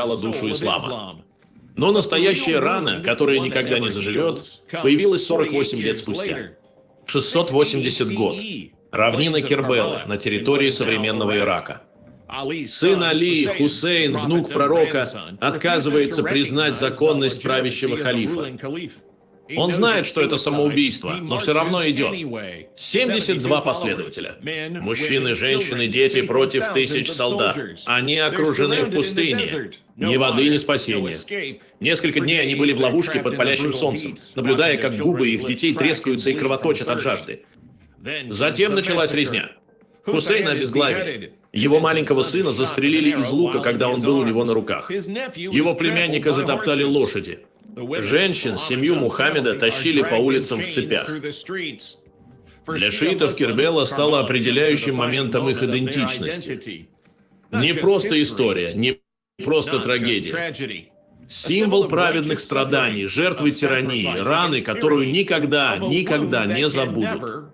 содержала душу ислама. Но настоящая рана, которая никогда не заживет, появилась 48 лет спустя. 680 год. Равнина Кербела на территории современного Ирака. Сын Али, Хусейн, внук пророка, отказывается признать законность правящего халифа. Он знает, что это самоубийство, но все равно идет. 72 последователя. Мужчины, женщины, дети против тысяч солдат. Они окружены в пустыне. Ни воды, ни спасения. Несколько дней они были в ловушке под палящим солнцем, наблюдая, как губы их детей трескаются и кровоточат от жажды. Затем началась резня. Хусейна обезглавили. Его маленького сына застрелили из лука, когда он был у него на руках. Его племянника затоптали лошади. Женщин, семью Мухаммеда тащили по улицам в цепях. Для шиитов Кербела стало определяющим моментом их идентичности. Не просто история, не просто трагедия. Символ праведных страданий, жертвы тирании, раны, которую никогда не забудут.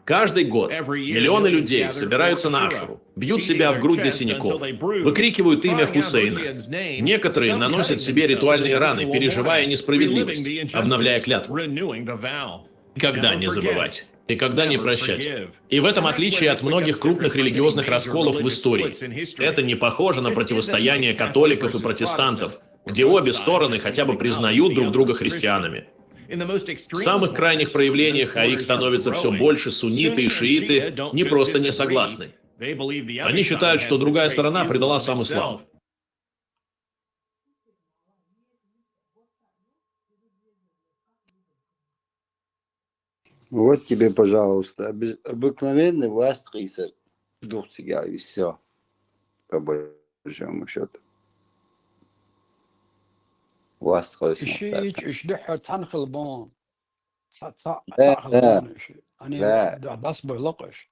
Каждый год миллионы людей собираются на Ашуру, бьют себя в грудь до синяков, выкрикивают имя Хусейна. Некоторые наносят себе ритуальные раны, переживая несправедливость, обновляя клятву. Никогда не забывать, никогда не прощать. И в этом отличие от многих крупных религиозных расколов в истории. Это не похоже на противостояние католиков и протестантов, где обе стороны хотя бы признают друг друга христианами. В самых крайних проявлениях, а их становится все больше, сунниты и шииты не просто не согласны. Они считают, что другая сторона предала сам ислам. Вот тебе, пожалуйста, обыкновенный властрисер дух себя и все, по большому счету. إيش دحر تنخل بون تخل أنا داس بلقش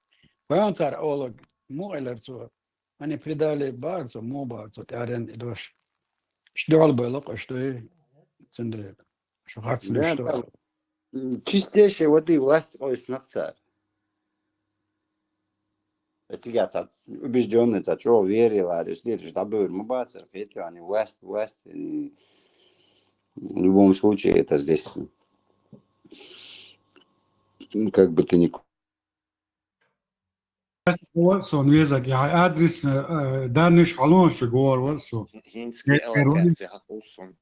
وين ترى أولك مو إلرتو أنا بدالي بارتو مو بارتو تعرين إدوش إيش دول بلقش ده سندري شو خاطر نشتغل Чистейшей воды власть на царь. Это я убежденный, что верил, а здесь что был мубацер, это они власть. В любом случае, это здесь как бы ты ни... Son vezak ja adres danish halon shgor warso. Hinski elakatsi hakulsun.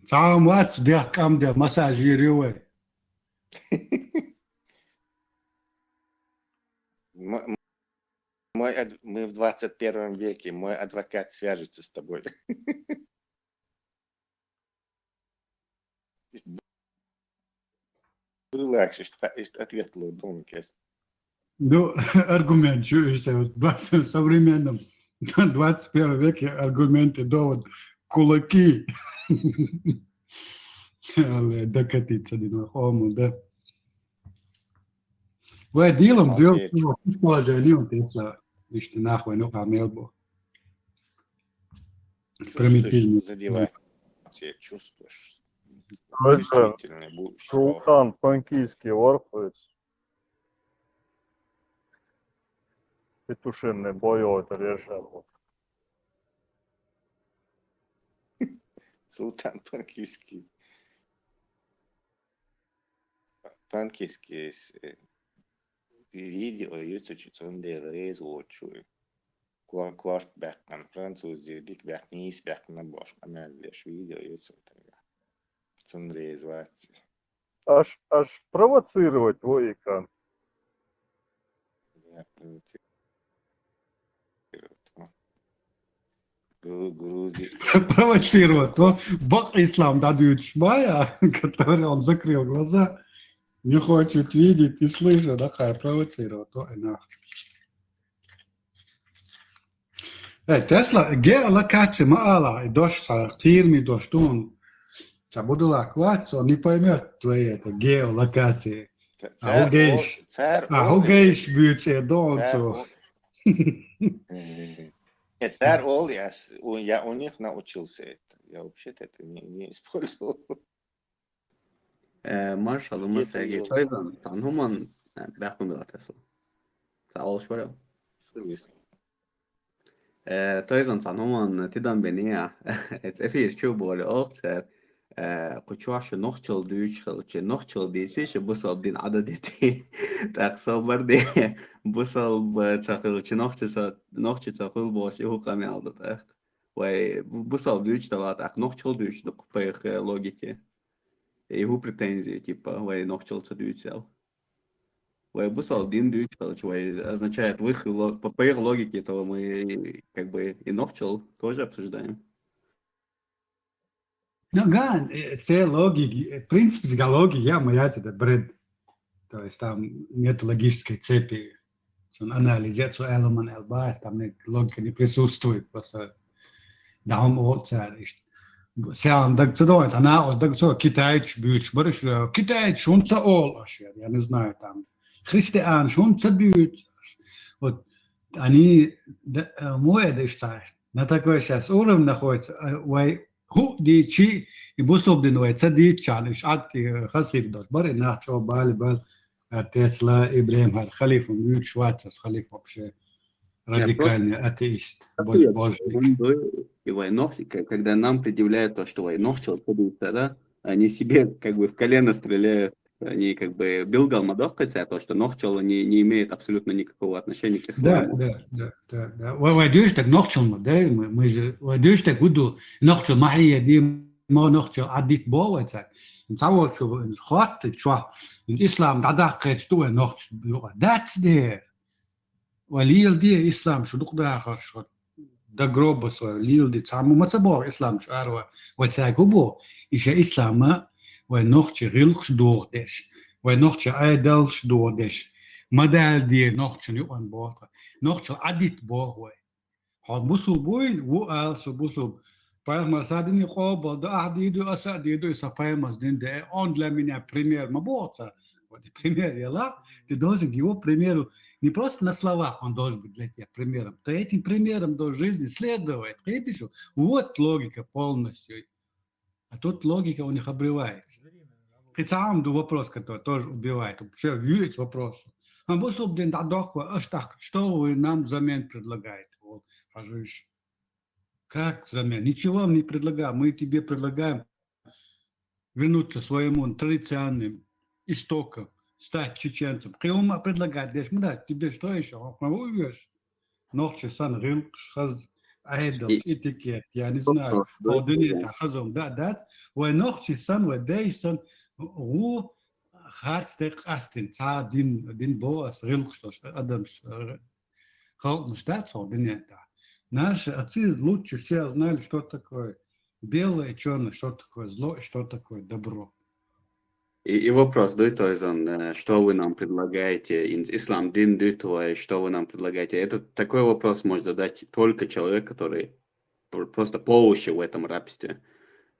Сам вац дяхкам де массажируе. Мы в 21 веке, мой адвокат свяжется с тобой. Легче, ответ Лудонкес. Ну, аргумент, что в современном 21 веке аргументы, довод, кулаки. Докатиться до хому, да. Вы делом положение, это лишь нахуй, ну, камелбо. Примитивно. Задевать. Чувствуешь. Чувствительный будешь. Султан Панкийский Орфес. Петушиный бой это решал. Султан Панкийский. Панкийский видео YouTube değerleri uçuyor. Kvart bakkan Fransız dedik bak nice bakkan boş amelleş video YouTube. Цундрезовать. Аж провоцировать твой экран. Провоцировать. То Бог ислам дадут шмая, который он закрыл глаза, не хочет видеть и слышать, такая провоцировать. То и нахуй. Тесла, геолокация мало, дождь сортирный, дождь он. Буду лаквать, он не поймет твои это геолокации. А Хугейш будет донцо. Царь Ол, я у них научился это. Я вообще-то это не использовал. Маршал, ما ساجي أيضا طبعا هم بيحكموا بالأساس تعال شوية Mislim. Toisaalta sanomaan tidan benia, et efir chubo le okter, قشوش نخشل دوش نخشل ديسيش بوصل دين عددتي تاقصل بردي بوصل بتاقل نخشل تاقل باش هو قامي عدد اخ وبوصل دوش تبعت اخ نخشل دوش نقبيخ لوجيكي هو претензии типа نخشل تدوش بوصل دين دوش означает в их по их логике то мы как бы и нохчел тоже обсуждаем. No, gan, це логики, в принципе, с логики я моя это бред. То есть там нет логической цепи. Он анализирует элемент элбас, там нет логика не присутствует. Просто даум оцаришь. Сам так цедоет, она вот так цо китайч бьют, бориш, китайч он ца ол ашер, я не знаю там. Христиан он ца бьют. Вот они мой это считает. На такой сейчас уровень находится, هو دي شيء يبصوا بدنوي تصدق تشالش عادي خاصيف دوت بري نحشو بال تسلا إبراهيم هذا خليفة ميوت شواتس خليفة بشيء радикальный атеист. Когда нам предъявляют то, что нохчел, да, они себе как бы в колено стреляют. Они как бы Билгал Мадохкаться, то, что нохчел не имеет абсолютно никакого отношения к исламу. Да. ودوش так нохчел, да, мы же ودوش так буду нохчел, ما هي دي ما نخشى عديت بواتك نتصور شو الخط شو الإسلام تعدق شو نخشى that's there وليل دي إسلام شو نقدر خش ده جروبس وليل دي تعمو ما تبور إسلام شو أروى وتاعكبو إيش إسلام ونخشى غلقش دوردش ونخشى عدلش دوردش مدال دي نخشى نيوان بوه نخشى عديت بوه هاد بوسو بوي وقال سو بوسو Mas sadini qoba da ahdidu asadidu isa paimas din de on la minha primeiro uma bota. Вот пример я ты должен его примеру не просто на словах он должен быть для тебя примером, то этим примером до жизни следовать. Видишь, вот логика полностью. А тут логика у них обрывается. Хотя до вопрос, который тоже убивает. Вообще видеть вопрос. А вот один дадохва, что вы нам взамен предлагаете? Вот, хожишь. Как взамен? Ничего вам не предлагаем. Мы тебе предлагаем вернуться к своему традиционным истокам, стать чеченцем. Киома предлагает, тебе что еще? Увидишь? Ночи сан рилк, шаз, айдл, этикет, я не знаю. Одинета, хазом, да. Ой, ночи сан, ой, дей сан, ру, хартстек астин, ца, дин боас, рилк, что ж, адамс, халт, штат, одинета. Наши отцы лучше всех знали, что такое белое и черное, что такое зло и что такое добро. И вопрос, что вы нам предлагаете? Ислам дин твой, что вы нам предлагаете? Это такой вопрос может задать только человек, который просто по уши в этом рабстве.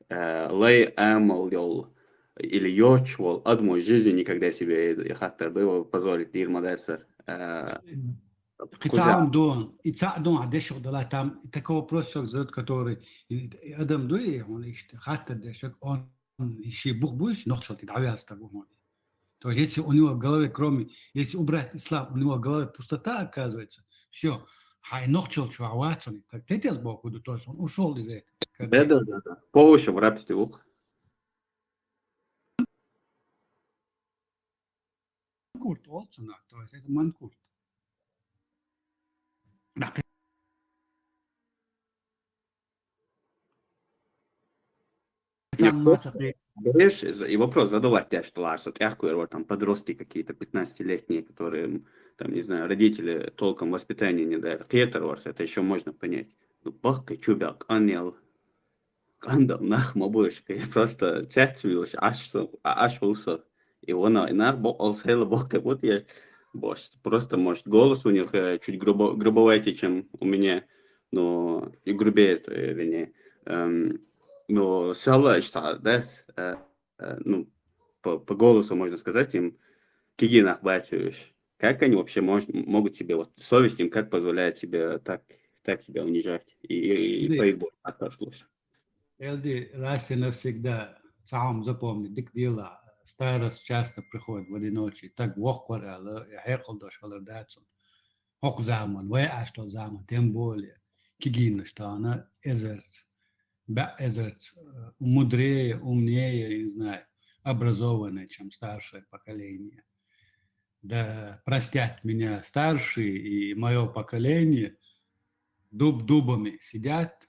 Лей амал йол или йочвол одной жизни никогда себе хаттер было позволить дир мадесер. Кицаам дон, дон, а дешок дала там такой вопрос, который Адам дуи, он ищет, хаттер дешок, он еще бух будешь, но что ты давай того. То есть если у него в голове, кроме, если убрать ислам, у него в голове пустота оказывается, все, хай нохчел чуваватсон, так ты с Богу, то есть он ушел из этого. Да. По уши в рабстве ух. Манкурт, олцена, то есть это манкурт. И вопрос задавать те, что Ларс, вот я там подростки какие-то 15-летние, которые, там, не знаю, родители толком воспитания не дали. Кетерворс, это еще можно понять. Ну, бахка, чубяк, анел, кандал, нахма будешь, просто цяцвилась, аж улса. И вона, и нах, алсейла, бахка, вот я, бош, просто, может, голос у них чуть грубоватее, чем у меня, но и грубее, вернее. Но сала, ну, по голосу можно сказать им, кигинах бачуешь, как они вообще могут себе, вот совесть им как позволяет себе так себя унижать и поебать слушай. Элди, раз и навсегда сам запомни, дик дела, старость часто приходит в одиночестве, так вохваря, я хекал до шалардацу. Ок zaman, вая что zaman, тем более. Кигин, что она мудрее, умнее, не знаю, образованная, чем старшее поколение. Да простят меня старшие и мое поколение, дубами сидят,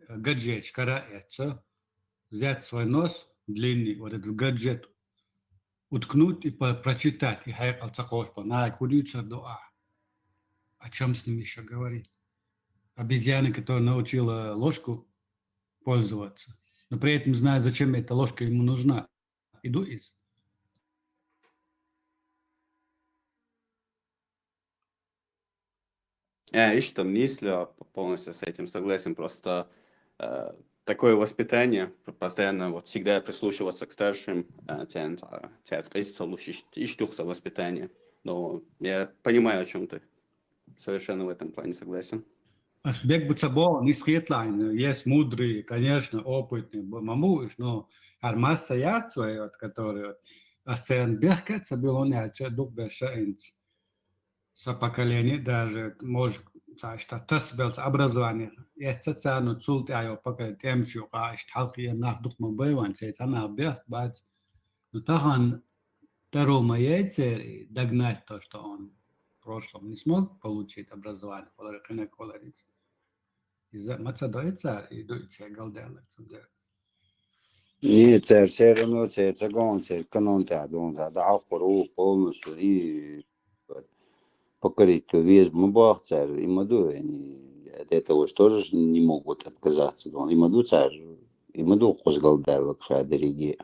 гаджет карается, взять свой нос длинный, вот этот гаджет, уткнуть и прочитать, и хайкал цакошпа, на куриться дуа. О чем с ним еще говорить? Обезьяна, которая научила ложку пользоваться, но при этом знает, зачем эта ложка ему нужна. Иду из. Я что мыслю, полностью с этим согласен, просто такое воспитание, постоянно вот всегда прислушиваться к старшим, ищтухса воспитание. Но я понимаю, о чем ты. Совершенно в этом плане согласен. Асбек Буцабо, не схетлайн, есть мудрые, конечно, опытные, мамуш, но армаса яцвай, от которой асен бехкет, он яча дук бешаинц. Со поколения даже, может, что тасбелс образование, это цану цулт айо пока темчу, что халки нах дук мабайван, это она бех, бац. Но тахан второму яйце догнать то, что он в прошлом не смог получить образование, который колорится. Из-за мацадойца и дойца галдела туда. И церковь, церковь, канон тядун, да, акуру полностью и покорить весь мубах царь и маду, они от этого же тоже не могут отказаться, и маду царь, и маду козгалдела к шадериге.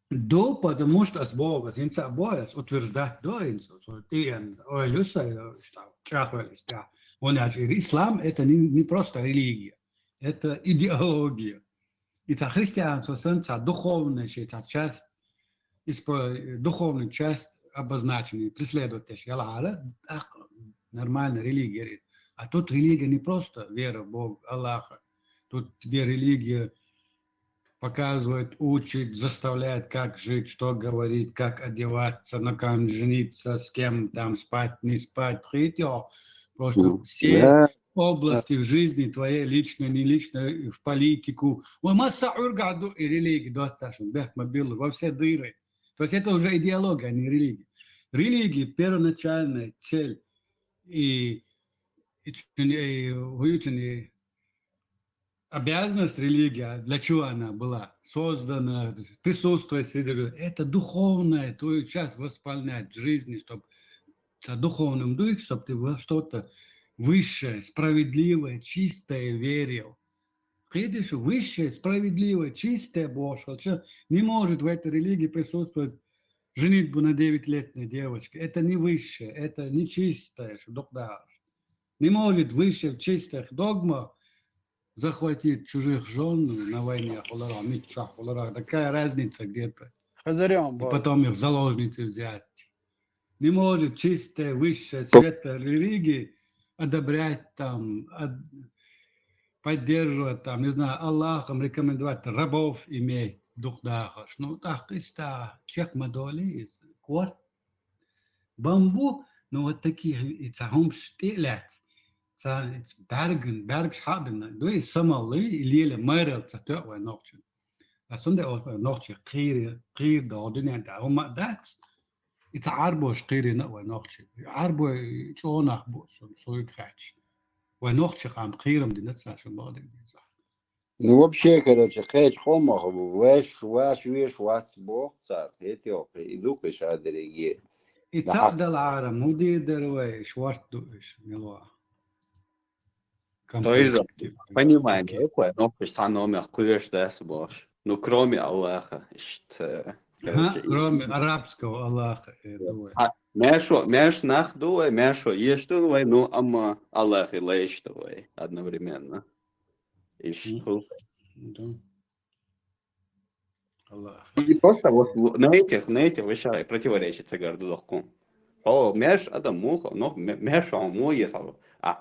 До, потому что с Бога, инца бояс утверждать до инца, что ты, ой, люса, что чахвались, да. Он ислам это не просто религия, это идеология. И та христианство, это духовная часть, духовная часть обозначена, преследует нормальная религия. А тут религия не просто вера в Бога, Аллаха. Тут тебе религия показывает, учит, заставляет, как жить, что говорить, как одеваться, на ком жениться, с кем там спать, не спать, третье. Просто все области в жизни твоей, личной, не личной, в политику. И религии, достаточно, во все дыры. То есть это уже идеология, а не религия. Религия – первоначальная цель и обязанность религии, для чего она была создана, присутствовать среди людей, это духовное, твою часть восполнять в жизни, чтобы в духовном духе, чтобы ты во что-то высшее, справедливое, чистое верил. Видишь, высшее, справедливое, чистое Божье не может в этой религии присутствовать женитьбу на 9-летней девочке. Это не высшее, это не чистое, что догдаш. Не может выше в чистых догмах захватить чужих жен на войне, такая разница где-то. И потом их в заложницы взять. Не может чистое, высшее, света религии одобрять там, поддерживать там, не знаю, Аллахом рекомендовать рабов иметь, дух дахаш. Ну, так и ста, чек мадоли, кварт, бамбу, ну вот такие, и цахум штилят. Bergen schaden, du is samal lele merel tsatot wa nochtje. Asunde os nochtje qir da dunya da huma dat it's arbo qiri na wa nochtje. Arbo chona bo so ikhatch. Wa nochtje qam qiram di natsa shan badig. Ну, вообще, короче, хэч хомах, вэш, веш, вац, бог, царь, Эфиопия, иду к шадериге. It's da العالم مودي دروا شوارت دوش ملوا. То есть, понимаем, какое, но постановим, что это Бог. Ну, кроме Аллаха, что... Кроме арабского Аллаха. Мяш нах дуай, мяшо ешь дуай, ну, ама Аллах и лейш дуай одновременно. И что? Аллах. И просто вот на этих вещах противоречит Цагарду Дохку. О, мяш адам муха, но мяш аму есал, а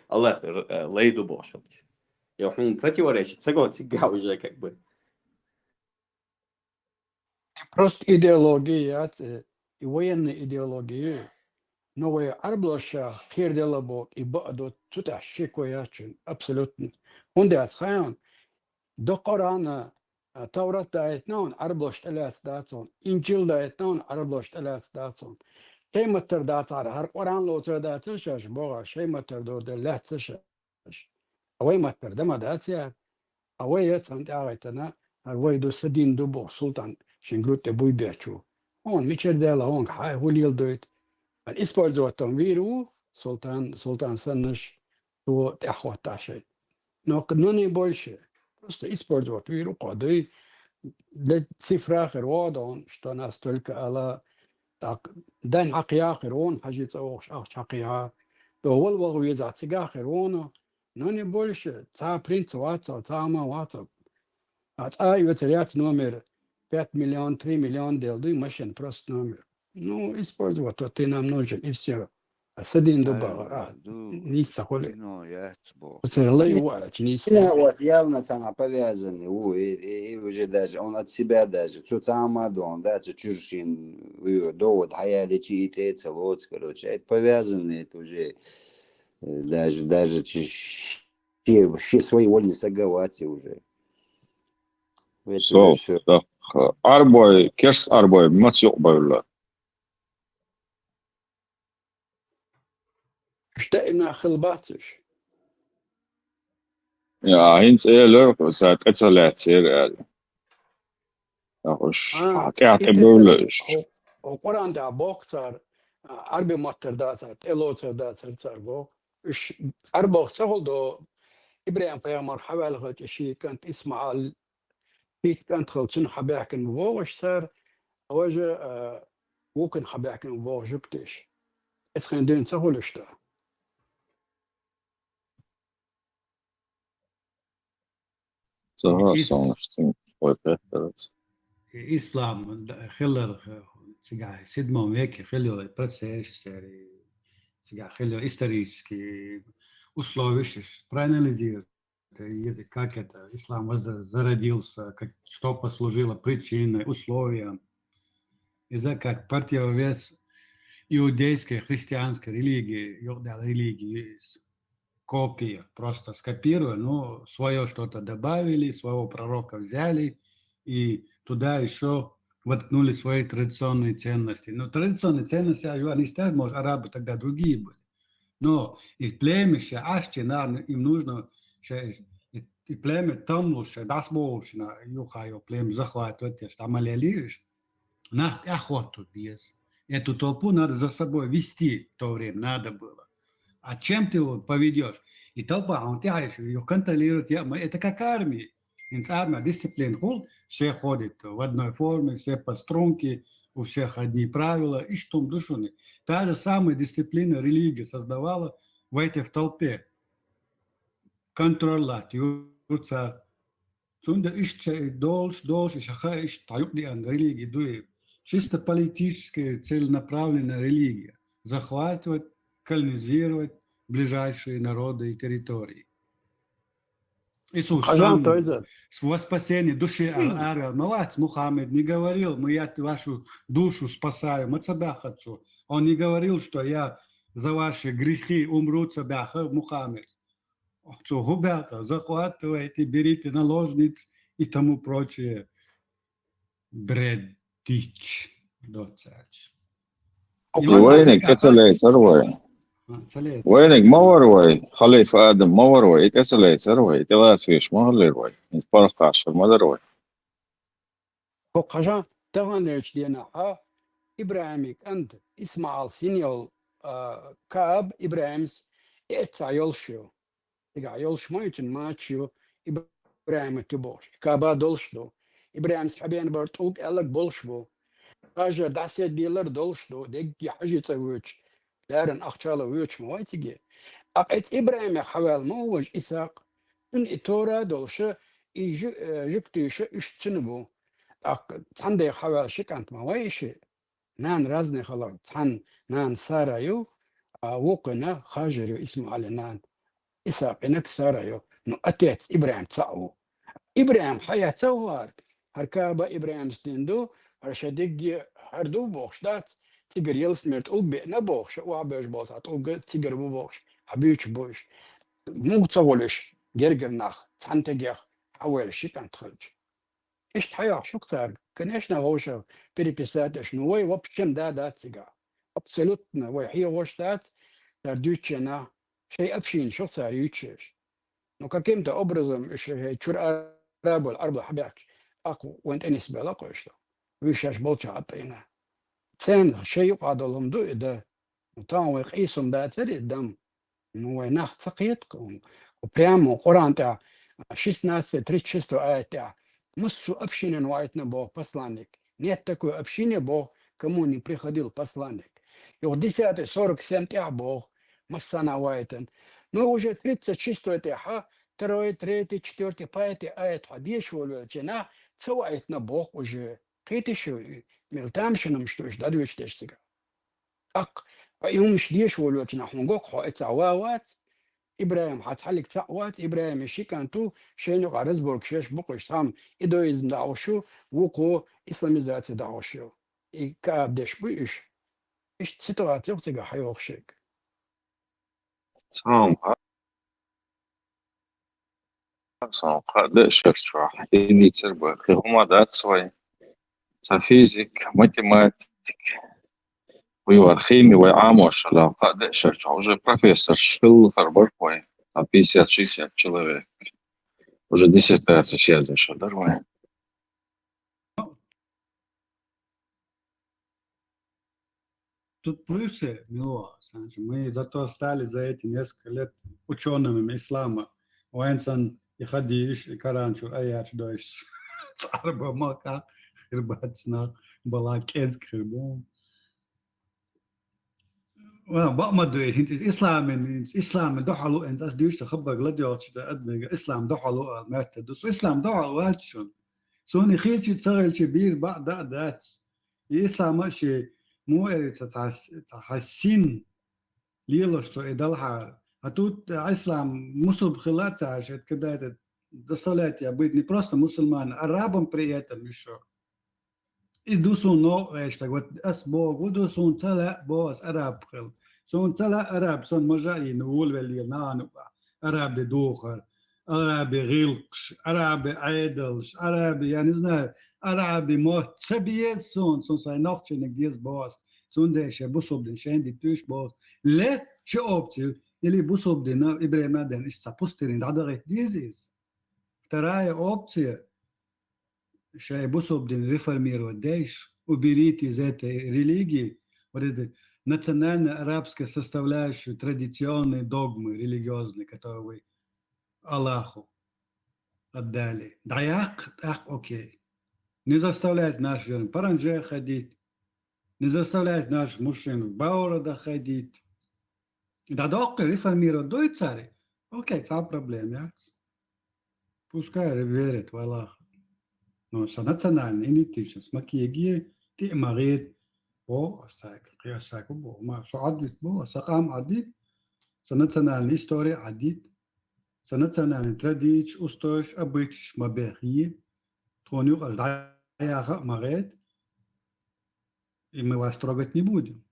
Аллах лейду бошелч. И он противоречит Цагарду уже как бы. Просто идеология, и военная идеология, новые арблоша хирдела бок и бадо тута шикоячин абсолютно. Он дацхан до Корана Tavrat dayetnan arbloş telas datson. İncil dayetnan arbloş telas datson. Şey matır datar har Kur'an lotur datın şaş boğa şey matır dorde lehtse şaş. Avay matır dema datya. Avay yatsan ağaytana har vay do sedin do bo sultan şingrute buy beçu. On miçer dela on hay hulil doit. Al использовать виру sultan sanış то tehvata şey. Но не больше. Просто использовать виру коды для цифра خير что настолько على так дань حقيا خيرون حاجة أوش حقيا то هو الوضع يزعتجا خيرونه но не больше تا принц واتساب تا ما واتساب يوتريات номер 5 миллион 3 миллион делды машин просто номер ну использовать то ты нам нужен и все садин дуба не сахоли это лайва чинись Вот явно там повязаны, и уже даже он от себя даже, что сам он, да, что чужин, довод, хаяли чьи-то целот, короче, это повязаны, это уже даже все свои вольны согласия уже. Это So, уже все. da Arboy, Kers Arboy, maç yok böyle. что именно خلباتش Ya hins eğer saat etsalat ser el. Ya hoş, hat böyle. وقران دا بوكسر اربي ماتر دا تلوتر دا ترتربو اش اربو سهل ابراهيم في مرحبا لغت شيء كانت اسمع بيت كانت خلصن حباكن بوغش صار وجه ممكن حباكن بوغ جبتش اسخن دين سهل اشتا Sonra sonuçta evet. İslam خلر سجع سيدما وياك خلوا процесс серии سجع خلوا исторически условия проанализировать как это ислам зародился, что послужило причиной, условиям. Из-за как противовес иудейской, христианской религии, копия, просто скопировали, но свое что-то добавили, своего пророка взяли и туда еще воткнули свои традиционные ценности. Но традиционные ценности, они стоят, может, арабы тогда другие были. Но и племя, ашти, им нужно, и племя там лучше, das больше, юхаю племя захватывать, там алелишь, на охоту без. Эту толпу надо за собой вести в то время, надо было. А чем ты его поведешь? И толпа, он тяжелый, ее контролирует, это как армия. Армия, дисциплина, все ходят в одной форме, все по струнке, у всех одни правила, и что душу. Та же самая дисциплина религия создавала в этой толпе. Контролировать, юрца. Сунда должь, таюкли ан религии дует. Чисто политическая, целенаправленная религия. Захватывать, колонизировать ближайшие народы и территории. Иисус сам во спасение души Аль-Молодец Мухаммед не говорил, я вашу душу спасаю, Мацабахацу. Он не говорил, что я за ваши грехи умру, Цабаха, Мухаммед. Губяка, захватывайте, берите наложниц и тому прочее. Бред, дичь. وينك كسلت سروي وينك ما وروي خليفة آدم ما وروي كسلت سروي تغاس فيش ما هل روي فرق عشر ما دروي فقجا تغنيش لنا إبراهيمك أنت إسماعيل سينيول كاب إبراهيمس إتسا يلشو تقع يلش ما يتن ماتشو إبراهيم تبوش كابا دولشدو إبراهيم سحبين برتوك ألك بولشبو Даже 10 дилар должно, деги حاجة ويش، لارن أخشاله ويش مواتيجي. أقيت إبراهيم حوال موج إساق، إن إتورا دولشة جبتيش إشتنبو. عندي حوال شكانت موايش، نان رازني خلاص، نان سارايو، وقنا خاجريو اسمه على نان. إساق إنك سارايو، نو أتيت إبراهيم تساو. إبراهيم حياة سوار، هركابة إبراهيم ستندو. Аршадеги харду бохштат تيجر يلسمرت بئنا بوخش وعبيش بوطات تيجر بوخش حبيش بوش مو تصولش جرجر ناخ تحنتجيخ حوالي شي كان تخرج ايش تحيا شو كتار كان ايش نغوشة بريبسات شنو وي وبشم دات سيجا ابسولوتنا وي هي وشتات تردوتشنا شيء ابشين شو كتار يوتشيش نو كاكيم تا ابرزم ايش هي تشور اراب والاربع حبيات اكو وانت انس بلاقو ايش ويشاش بولش عطينا ثاني شيء قاعد لهم دو ده وطان ويقيسهم باتر الدم انه ناخ ثقيتكم وبريامو قران تاع شيس ناس تريتشستو آية تاع مسو أبشين وايتنا بو بسلانك نيتكو أبشين بو كموني بريخديل بسلانك يو ديسات سورك سنتيع بو مسانا وايتن نو وجه تريتس تشيستو تاعها تروي تريتي تشتورتي بايتي آية حديش ولا جنا تسويتنا بو وجه قيتش ملتامش نمشتوش دادوش تشتغل أق يوم شديش ولا جنا حنقوق حو اتعواوات إبراهيم حتحلق تعوات إبراهيم الشي كانتو شينو غارزبورغ شيش بقش سام إدويزم دعوشو وقو إسلاميزات دعوشو إكاب دش بيش إيش سيتوات يوقتك حيوخشك سام سام قد شفت شو إني تربى هما دات سوي فيزيك ماتيماتيك ويوارخيمي ويعام وشلا قد شفت شو уже профессор школ Харборг 50-60 человек уже диссертация сейчас еще нормально. Тут плюсы, мило, мы зато стали за эти несколько лет учеными ислама. وإنسان يخديش كرانشو أيات دوش صاربه مكان خرباتنا بلاكيز خربون وما دوش انت اسلام دحلو انت اس دوش تخبق لديوش تقدم اسلام دحلو معتدس اسلام دحلو واتشون سوني خيلشي تشغل شبير بعد ذات اسلام شيء مو تحسين ليلوش تو ادلها А тут ислам мусульман хилата, когда это доставляет быть не просто мусульман, арабам при этом еще. И дусун но, что вот ас Бог, дусун цала бос араб хил. Сон цала араб, сон мажаин, улвели нану, араб духар, араб гилкш, араб айдалш, араб, я не знаю, араб мот, сабиет сон сай нохченик диес бос. Сон деше бусобден шенди туш бос. Ле, что опцию? Или бусобдина Ибрахим ищ запустили надо дизис. Вторая опция, что бусобдин реформировать дейш, уберите из этой религии вот это национально-арабская составляющая, традиционные догмы религиозные, которые вы Аллаху отдали. Даяк, окей. Не заставлять наших жен паранже ходить, не заставлять наших мужчин в Баорода ходить. Да доктор реформирует до цари. Окей, это проблема. Пускай верят в Аллаха. Но с национальной идентичностью, смакиги, ты марит, бо, саку, бо, ма, суадит, бо, сакам адит, с национальной историей адит, с национальной традицией, устоишь, обычаешь, мабехи, тоню, даяха, марит, и мы вас трогать не будем.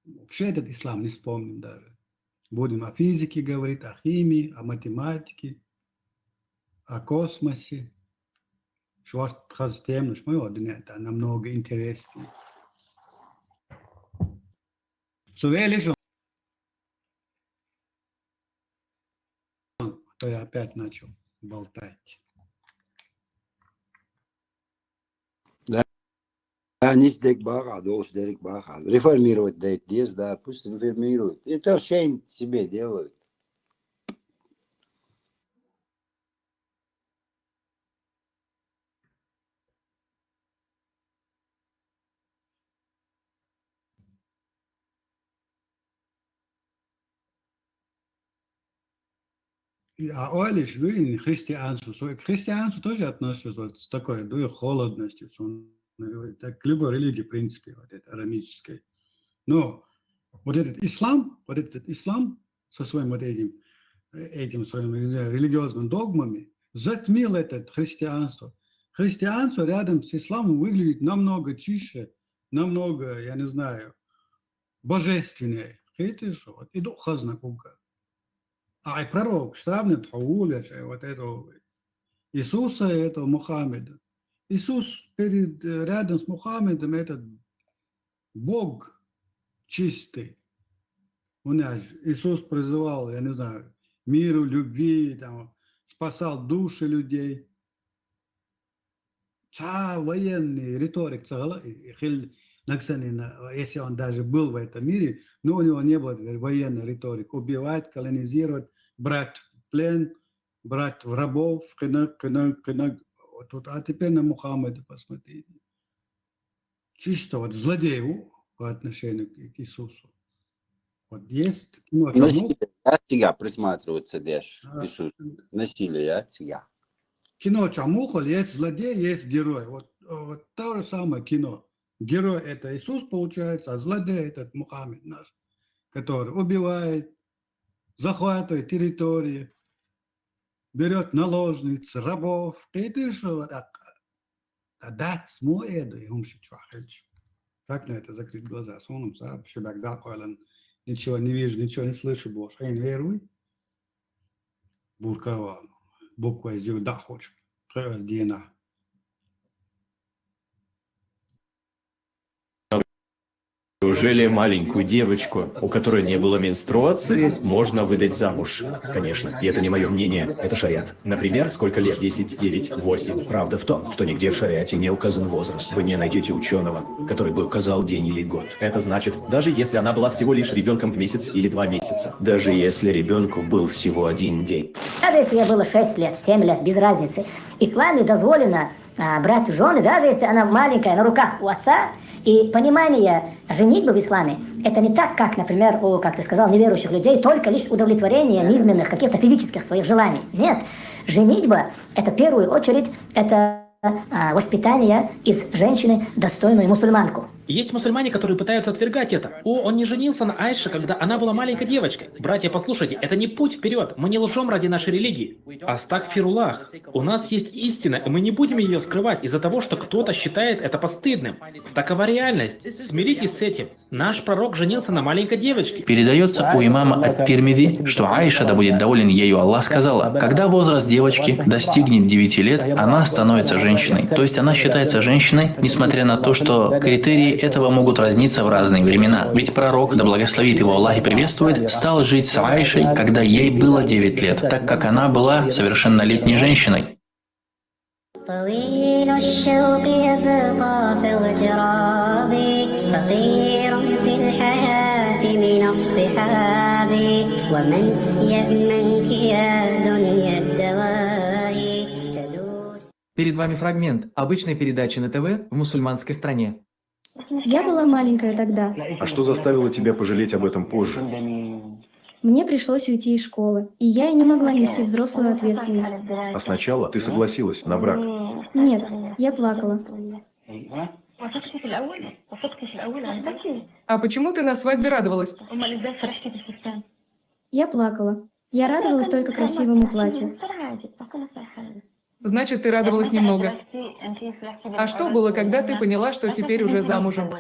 Вообще этот ислам не вспомним даже. Будем о физике говорить, о химии, о математике, о космосе. Шварцхазтем, это намного интереснее. Сувелишь, то я опять начал болтать. Они дек бага, дош дерек бага. Реформировать дает дес, да, пусть реформируют. Это вообще себе делают. А Олиш, вы христианство, к христианству тоже относится с такой холодностью. Так к любой религии, в принципе, вот это арамической. Но вот этот ислам со своим вот этим своим религиозным догмами затмил это христианство. Христианство рядом с исламом выглядит намного чище, намного, я не знаю, божественное. Это что? Вот иду хазна кука. А и пророк, сравнит Хауля, вот этого Иисуса, этого Мухаммеда. Иисус рядом с Мухаммедом, этот Бог чистый. У нас Иисус призывал, я не знаю, миру, любви, там, спасал души людей. Военный риторик, если он даже был в этом мире, но у него не было военной риторики. Убивать, колонизировать, брать в плен, брать в рабов, А теперь на Мухаммеда посмотрите. Чисто вот злодею по отношению к Иисусу. Вот есть Насилие от тебя присматривается, Деш, Иисус. Насилие от тебя. кино Чамухаль, есть злодей, есть герой. Вот то же самое кино. Герой это Иисус получается, а злодей этот Мухаммед наш, который убивает, захватывает территории, берет наложниц, рабов. Это что дать смоеду и умшичвахельч. Как на это закрыть глаза? Сонум саб, шибагдал койлан. Ничего не вижу, ничего не слышу больше. Эй, веруй. Буркарвал. Буква из Юда хочет. Превоз Диена. Неужели маленькую девочку, у которой не было менструации, можно выдать замуж? Конечно, и это не мое мнение, это шариат. Например, сколько лет? 10, 9, 8. Правда в том, что нигде в шариате не указан возраст. Вы не найдете ученого, который бы указал день или год. Это значит, даже если она была всего лишь ребенком в месяц или 2 месяца. Даже если ребенку был всего 1 день. Даже если ей было 6 лет, 7 лет, без разницы. В исламе дозволено брать в жены, даже если она маленькая, на руках у отца. И понимание женитьбы в исламе, это не так, как, например, у, как ты сказал, неверующих людей, только лишь удовлетворение низменных, каких-то физических своих желаний. Нет. Женитьба, это в первую очередь, это воспитание из женщины достойную мусульманку. Есть мусульмане, которые пытаются отвергать это. Он не женился на Айше, когда она была маленькой девочкой. Братья, послушайте, это не путь вперед. Мы не лжем ради нашей религии. Астагфируллах. У нас есть истина, и мы не будем ее скрывать из-за того, что кто-то считает это постыдным. Такова реальность. Смиритесь с этим. Наш пророк женился на маленькой девочке. Передается у имама Ат-Тирмизи, что Аиша, да будет доволен ею Аллах, сказала: когда возраст девочки достигнет 9 лет, она становится женщиной. То есть она считается женщиной, несмотря на то, что критерии этого могут разниться в разные времена. Ведь пророк, да благословит его Аллах и приветствует, стал жить с Аишей, когда ей было 9 лет, так как она была совершеннолетней женщиной. Перед вами фрагмент обычной передачи на ТВ в мусульманской стране. Я была маленькая тогда. А что заставило тебя пожалеть об этом позже? Мне пришлось уйти из школы, и я и не могла нести взрослую ответственность. А сначала ты согласилась на брак? Нет, я плакала. А почему ты на свадьбе радовалась? Я плакала. Я радовалась только красивому платью. Значит, ты радовалась немного. А что было, когда ты поняла, что теперь уже замужем?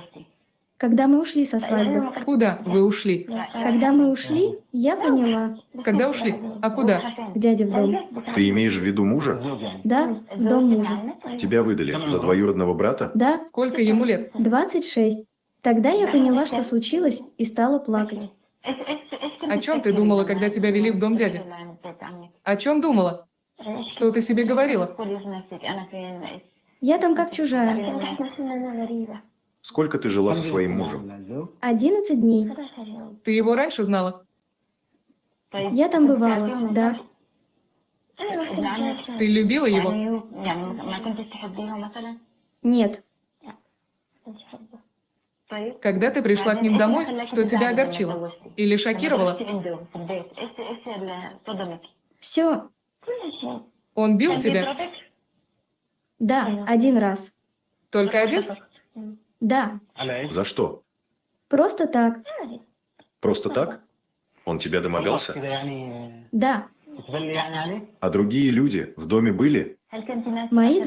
Когда мы ушли со свадьбы. Куда вы ушли? Когда мы ушли, я поняла. Когда ушли? А куда? К дяде в дом. Ты имеешь в виду мужа? Да, в дом мужа. Тебя выдали за двоюродного брата? Да. Сколько ему лет? 26. Тогда я поняла, что случилось, и стала плакать. О чем ты думала, когда тебя вели в дом дяди? О чем думала? Что ты себе говорила? Я там как чужая. Сколько ты жила со своим мужем? 11 дней. Ты его раньше знала? Я там бывала, да. Ты любила его? Нет. Когда ты пришла к ним домой, что тебя огорчило? Или шокировало? Все. Он бил тебя? Да, 1 раз. Только 1? Да. За что? Просто так. Просто так? Он тебя домогался? Да. А другие люди в доме были? Мои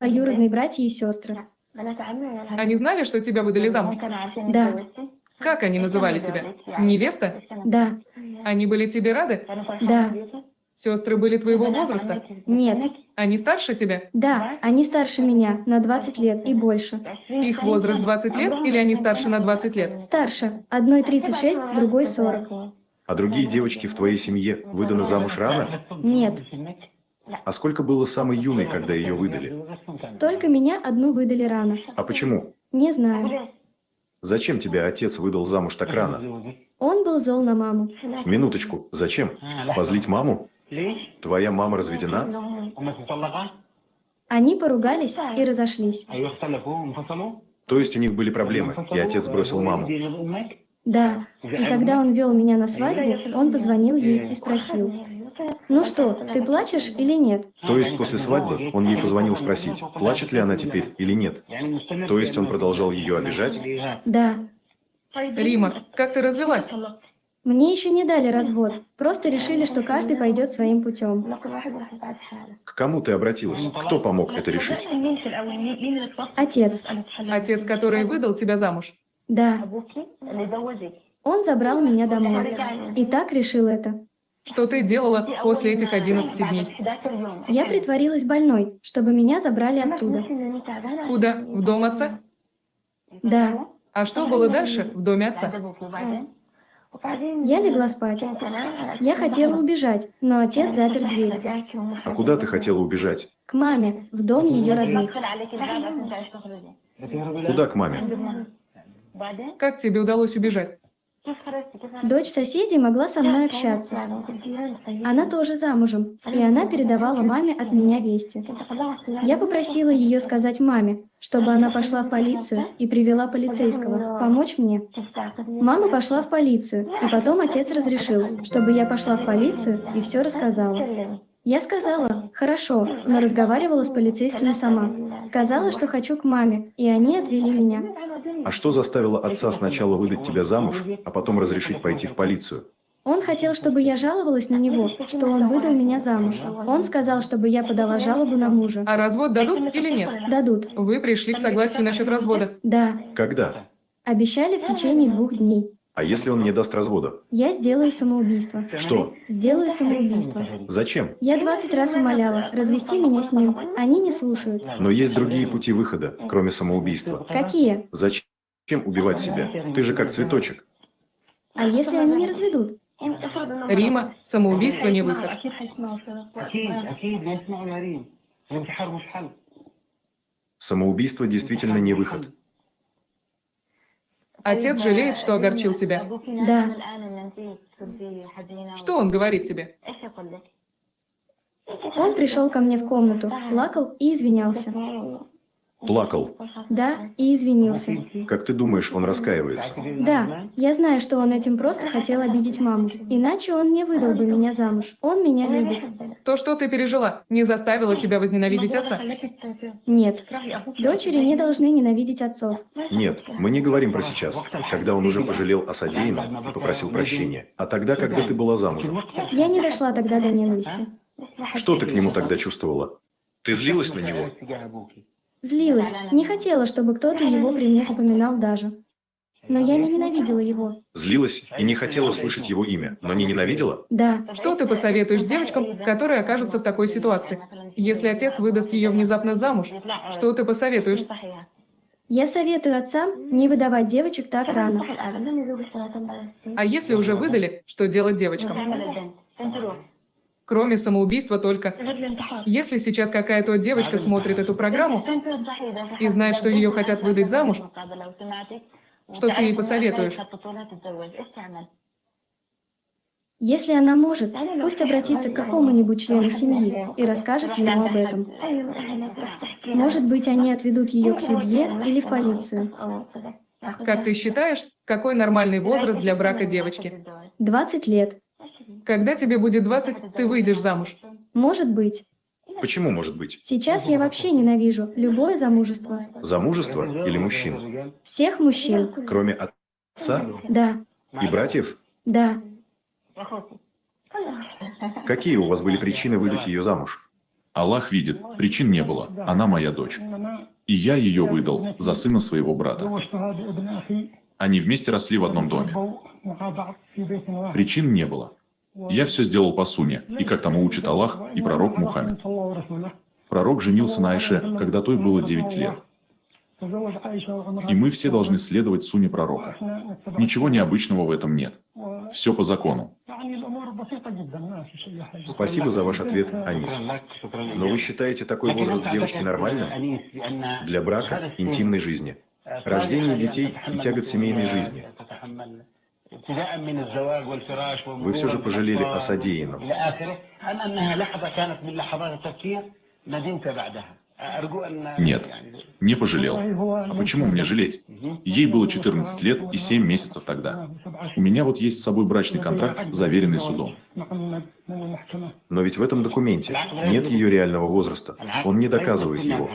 двоюродные братья и сестры. Они знали, что тебя выдали замуж? Да. Как они называли тебя? Невеста? Да, Они были тебе рады? да, Сестры были твоего возраста? нет, Они старше тебя? да, они старше меня на 20 лет и больше. Их возраст 20 лет или они старше на 20 лет? Старше. Одной 36, другой 40. А другие девочки в твоей семье выданы замуж рано? Нет, А сколько было самой юной, когда ее выдали? только меня одну выдали рано. А почему? Не знаю. Зачем тебя отец выдал замуж так рано? Он был зол на маму. Минуточку, зачем? Позлить маму? Твоя мама разведена? Они поругались и разошлись. То есть у них были проблемы, и отец бросил маму. Да, и когда он вел меня на свадьбу, он позвонил ей и спросил: «Ну что, ты плачешь или нет?» То есть после свадьбы он ей позвонил спросить, плачет ли она теперь или нет. То есть он продолжал ее обижать? Да. Рима, как ты развелась? Мне еще не дали развод, просто решили, что каждый пойдет своим путем. К кому ты обратилась? Кто помог это решить? Отец. Отец, который выдал тебя замуж? Да. Он забрал меня домой. И так решил это. Что ты делала после этих 11 дней? Я притворилась больной, чтобы меня забрали оттуда. Куда? В дом отца? Да. А что было дальше в доме отца? Я легла спать. Я хотела убежать, но отец запер дверь. А куда ты хотела убежать? К маме, в дом ее родных. Куда к маме? Как тебе удалось убежать? Дочь соседей могла со мной общаться. Она тоже замужем, и она передавала маме от меня вести. Я попросила ее сказать маме, чтобы она пошла в полицию и привела полицейского, помочь мне. Мама пошла в полицию, и потом отец разрешил, чтобы я пошла в полицию и все рассказала. Я сказала: «Хорошо», но разговаривала с полицейскими сама. Сказала, что хочу к маме, и они отвели меня. А что заставило отца сначала выдать тебя замуж, а потом разрешить пойти в полицию? Он хотел, чтобы я жаловалась на него, что он выдал меня замуж. Он сказал, чтобы я подала жалобу на мужа. А развод дадут или нет? Дадут. Вы пришли к согласию насчет развода? Да. Когда? Обещали в течение 2 дней. А если он не даст развода? Я сделаю самоубийство. Что? Сделаю самоубийство. Зачем? Я 20 раз умоляла развести меня с ним. Они не слушают. Но есть другие пути выхода, кроме самоубийства. Какие? Зачем убивать себя? Ты же как цветочек. А если они не разведут? Рима, самоубийство не выход. Самоубийство действительно не выход. Отец жалеет, что огорчил тебя? Да. Что он говорит тебе? Он пришел ко мне в комнату, плакал и извинялся. Плакал. Да, и извинился. Как ты думаешь, он раскаивается? Да, я знаю, что он этим просто хотел обидеть маму. Иначе он не выдал бы меня замуж. Он меня любит. То, что ты пережила, не заставило тебя возненавидеть отца? Нет. Дочери не должны ненавидеть отцов. Нет, мы не говорим про сейчас, когда он уже пожалел о содеянном и попросил прощения, а тогда, когда ты была замужем. Я не дошла тогда до ненависти. Что ты к нему тогда чувствовала? Ты злилась на него? Злилась, не хотела, чтобы кто-то его при мне вспоминал даже. Но я не ненавидела его. Злилась и не хотела слышать его имя, но не ненавидела? Да. Что ты посоветуешь девочкам, которые окажутся в такой ситуации? Если отец выдаст ее внезапно замуж, что ты посоветуешь? Я советую отцам не выдавать девочек так рано. А если уже выдали, что делать девочкам? Кроме самоубийства только. Если сейчас какая-то девочка смотрит эту программу и знает, что ее хотят выдать замуж, что ты ей посоветуешь? Если она может, пусть обратится к какому-нибудь члену семьи и расскажет ему об этом. Может быть, они отведут ее к судье или в полицию. Как ты считаешь, какой нормальный возраст для брака девочки? 20 лет. Когда тебе будет 20, ты выйдешь замуж. Может быть. Почему может быть? Сейчас я вообще ненавижу любое замужество. Замужество или мужчин? Всех мужчин. Кроме отца Да. и братьев? Да. Какие у вас были причины выдать ее замуж? Аллах видит, причин не было. Она моя дочь. И я ее выдал за сына своего брата. Они вместе росли в одном доме. Причин не было. Я все сделал по сунне, и как тому учит Аллах и пророк Мухаммед. Пророк женился на Айше, когда той было 9 лет. И мы все должны следовать сунне пророка. Ничего необычного в этом нет. Все по закону. Спасибо за ваш ответ, Анис. Но вы считаете такой возраст девочки нормальным? Для брака, интимной жизни, рождения детей и тягот семейной жизни. Вы все же пожалели о содеянном. Нет, не пожалел. А почему мне жалеть? Ей было 14 лет и 7 месяцев тогда. У меня вот есть с собой брачный контракт, заверенный судом. Но ведь в этом документе нет ее реального возраста. Он не доказывает его.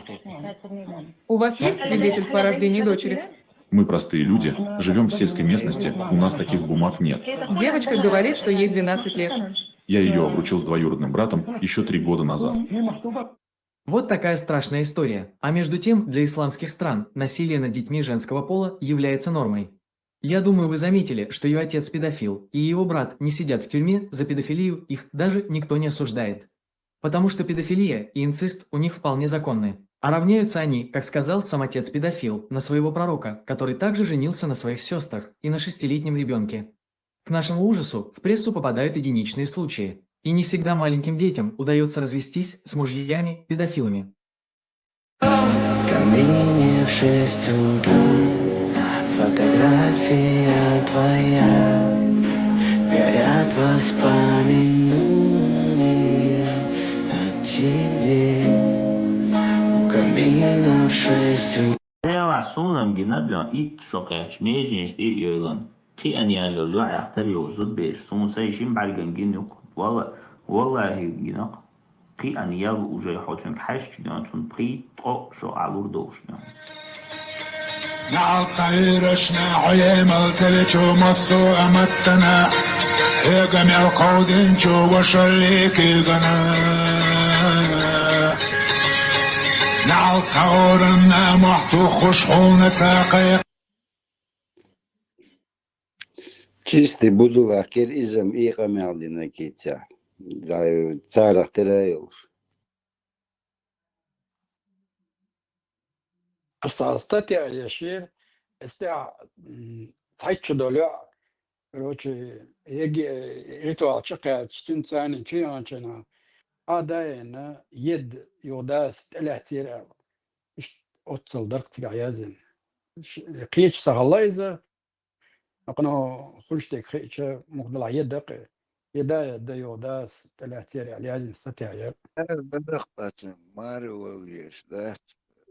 У вас есть свидетельство о рождении дочери? Мы простые люди, живем в сельской местности, у нас таких бумаг нет. Девочка говорит, что ей 12 лет. Я ее обручил с двоюродным братом еще 3 года назад. Вот такая страшная история. А между тем, для исламских стран насилие над детьми женского пола является нормой. Я думаю, вы заметили, что ее отец педофил, и его брат не сидят в тюрьме за педофилию, их даже никто не осуждает. Потому что педофилия и инцест у них вполне законны. А равняются они, как сказал сам отец-педофил, на своего пророка, который также женился на своих сестрах и на 6-летнем ребенке. К нашему ужасу в прессу попадают единичные случаи. И не всегда маленьким детям удается развестись с мужьями-педофилами. Камине в 6 утра, фотография твоя, горят воспоминания о тебе. У камина в 6 утра. Sunam ginadla it shokash mejins it yolan. Ki an yalo yaqtari wuzud be sun sayshim balgan ginuk. والله ينق قي أن يلو وجاي حوتن حش جناتون قي طو شو علور دوشنا نعطيرشنا عيمل تلتو مطو أمتنا هي جميع القودين شو وشليكي غنا نعطورنا محتو خشحون تاقي Чистый будулах киризм и камялдина китя. Да, царах теряешь. أستطيع اليشير تعيش دولة روشي يجي ريتوال شقة تشتن ثاني شيء أنا هذا أنا يد يوداس تلاتير أتصل درجة عيازن قيش سغلايزة أقنع خلشتك خيش مقدل يدق يدا يوداس تلاتير عيازن استطيع بدقة مارو واليش ده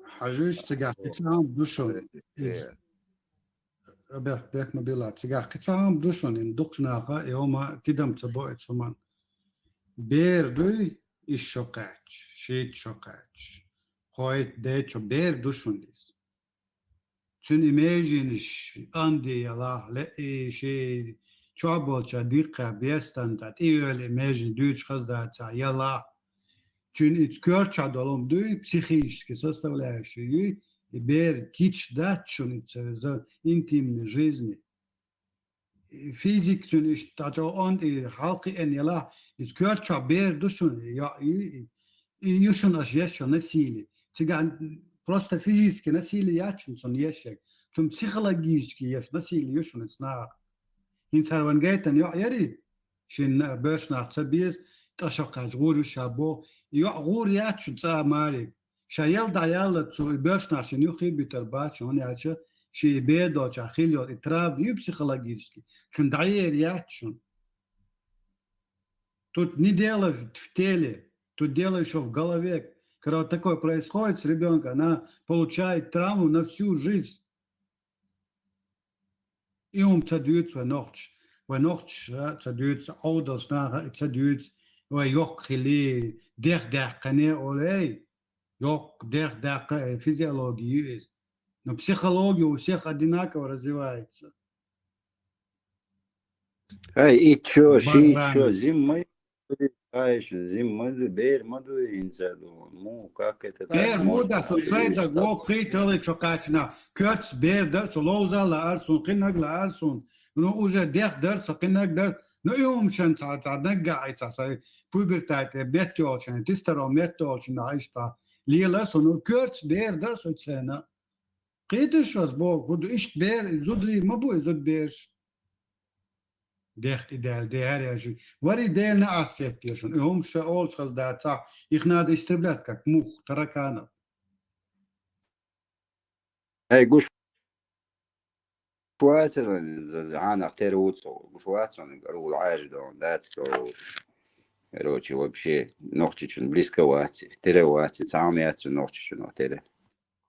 حجوج تجاه كتام دوشون بيك مبيلا تجاه كتام دوشون إن دقنا يوما كدم تبوء ثمان بير دوي الشقاش شيت شقاش قويت ديتو بير دوشون ديس تون إيماجينش أندي الله لا شيء شعبول شديقة بيستندات إيول إيماجين دوش خزدات يلا تون إتكور شادولم دوي психически составляющую и бер кич датчун за интимной жизни. Физик тун иш тато он и халки эн яла иткор ча бер душун я и юшун аш яшо насилие. Тиган просто физически насилие ячун сон яшек. Тун психологически яш насилие юшун снах. Инсарван гейтен я яри шин берш nach цабиз تشقاش غور شابو يو غور ياتشو تسا ماري شايل دايال تو بيرش ناشن يو خي بيترباش هون ياتش شي بيدو تشخيلو اتراب يو психологически чун дайер ятчун тут не дело в теле тут дело еще в голове когда такое происходит с ребенком она получает травму на всю жизнь и он цадуется ночь цадуется аудос на цадуется ويوق خلي دق قناة أولي يوق دق فيزيولوجي но психология у всех одинаково развивается. И чё, зимой Конечно, зим маду, бер маду инсаду. Ну, как это так Бер можно? moda su sayda go pritali çokachna. Köts ber der su loza la arsun qinag la arsun. No uja dek der sa qinag der. No yom shan ta nagga aita say pubertat betto shan tistero metto shan aishta. Lila so no köts ber der su tsena. Qitish as bo gudu ish ber zudri mabu zud ber. Dekt ideal de her yaşı. Var ideal ne aset yaşın. Hum şa ol şaz da ta. İhna da istiblat kak muh tarakana. Эй, гуш шواتر عنا اختار وتصو шватер говорю عاجد он датско короче вообще ногчичун близко вати тере вати самиятсу ногчичун тере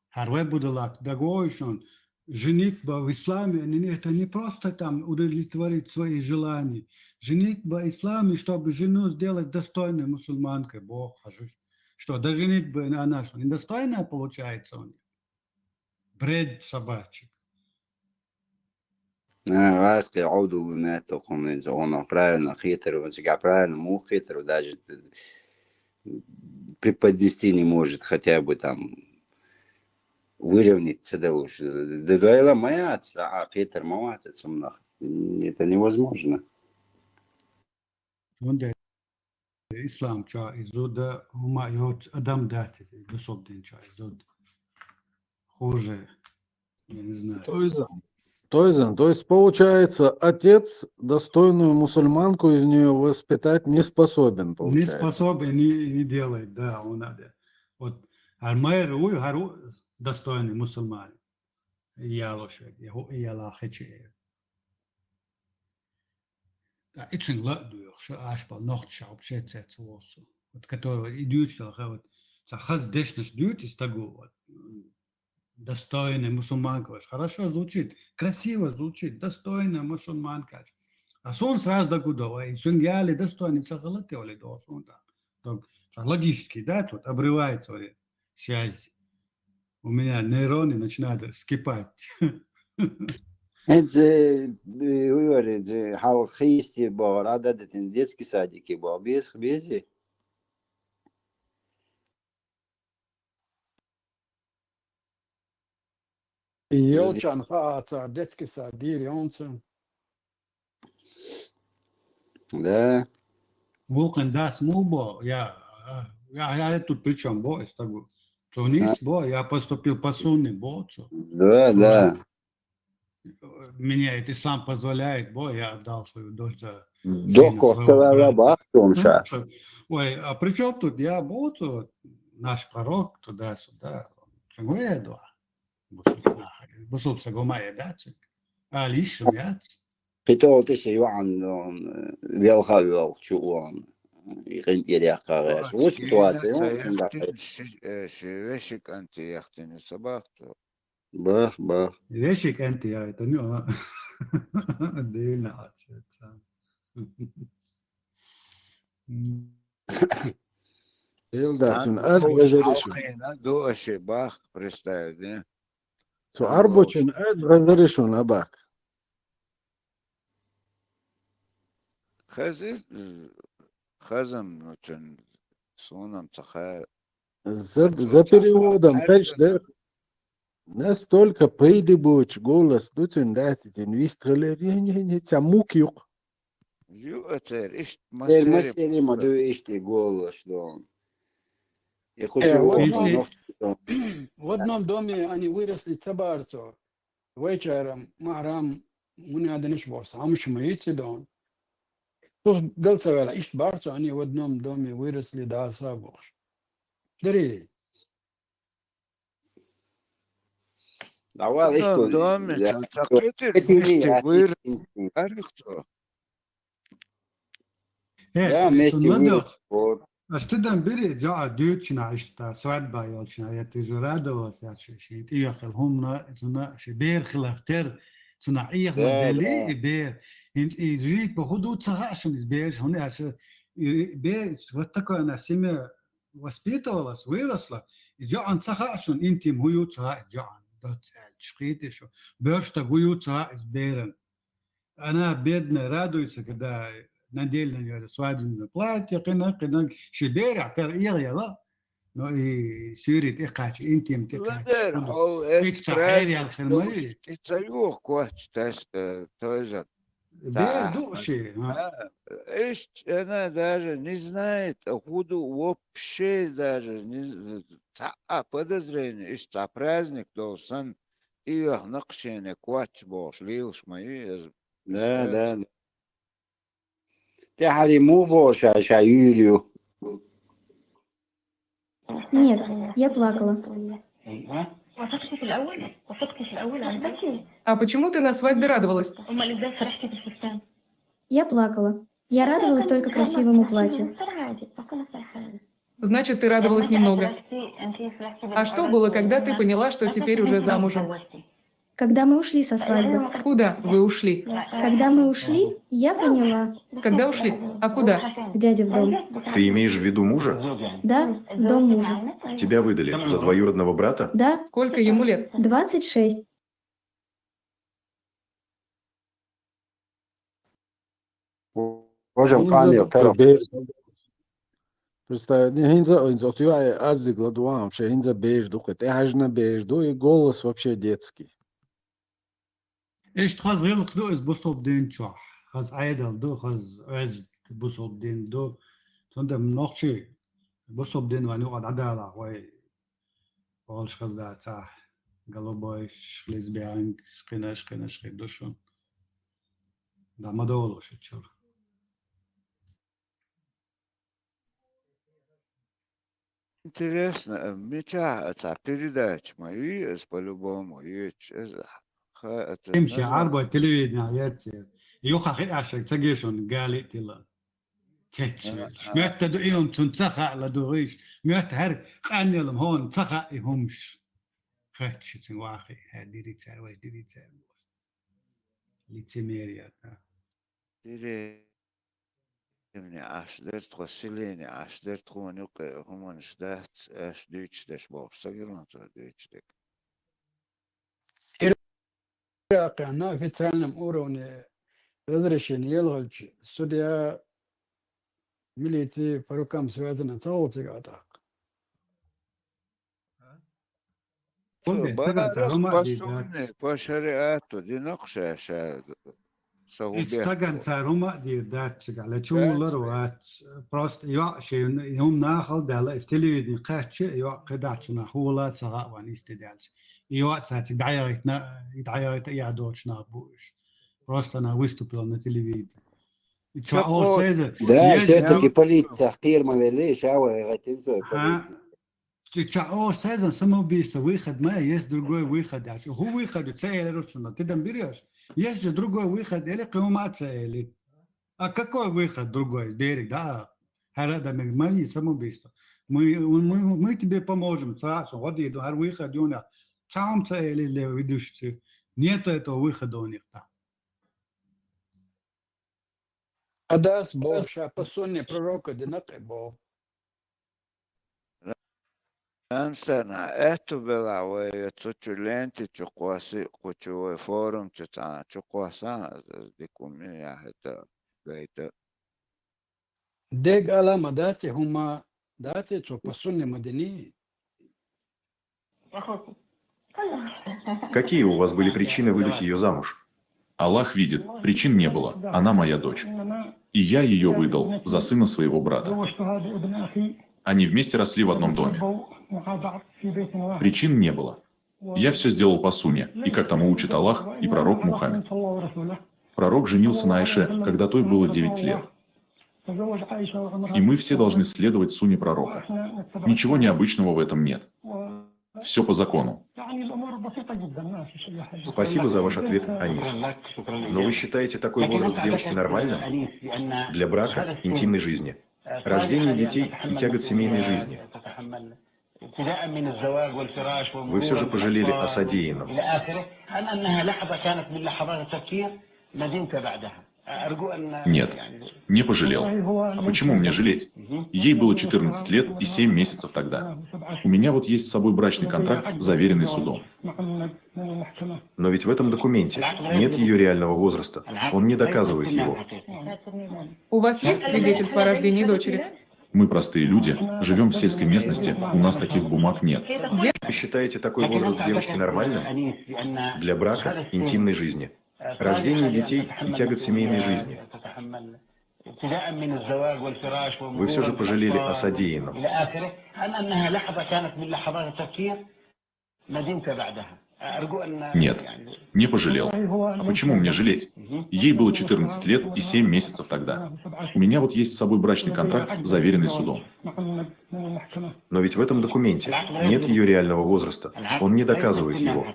Харве будулак дагойшон. Женитьба в исламе, это не просто там удовлетворить свои желания. Женитьба в исламе, чтобы жену сделать достойной мусульманкой. Бог, что, до женитьбы она что, недостойная получается у нее? Бред собачий. Васки ауду бме током из оно правильно хитро, он себя правильно му хитро даже преподнести не может хотя бы там выровнять да уж. Дуэла маяться, а хитр маяться сумнах. Это невозможно. Онда ислам ча изуда ума йот адам дати дособдин ча изуд хуже, я не знаю. То есть получается, отец достойную мусульманку из нее воспитать не способен, Не получается. способен не делает, да, он надо. Вот армайр уй хару достойный мусульман. Я лошадь, я лахаче. Да, очень ладух, что ашпал нохт шауб шецец восу. Вот которого идут, что вот хаз дешнеш дют из того вот. Достойная мусульманка. Хорошо звучит, красиво звучит, достойная мусульманка. А сон сразу до куда? И сунгиали достойный сахалаты оли до сонда. Так, логически, да, тут обрывается связь. У меня нейроны начинают скипать. Это, говорит, халхисти бар, а да, детский садики бар, без бези. Jelčan Haca, детский садир, Jonsen. Да. Вулкан дас мубо, я тут при чем, бо, из того. Тунис, бо, я поступил по сунне, бо. Да, да. Меня это ислам позволяет, бо, я отдал свою дочь за Доктор целая бахтун сейчас. Ой, а при чем тут я буду, наш пророк туда-сюда, чунгуэдуа. بصوب سقومايا داتك ليش يات قتال تشي عن بيلخا شو عن يغن يريقا غاش وسطواتي شويشك أنت يختني صباحته باه ليشك أنت يا تنو دينا Илдачун, دو أشي باخ представь, تو أربعون غزرشون أباك. خزم نوچن سونам цаха. За переводом, конечно, да. Настолько придыбуч голос, дутун датитин вистрелер, не цамук юк. Юэтер, ишт масери маду ишти голос, да. Я хочу В одном доме они выросли цабарцо. Вечером Махрам мне одниш босс, а муж моится дом. То дальше ишт барцо, они в одном доме выросли до асрабош. Дери. Давай, в доме, да, вместе вырос. А что там бери, جاء ديوتشنا اشتا سواد بايوتشنا يتجرادو وساشي شيء يخل هم تنا شبير خلافتر تنا ايخ مدلي بير انت جيت بخدو تصحشن بير هنا بير وتكو انا سمع воспитывалась, выросла, جاء ان تصحشن انت هيو تصح جاء دوت شقيت شو بيرشتا هيو تصح بيرن انا بيدنا رادويتس كده نديل سواد платье قنا شبيرع ترى لا no i syrit ikach intim tikach Экспресс, الخلمي تسيوه كوتش تست توجد. بيردوشي Она даже не знает, откуда вообще даже не подозрение, что праздник должен ее нaqshene квач бош лилш мои. لا لا تحري مو بوش عشا يوليو. Нет, я плакала. А почему ты на свадьбе радовалась? Я плакала. Я радовалась только красивому платью. Значит, ты радовалась немного. А что было, когда ты поняла, что теперь уже замужем? Когда мы ушли со свадьбы. Куда вы ушли? Когда мы ушли, я поняла. Когда ушли? А куда? К дяде в дом. Ты имеешь в виду мужа? Да, в дом мужа. Тебя выдали за двоюродного брата? Да. Сколько ему лет? 26. وجم قاني اقترب. Представь, Хинза отвечает азик ладуам, что Хинза беж духет, эхажна беж, и голос вообще детский. ايش تخز غلق دو از بصوب دين شوح خز عيدل دو خز عز بصوب دين دو تندم نقشي بصوب دين وانو قد عدالة وي والش خز دا تاح قلوباي شخليز بيانك شقنا دوشون دا مدولو شتشور Интересно, меча это передач мои, по-любому, есть. تمشي عربة التلفزيون عيات يوخا خي عشان تجيشون قالي تلا تش شمعت دقيهم تنسخة لدوغيش ميت هر قاني لهم هون سخة يهمش خاتش تنواخي هاديري تاوي ديري تاوي لتميريا ديري من عشدر تغسليني عشدر تخونيق همان شدات اش دويتش داش باوش ساقران تو دويتش دك أنا في تعلم أوروني رزرشين يلغج سوديا مليتي فروكام سوازنا تصوتي قاطع بشريعته دي نقشة استقن تاروما دي داتشك على شولر وات بروست يوشي يوم ناخل دالا استليدي قاتش يو قداتنا هولا تسغا وان استدالش يو تاتي دعايرت يادوش نابوش بروست انا ويستوبل на телевидении Да, все-таки полиция خير ما ليش هوا غتنسوا полиция. Сезон самоубийство, выход, есть другой выход. Ху выход, цель, ты там берешь. Есть же другой выход, или кремация, или... А какой выход другой? Берег, да. Мои самоубийство. Мы тебе поможем. Вот иду, выход, юна. Сам цель или ведущий. Нету этого выхода у них там. Адас Бог, по сонне пророка, динак Бог. Анстана, это была вы цутюленти чукваси кучу форум чута чукваса дикумия это гайта. Дег алама дати хума дати чо по сонне мадини. Какие у вас были причины выдать ее замуж? Аллах видит, причин не было, она моя дочь. И я ее выдал за сына своего брата. Они вместе росли в одном доме. Причин не было. Я все сделал по сунне, и как тому учит Аллах и пророк Мухаммед. Пророк женился на Айше, когда той было 9 лет. И мы все должны следовать сунне пророка. Ничего необычного в этом нет. Все по закону. Спасибо за ваш ответ, Анис. Но вы считаете такой возраст девочки нормальным? Для брака, интимной жизни, рождения детей и тягот семейной жизни. Вы все же пожалели о содеянном. Нет, не пожалел. А почему мне жалеть? Ей было 14 лет и 7 месяцев тогда. У меня вот есть с собой брачный контракт, заверенный судом. Но ведь в этом документе нет ее реального возраста. Он не доказывает его. У вас есть свидетельство о рождении дочери? Мы простые люди, живем в сельской местности, у нас таких бумаг нет. Вы считаете такой возраст девочки нормальным? Для брака, интимной жизни, рождения детей и тягот семейной жизни. Вы все же пожалели о содеянном. Нет, не пожалел. А почему мне жалеть? Ей было 14 лет и 7 месяцев тогда. У меня вот есть с собой брачный контракт, заверенный судом. Но ведь в этом документе нет ее реального возраста. Он не доказывает его.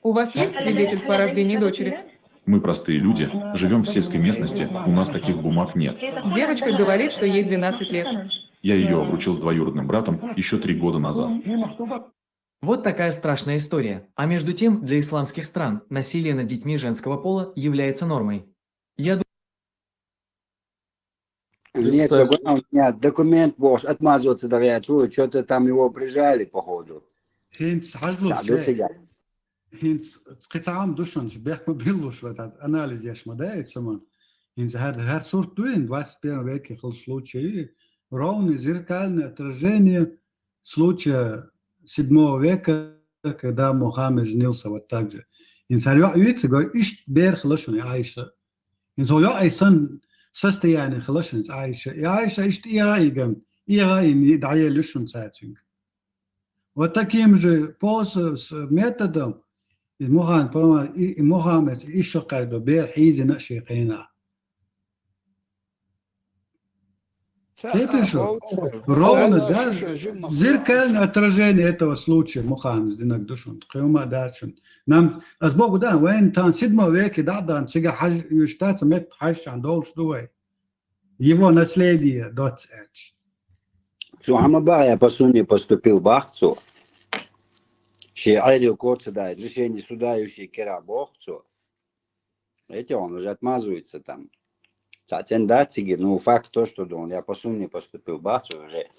У вас есть свидетельство о рождении дочери? Мы простые люди, живем в сельской местности, у нас таких бумаг нет. Девочка говорит, что ей 12 лет. Я ее обручил с двоюродным братом еще 3 года назад. Вот такая страшная история. А между тем, для исламских стран насилие над детьми женского пола является нормой. Я Нет, нет, документ бож, отмазываться говорят, что-то там его прижали, походу. Hins qita'am dushon shbech mobilush vatat анализ яшмадай чуман. Hins har сортуин 21 веке хл случаи ровно зеркальное отражение случая 7 века, когда Мухаммед женился вот так же. Hins har я видите, говорит, иш бер хлашун Аиша. Hins я айсан состояние хлашун Аиша. И Аиша иш иаиган, иаин дае лишун сатинг. Вот таким же методом Мухаммед ишакал бер хизи наши қина. Это что? Ровно, да? Зеркальное отражение этого случая Мухаммед динак душун. Қиума дачун. Нам аз Богу да, вен тан 7 веке дан сега хаж юштат мет хаж андол штуй. Его наследие доцэч. Сухамаба я по сунне поступил в Ахцу. Айдил Коца дает решение судающий кера Богцу. Эти он уже отмазывается там. Ну, факт то, что он, я по сумме поступил в Бахцу уже.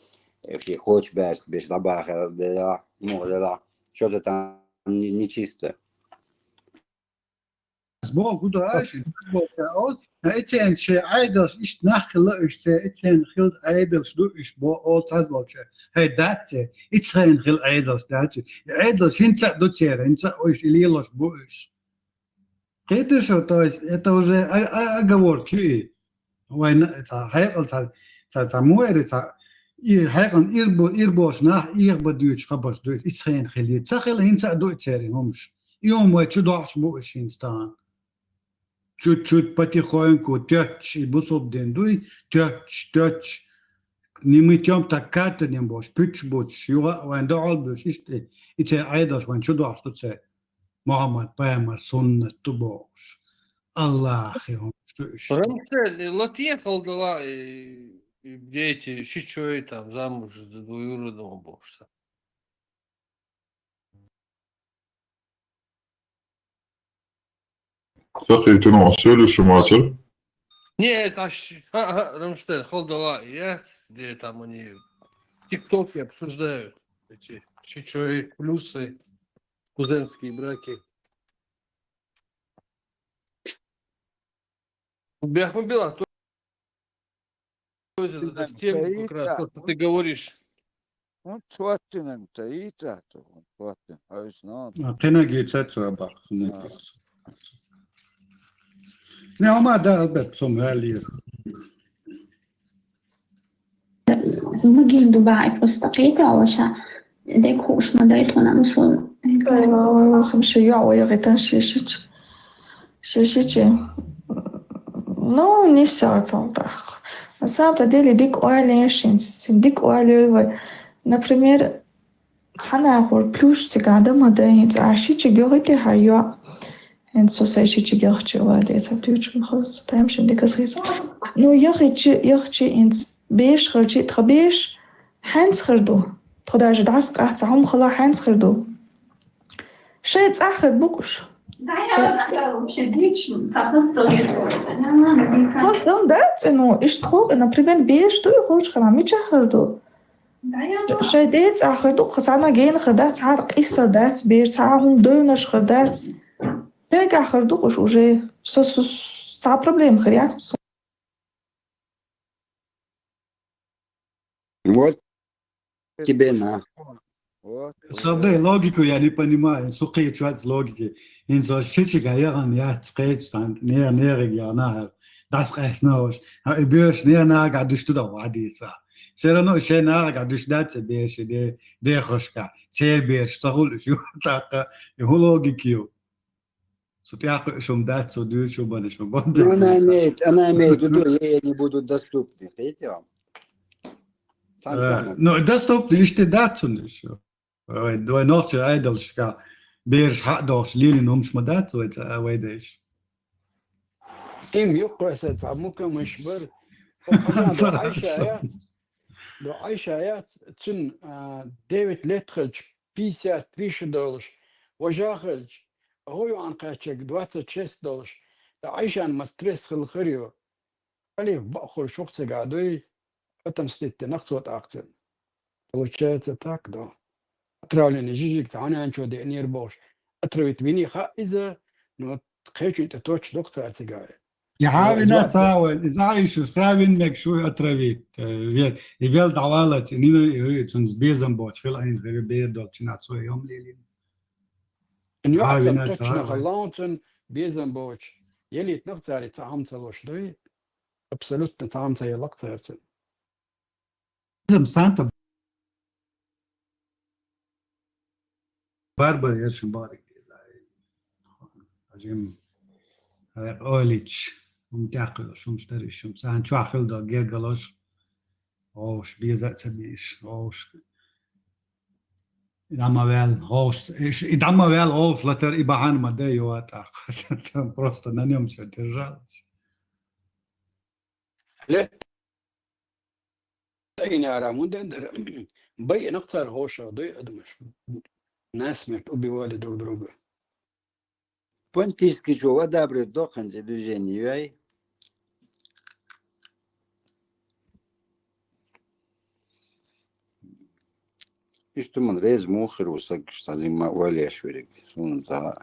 Если хочешь, без лабаха, что-то там нечисто. Богу да, этен че айдаш иш нахла иште этен хил айдаш ду иш бо ол тазлоче хей датте итен хил айдаш датте айдаш инца до тера инца иш илилош буш. Это что, то есть это уже оговорки. Война это хайгал та муэре та и хайган ирбош на ирбодюч хабаш ду итен хили цахил инца до тера хомш. Иом ва чудаш буш инстан. Чуть-чуть потихоньку, тёч, и бусоб ден дуй, тёч, не мы тём так катанем бош, пич, юга, ван да албуш, иште, ите айдаш, ван чудаш, тут се, Мухаммад, Паймар, Суннат, тубош, Аллах, его, что еще. Рамсель, Латье халдала, дети, щичой там, замуж за двоюродного бошса. Кстати, ты насилишь матерь? Нет, Рамштель, халдала, где там они в ТикТоке обсуждают эти щичой плюсы, кузенские браки. Бяхмабила, то есть это тема как раз, то, что ты говоришь. Он тваттинен таита, то он тваттин, а ведь надо. Кенаги цацу абах. Не, ома да, албет, сом галир. Magin Dubai просто قيتها det kurs med det tror jag så. Som jag redan шишичи. Ну, не все там так. На самом деле дик ойлешинс, дик ойлевы. Например, цанахор плюш цигада мадэнец, а шичи гёрити хайо. En så säger jag att jag var det att du tror att det är inte kasris. Nu jag in beige خرجي تخبيش حنس خردو تخداج دعس قاعد عم خلا حنس خردو شيء أخذ بقش Потом, да, ну, и что, например, бери, что я хочу, хама, меча харду. Шайдец, ахарду, хасана ген хадат, хар кисса дат, бер, сахун дойнаш хадат. Тега ахарду, уже, са проблем, хрят. Вот тебе на. Собой логику я не понимаю, сухие чувак логики. In so schitziger Jahren, ja, Skate-Stand, näher, ja, nachher. Das reicht noch. Aber ich bin näher nachher, du stehst auf Adisa. Sehr noch schön nachher, du stehst auf der Hoschka. Sehr bierst, so hol ich, логику. So тяжко, что дать, so дуть, что банешь, что банды. Ну, она имеет в виду, ей не будут доступны, видите? Ну, доступны, что дать, что. Двое ночи, айдалшка. Бирш حقدوش ليلي نومش مدات ويداش تيم يقرأ ممكن مش بر دو عايشة آيات تن ديفيد ليتخلج $50 وجاخلج هو عن قاتشك $26 عايشة عن مستريس خلخريو عليه بأخر شخص قادوي فتم ستة نقصوت أكتن получается так, да. Отравленный жижик, она ничего не рабочий. Отравить вини إذا но خيش أنت توش دكتور أتجاه. يعاون تعاون إذا عايشوا ساوين مك شو أتربيت يبيل دعوالة نينو تونس بيزن بوش خل عين غير بيد دوتش ناتسوي يوم ليلين. يعاون توش نخلانتن بيزن بوش يلي تنقطع تعام تلوش دوي أبسلوت تعام تيلق ترتن. لازم سانتا باربر يرشم بارك أجيم أوليتش متعقل شو مشتري شو مسان شو عقل ده غير قلاش أوش بيزات سبيش أوش إدامة ويل أوش إدامة ويل أوش لتر إبعان ما ده يوات أخ просто на нем все держалось. لا أين رامون ده بين أكثر هوش ضيق أدمش ناس مت أبي والد دروبه. Понтийский что, вода брет до конца движения, яй. И что man рез мухер усак, что зима валя шурик. Сон за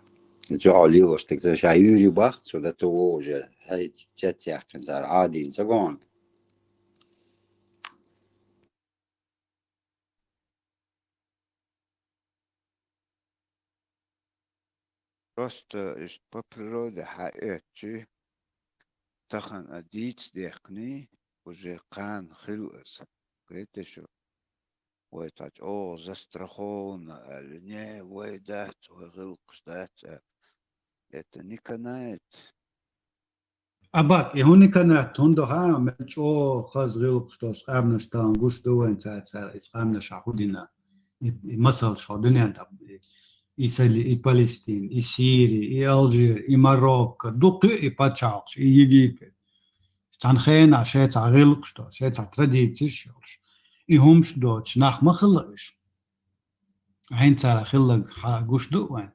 جعلي так за шаюри бах, что да то уже, хай чатях, за один загон. Просто по природе حقيقتي تخن أديت دقني وجه قان خلوز قلت شو ويتاج زسترخون النية ويدات وغلقش دات يتني كنايت أباك هوني كانت هندو ها ملشو خاز غلقش توس قامنشتان قوش دوين سار إسقامنش عقودنا مثل شادني أنت إسرائيل، إفلسطين، إسيريا، إلجير، ماروك، دوقي إبتشاوش، إيجيبت. تانخين عشان عقلك شو، عشان تراديتش يوش. إهمش دوتش نخ ما خلقش. عين ترى خلق حاجوش دوين.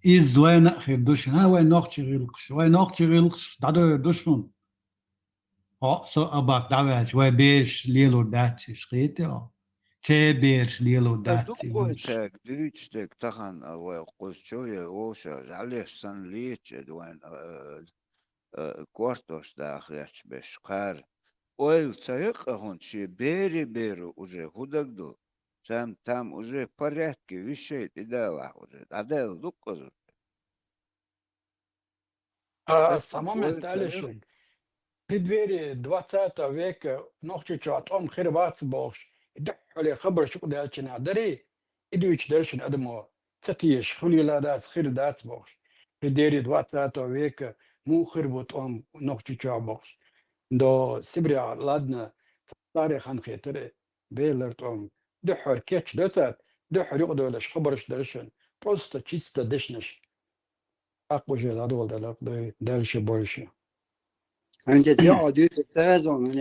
إز وين أخير دوشن؟ ها وين نقش غلقش؟ وين نقش غلقش؟ دادو دوشن. سو أباك دعوة وين بيش ليلو داتش شقيتي تبيرش ليلو داتي دوقوتك ديتشتك تخن وقوشوية ووشا عليش سن ليتش دوين كورتوش داخلش بشقار ويل تايق هون شي بيري уже худогду там уже в порядке вещей ты дала уже адел дукозу самом تعالش преддверии 20 века ночью чатом خربات бош دحولي خبر شو دالشنا دري إدويش دالشن أدمو تتيش خلي لا دات خير دات بوش بديري 20 века مو خربت نقطة شعبوش دو سبريا لادنا تاريخ عن خيتر بيلر دحور كيتش دوتات دحور يقدولش خبرش دالشن просто чисто دشنش أقوى جل هذول دالش بولش أنت يا عديت تازون من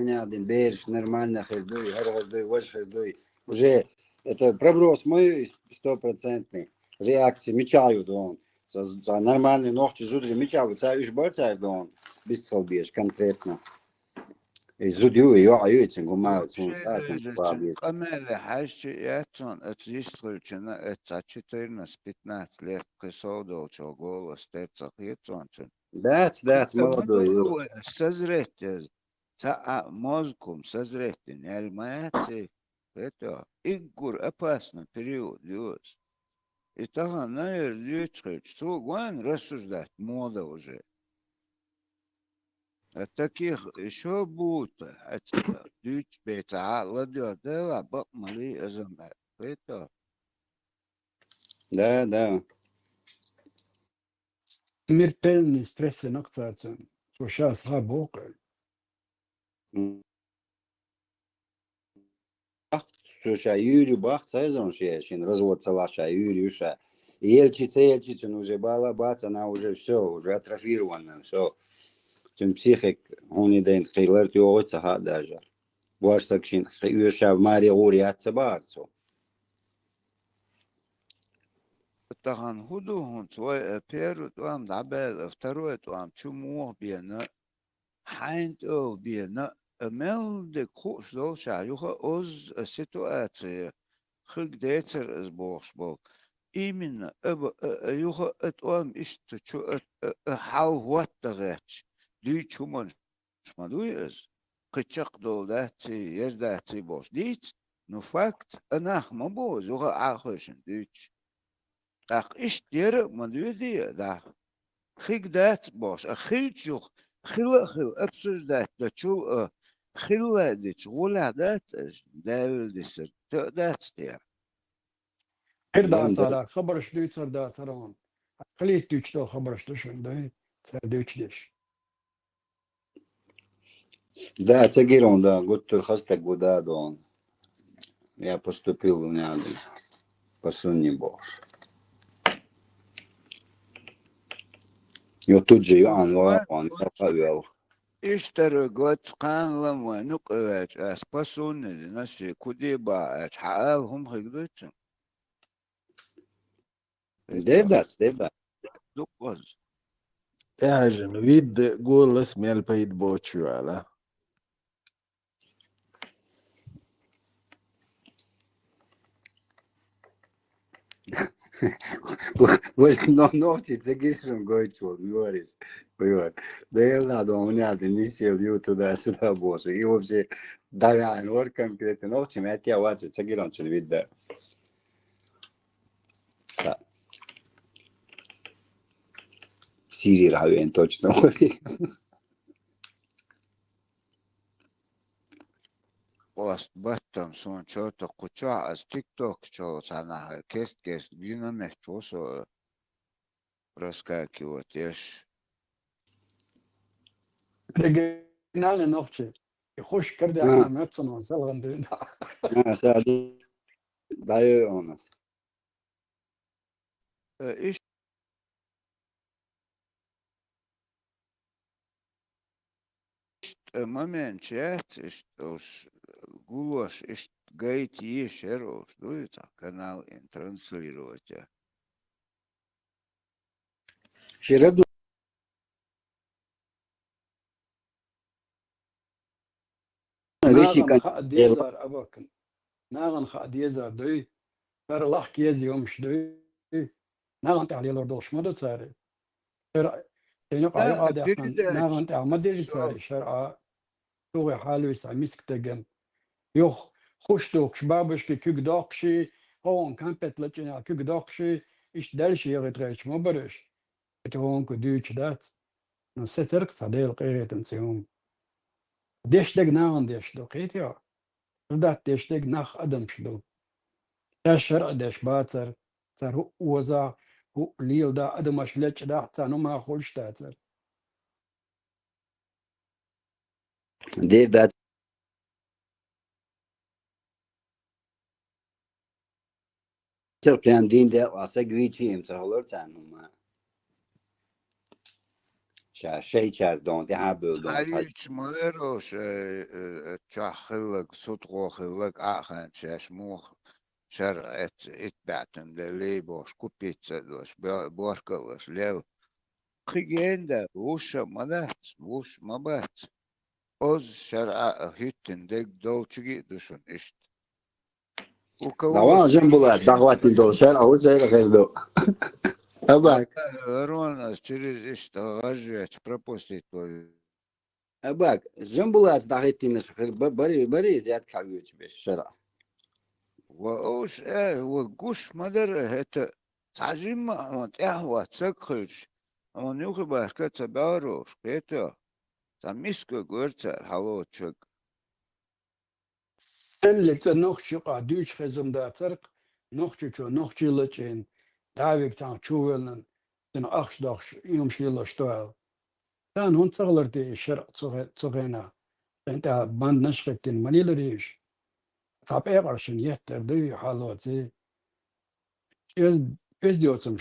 يعدين بيرش نورمально خردوي هرغدوي وش خردوي уже это проброс мой 100% реакции мечаю дон За нормальный ногти жудри меча, вот за ишбарца дон без солбеш конкретно. Зудю ее аютин гумают, قمل حاجتون اتيسترچنا اتsa 14-15 лет присодал чё голос тецахитон. Да, молодой. Созреть, мозгом созреть, не альмаяци, это игур опасный период, Диос. И тогда, наверное, что гуан рассуждать, мода уже. От таких еще будут, дуть бета, ладет, да, бак мали азамат. Это. Да. Смертельный стресс инокция. Слушай, слабока. Слушай, Юрий Бах, сезон шечин, развод салаша, Юрюша. Ельчица, уже балабац, она уже все, уже атрофирована, все. Чем психик, он не дает хилер, ты ойца ха даже. Больше такшин, Юрша в Марии Ури отцебарцу. Тахан худу он свой первый туам дабел, второй туам чумух бьена, хайнт о бьена, мел де курс долша, юха оз ситуация, хыг детер из боксбол. Именно, юха туам ишт чу хал хуаттагач, ди чуман шмадуез, кычак долдати, ездати бос дит, но факт, анах мабоз, юха ахошен дич. Ах, иштер мадуди, да. Хигдат бош, а хилчух, хил, обсуждать, да чул, хилладич, гуладат, давилдисер, датстер. Ирдат على خبر شدوي صار ترون خليت تشتو خبر شدو ده تدوش Да, Цагирон, да, год хастак года дон. Я поступил в Няды, по Сунни Бош. И вот тут же Иоанн Ваан, я повел. اشترى قد قان لما نقلت اسباسون نسي كوديبا حقالهم خيدتهم Девдат. دقز اعجن ويد قول اسمي البيت بوتشو على Ногти Цагиршин Гойчвол, говоришь. Да я надо, у меня не сел туда-сюда, боже. И вообще, да, вот конкретно ногти, я тебя вачу Цагирон чуть видно. Сири равен точно. Пост баттам сон чото куча аз тикток чо сана кест динамик чосо проскакивает еш. رجعنا نقطة يخش كردي على ماتسون وصل عندنا سعدي دايو اونس ايش момент чат что гулош иш гайти ешеро что это канал транслировать. Шираду ناغن خاد يزار أباكن ناغن خاد يزار دوي فر لح كيزي يومش دوي ناغن تعلي لردوش مدو تساري تينيق عيو عادي أحنا ناغن تعمدي تساري شرعا توغي حالو يسعى مسك تجن يوخ خوش دوك شبابش كي كيك دوكشي هون كامبت لتجنا كيك دوكشي إيش دالشي يغيتريش مبرش هون كدوش دات نسيترك تعديل قيغي تنسيهم ديش دق ناغن ديش دو قيتيا ردات ديش دق ناخ أدم شدو تشر أدش باتر تر هو وزا هو ليل دا أدمش لتش دا تانو ما خولش تاتر دير دات بلان دين ده واسه گویچی امسالور تانوما شيء شاد دون ده هابل دون هايش مالروش تشخلك صدقو خلك آخن شاش موخ شرع اتبعتن للي بوش كوبيتزا دوش بوركلوش ليو خيجين وش مدات وش مبات أوز شرع هيتن ديك دوتشي دوشن إشت Давай وكوش جنبولات دعواتني دول شارع هو زي غير دو أباك رونا через إشت غجيت بروبوستيت أباك جنبولات دعيتي نشخر بري زياد كعيوش بيش شارع وأوش وقوش مدر هتا تعجيم ما وانت إهوة تسكخش وان يوخي باشكت باروش كيتا تمسكو قرتا حلو تشك اللي تنوخ شقا دوش خزم دا ترق نوخ لچين داويك تان چوولن تن أخش دخش يوم شيلا شتوال تان هون تغلرتي شرع صغينا انت باند نشختين منيلريش طاب ايقرشن يهتر دي حالوتي öz diyorsam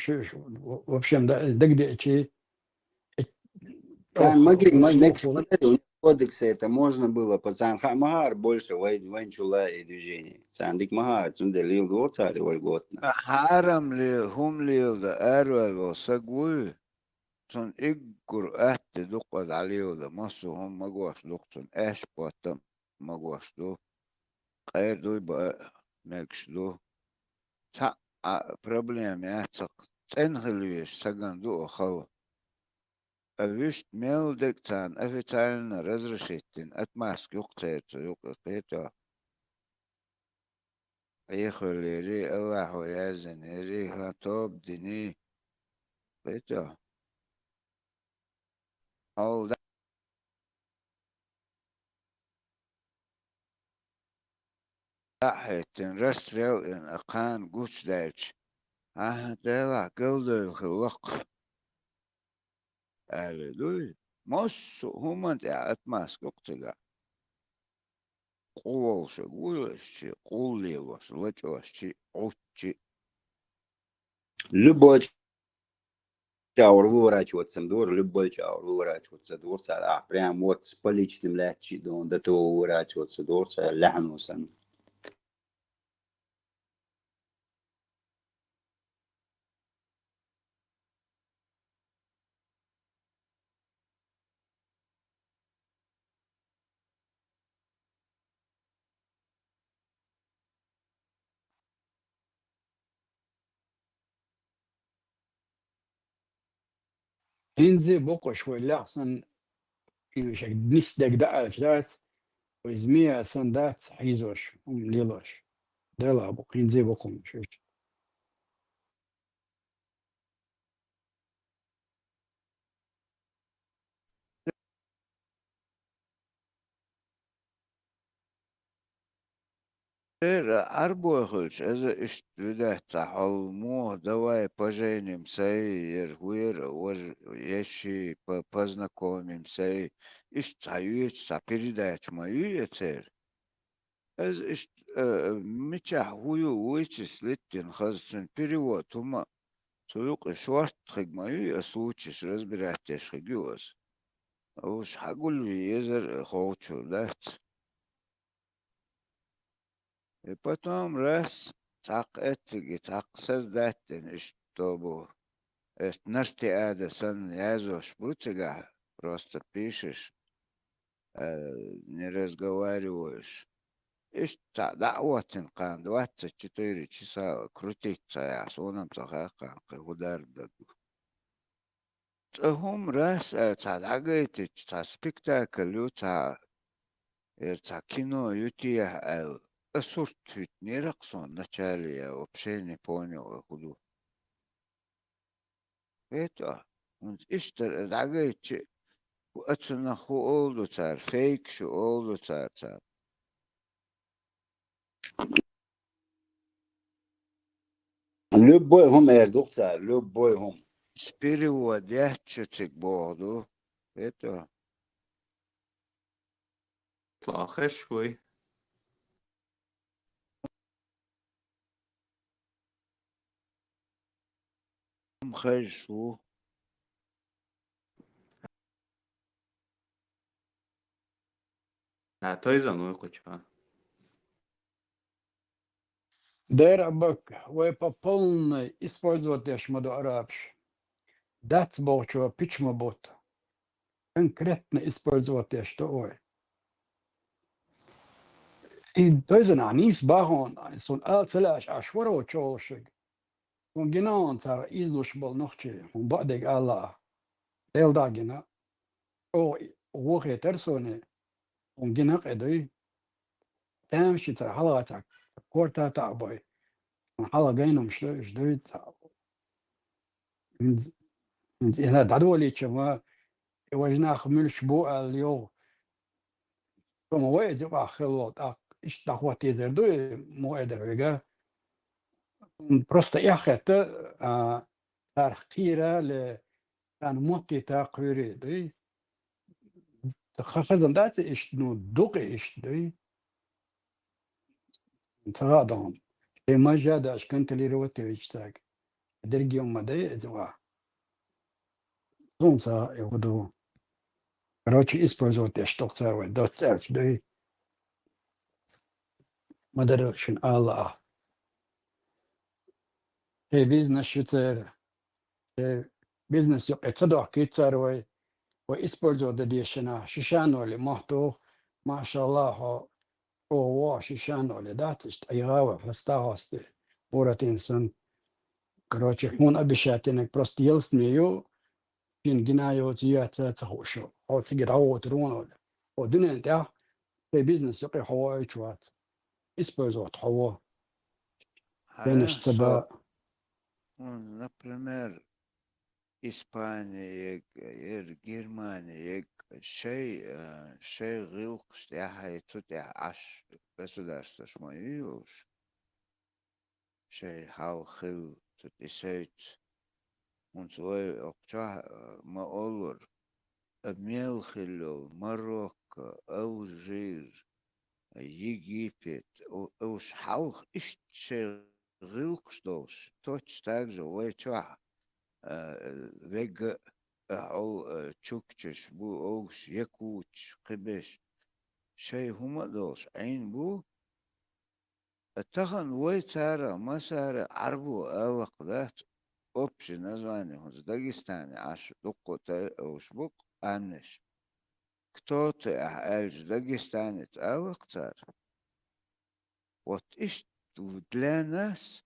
в общем дегдечи Там могли в кодексе это можно было, пацан Хамагар больше венчула и движение. Сандик Магар, цунделил горцари вольготно. حرم هم ليودا أروى وسقوي تون إجر أهت دقت عليه مصر هم مجوش دقتن إيش بطم مجوش دو خير دو يبقى ماكش دو تا بروبليم يعتق تنهلويش سجن دو خو أبيشت ميل دكتان أفتالنا رزرشيتين أتماسك يقتيت يقتيت يخلي ري الله ويازن ري هاتوب ديني قيتا أول داحيتين رستريل إن أقان قوش دايتش ديلا قلدو الخلق دوي مصو هما أتماسك يقتيت قولش قولش قوليوش لجوش عوتشي Любой чаур выворачиваться дур, любой чаур выворачиваться дур, а прям вот с поличным лячи, до того выворачиваться дур, ляхнусан. هنزي بوقش ولا أحسن يشك دنس دك دعش دات وزمية سندات حيزوش ليلوش دلا بوق هنزي بوقم شوش أربوخش إذا اشتوده تحلموه دواي بجيني مسير وير وج يشي познакомим مسي اشتعيوش تبريداش ما يتر إذا اشت متح هيو ويتش لتن خزن перевод هما سوق شوارت خج ما يسوتش رزبراتش خجوز وش هقول يزر خوتشو دات И потом раз так этики так создатель, чтобы нашти адресан язош бутига, просто пишешь, не разговариваешь. И да вот инкан 24 часа крутиться я с оном цахакан удар даду. هم раз цадагайте ца спектакль ца ца кино ютия слушай, не раксон вначале я вообще не понял худу. Это он иштер дагайчи ацна ху олду цар фейк шу олду цар. Любой хом эрдухта, любой хом. С переводящих борду. Это آخر شوي خشوا توی زنوی قچا Дэр абак, вы по полной использовать эшмаду арабш. Дать бочу, пичма бот. Конкретно использовать что ой. И то есть анис багон, сон алцелаш ашваро чолшиг. Он гинон цар излуш был нохчи, он бадег Аллах. Дел дагина. О, вохе терсоне. Он гинак эдой. تمشي ترى حلقة كورتا تعبوي حلقة جاينهم شدوي من هنا دعوة كما وجنا خمل شبوع اليوم كما وايد يبقى خلوت إيش دعوة زردوي مو قادر رجع просто ياخد تأخيرة ل كان موتي تقريري دوي تخزن دات إيش نو دوق إيش دوي ترادهم ما جادش كنت لي روتي ويشتاق درجي يوم ما ده إذا Солнце я буду, короче, использовать что целое, до церкви, модерация Аллах. Бизнес шуцер, бизнес yok etsado kitsaroy, ve использовать дешена, шишано ли махто, машаллах, о, шишано ли, да, то есть айгава, фастагасты, урат инсан, короче, он обещательный, просто ел смею, in ginayo tiyata tahosho or to get out to one or didn't there the business okay how chwat использовать how finish about например, Испания, Германия, шей гилкс, я тут я аж государство шмоюш, шей хал тут и сейт. Und so ما أولر ميلخلو مروكو ألجير يجيبت أوش حلق إشت شغلقش دوش توش تاجو ويتوح ويج أو تشوكتش بو أوش يكوتش قبش شي هما دوش عين بو اتخن ويتارا مسارا عربو ألق ذات общее название в Дагестане, аж дукота ушбук аннеш. Кто-то альж дагестанец алакцар. Вот иш для нас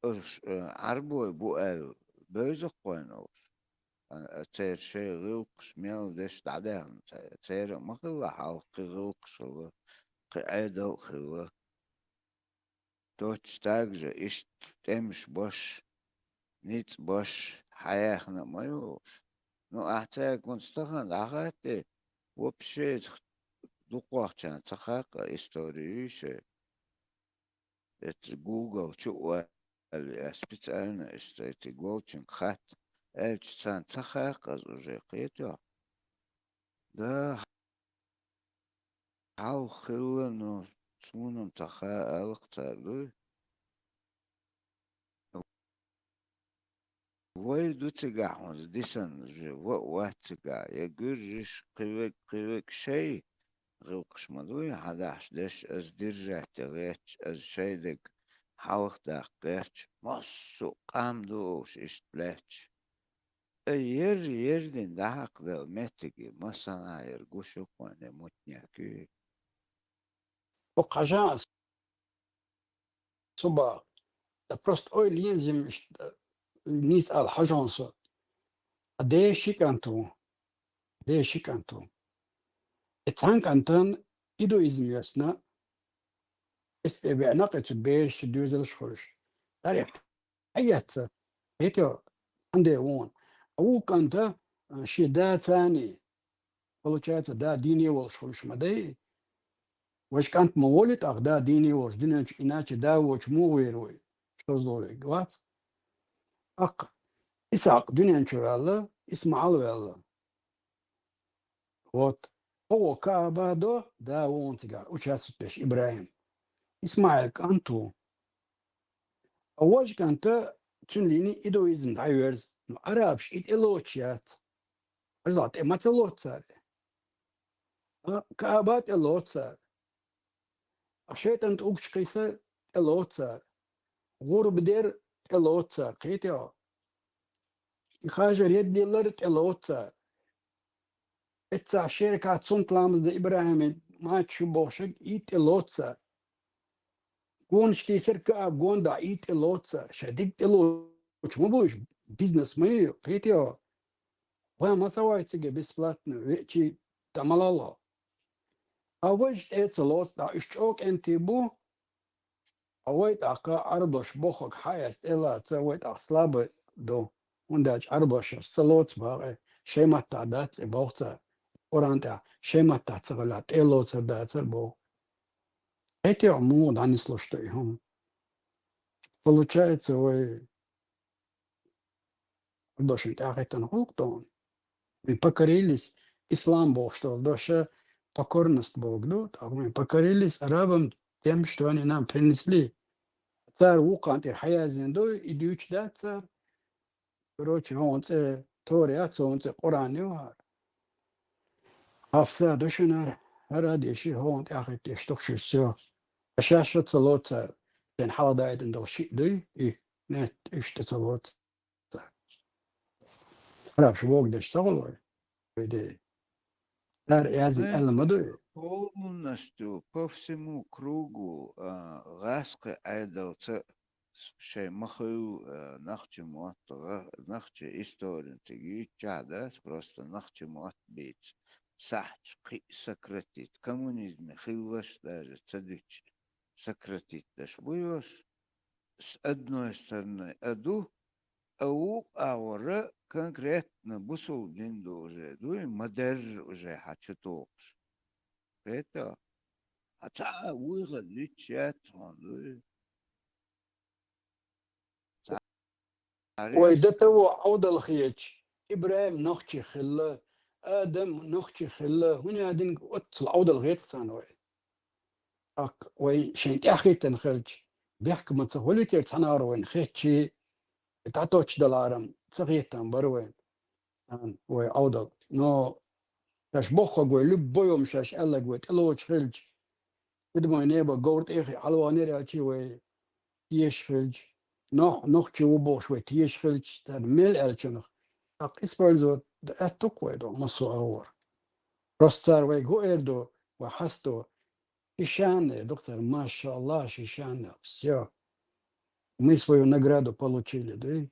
арбой буэл бözök койнош. Цер шей гылкш мел деш даден. Цер махылла халкы гылкшылы. Кайдал хылы. Точно так же иш темш бош نيت باش حياخنا ما يوش نو أحتاج كونستخن أخاتي وبشيت دوقوح كان تخاق إستوريش جوجل شو أسبت أنا استيت جوتشن خات ألش كان تخاق أزوجي قيتو ده هاو خلنا سونم تخاق ألقتر وای دو تگه هنوز دیسن جه و تگه یه گرجش قیوک شی غلقش مدوی هداش دش از دیرجه تغیچ از شی دگ حلق دقیچ ماسو قام دوش اشت بلچ یردین ده حق ده متگی مثلا یر گوشو کنه متنیکی وقجان صبا просто ой линзим نسأل حاجة ديشي كانتو اتسان كانتن إدو إزميسنا بعناقة بيش دوزل شخورش داري حيات هيتو عندي وون أو كانت شي دا تاني получается да ديني والشخورش مدي وش كانت مولد أخ да ديني وش دينيش إناچ да وش مو ويروي شو زوري قوات أق إسحاق دنيا شرالة إسماعيل والله вот هو كعبة ده وانتجا وشاسوتش إبراهيم إسماعيل كانتو أول كانت تنليني إدو إذن دايرز عربش إد إلوتشيات رزات إما تلوت صار كعبات إلوت صار الشيطان تقولش قيسة إلوت صار غور بدير الوتسا قيتيو يخاجر يدي لرت الوتسا اتسع شركات صنت لامز دي إبراهيم ما تشبوشك إيت الوتسا كونش كي سركة أبغون دا إيت الوتسا شديد الوتش مبوش بيزنس مي قيتيو وما سويت سجى بسبلاتنا ويتشي تعمل الله أوجد إيت الوت دا إشوك أنتي بو أويت أقا أربش بوخك حياست إلا تسويت أصلاب دو ونداج أربش سلوت باغي شيء ما تعدات بوختا ورانتا شيء ما تعتقلات إلو تردات بو эти عمود عن слушаем. Получается, вы дошли до этого пункта, мы покорились, ислам Бог, что душа покорность Богу, а мы покорились арабам тем, что они нам принесли. Царь Вукантир Хаязиндо, идущий да царь, короче, он це Тория, он це Коран, Хавса душинар, радиши, он тяхет, что все. أشاشة صلوات بين حلقة عند الشيء دي نت إيش تصلوات عارف شو وقت اشتغل ويدي دار يازن ألا مدو полностью по всему кругу غاسق عدل شيء مخيو نخشى موت نخشى историю تجي جادس просто نخشى موت بيت صح سكرتيت коммунизм خيوش даже цадыч сократить даже будешь с одной стороны аду аура конкретно бусул день уже дуй модер уже хочу толкш это хотя выход лечат он ويدته عود الخيج إبراهيم نخشي خلا آدم نخشي خلا هنا دين وصل عود الخيج ثانوي وي شيء أخي تنخرج بيحكي من سهولة تنار وين خيتشي تعطوش دلارم صغيرتن بروين وي عودل نو تاش بوخو قوي لبو يوم شاش ألا قوي تلوش خرج بدمو ينيبا قورت إخي حلواني راتي وي تيش خرج نخشي وبوش وي تيش خرج تر ميل ألچنخ إسبرزو أتوك ويدو مصو أغور رستار وي قو إردو وحستو Шишаны, доктор, машаллах, Шишаны, все. Мы свою награду получили, да?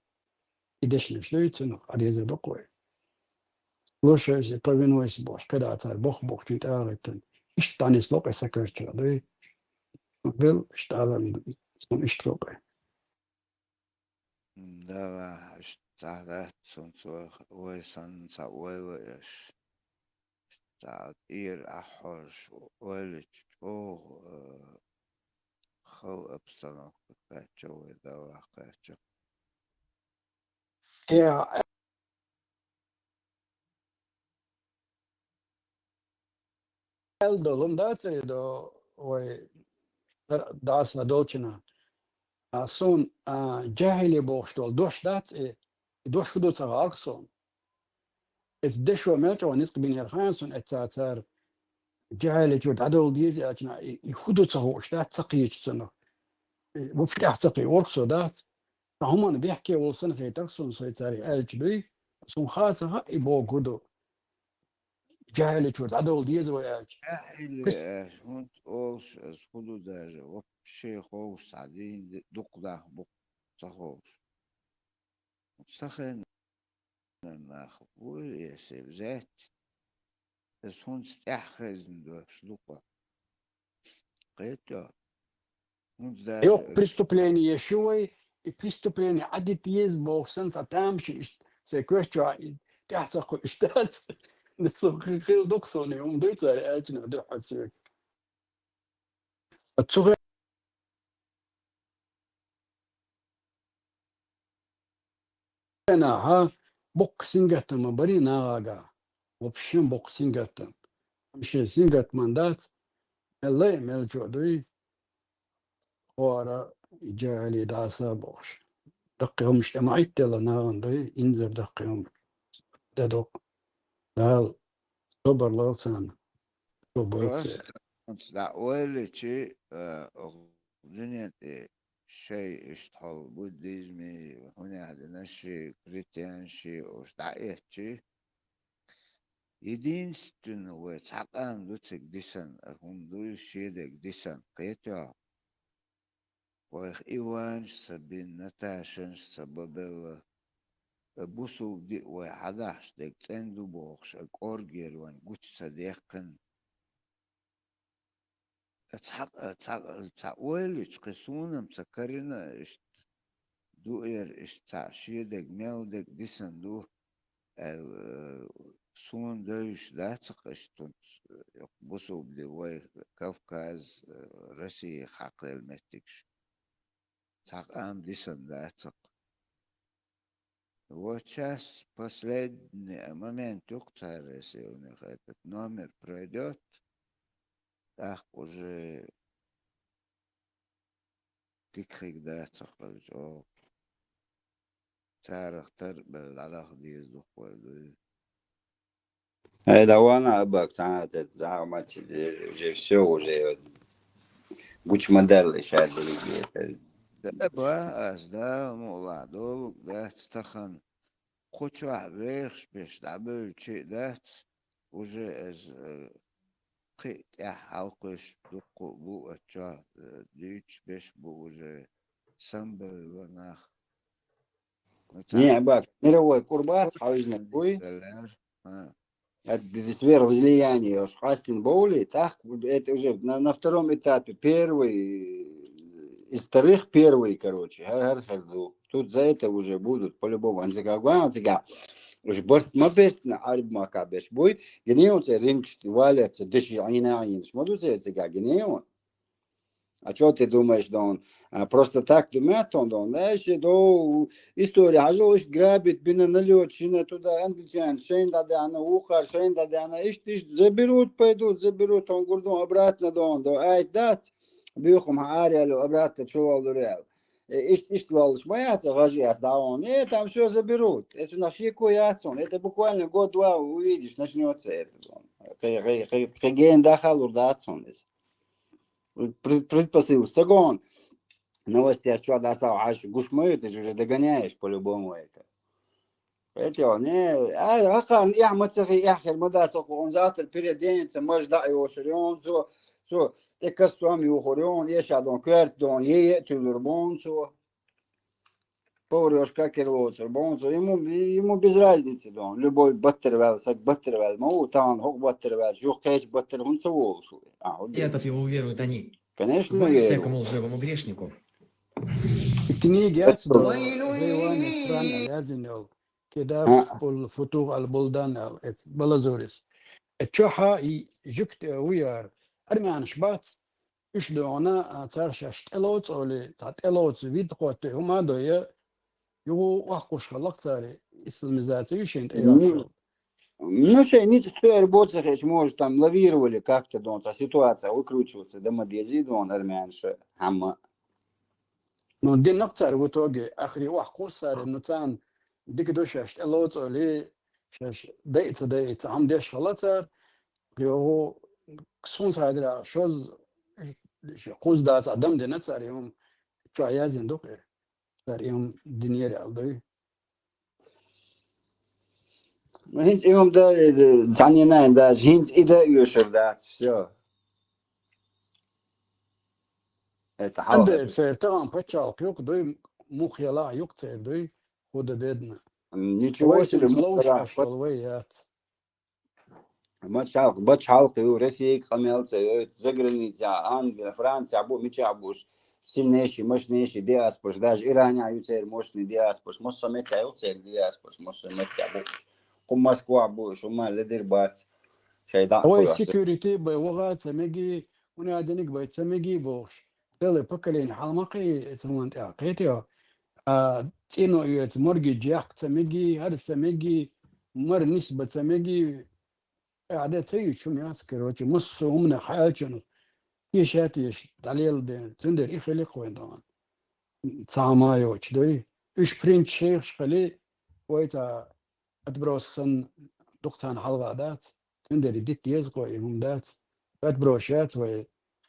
И дошли, что это, ну, отрезок такой. Слушайся, повинуйся, Бог, когда царь, Бог, чуть аритен. И что не слопай сокрытие, да? Был, что он и слопай. Да, что солнце, ой, солнце, ой, تعطير أحوش ولج خو أبصنا قاتشو دوا قاتشو يا Eldolum da do das na dolčina. Son jahili boštol doš dat doš hudo цагалксон. Es desho melto nis bin Hanson et tar jahili jod adol dizi achna hudo цагوش dat تقيچسن. وفتح تقي ورقصو dat. فهم بيحكي وصن في تقصن سيتاري الجبي سون خاصها يبو غدو جاهل جود عدول ديز وياج جاهل هونت اوش از خودو داره و شي خوش سعدين دقده بق صخوش سخن ناخ ويسيب ذات از هونت استحخزن دوش دقه قيتو هونت داره يو преступление شوي преступление عدت يزبو سنة تامشي سيكوشتو تحتقو اشتات نسخيل دقصوني يوم دويتا اجنا دو حسيك التغير انا ها بوك سينغتم بري ناغا وبشين بوك سينغتم مشي سينغت ماندات الله يعمل جودوي ورا جالي داسا بوش دقيهم اجتماعي تلا ناغن دوي انزر دقيهم دادو دال صبر لو سنة просто он да ойле чи дунят شيء اشتحل بوديزمي هنا عندنا شيء كريستيان شيء وشتعيت شيء يدين ستن هو تحقان دوتك ديسن هم دو شيدك ديسن قيتا وإخ إيوانش سبين نتاشنش سبب بوسو دي وحداش ديك تندو بوخش أورجير وان قوش صديقن تحقويل قسونا مسكرنا دو إير شيدك ميلدك ديسن دو سون دوش داتق اشتون بوسو بدي وي كوكاز رسي حق المتكش تحقام ديسن داتق Вот сейчас последний момент уктар, если у них этот номер пройдет, так уже тикрик да цахлажо, царах тарбел алах диздух пойду. Это она бак, это замач, уже все уже гуч модель сейчас другие. ده بقى ده موضوع ده تستخن خطوة بيخش بيش دعبل شيء ده وجه از قيت حلقش دقو بو اتشا ديش بيش بو وجه سنبل وناخ Не, бак, мировой курбат, хавизна бой. Это сфера влияния, Хастин Боули, так, это уже на втором этапе, первый, из вторых первый, короче, тут за это уже будут по-любому. Уж борст мабест на арбма кабеш бой, гнеют ринкшти валяться, дыши айнаин, шмодуцы эцега гнеют. А что ты думаешь, да он просто так думает, он, знаешь, да история, а что грабит, бина налет, шина туда, англичан, шейн да она ухар, шейн да она, ишь, заберут, пойдут, заберут, он говорит, обратно, да он, да, ай, дать, бьюхом хаарялю, обратно, чувал дурел. Ишь, лолш, боятся, гажиас, да он, там все заберут, это наш якуяц, он, это буквально год-два, увидишь, начнется это, он. Хеген дахал урдацон, предпосыл стагон. Новости о чем достал, аж гушмою, ты же уже догоняешь по-любому это. Это не, ахан, я мацахи, я хермадасах, он завтра переоденется, может да его ширион, so, те костюмы ухорен, есть одно кверт, он едет, тюрбон, поврешь как ирлоцер, бонцо, ему без разницы, он любой баттервел, сак баттервел, могу там хок баттервел, жух кэч баттервел, он цевол шуй. И этот его уверуют они. Конечно, верю. Всякому лживому грешнику. كنيجي أتصدق زي وين استران لازم كده بالفتوح البلدان بلازوريس الشوحة يجكت ويار أرمي عن شبات إيش دونا ترشش تلوت أو تلوت فيد قوت هما دوية يو وحكوش خلق تاري إسلامизация يشين أيام Ну, что, не что работать, может, там лавировали как-то, ситуация выкручиваться, домодези, армянша, хамма. Ну, дин нقطة وتوجه آخر واحد قصر إنه تان ديك دوشش اللوت عليه شش دقيقة عم ديش غلطة هو كسون صادرة شوز قوس دات عدم دينا صار يوم شو عيازين دوقي صار يوم دنيا على هنت يوم ده تعنينا ده هنت إذا يشر ده все. عند سير طبعا بتشال يوك دوي مخيلا يوك سير دوي خود بيدنا Ничего себе, бачалк, Россия, Хамелция, за границей, Англия, Франция, Мичабуш, сильнейший, мощнейший диаспор, даже Иране аются мощный диаспор, Моссамета аются диаспор, Моссамета Абуш, Москва Абуш, Лидер Бац, Шайда. Ой, security بوغات سمجي ونادنك بيت سمجي بوش تلي بكلين حلمقي سمونت اقيتيو تينو يت مرجي جاق سمجي هذا سمجي مر نسبة سمجي عادة تيجي شو ياسكر وتي مص ومن حاجة يشاتيش دليل ده تندر يخلق وين طبعا تعمايو تدوي إيش برينت شيخ خلي ويتا أتبروسن دكتور حلقة دات تندر يديت يزقو يهم دات أتبروشات وي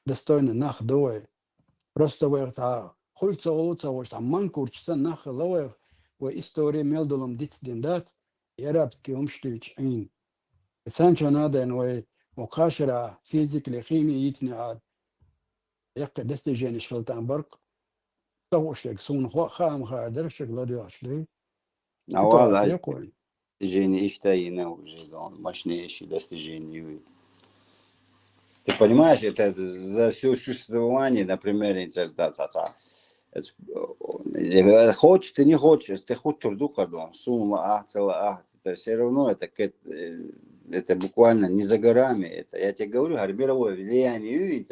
دستوين الناخ دوي просто ويتا خلص غلطة وش عمان كورتشسن نخ لوي وإستوري ميلدولم ديتس ديندات يرابط كيوم شتيش عين سانشو نادن ومقاشرة فيزيك لخيمي يتني عاد يقع دستجين شلتان برق توش لك سون خام خادر شكل ديوش لي والله يقول тяжение ищтаина уже, он мощнейший достижение. Ты понимаешь, это за все существование, например, хочешь, ты не хочешь, ты хочешь труда, кордон, сумма, это все равно, это буквально не за горами, это, я тебе говорю, мировое влияние,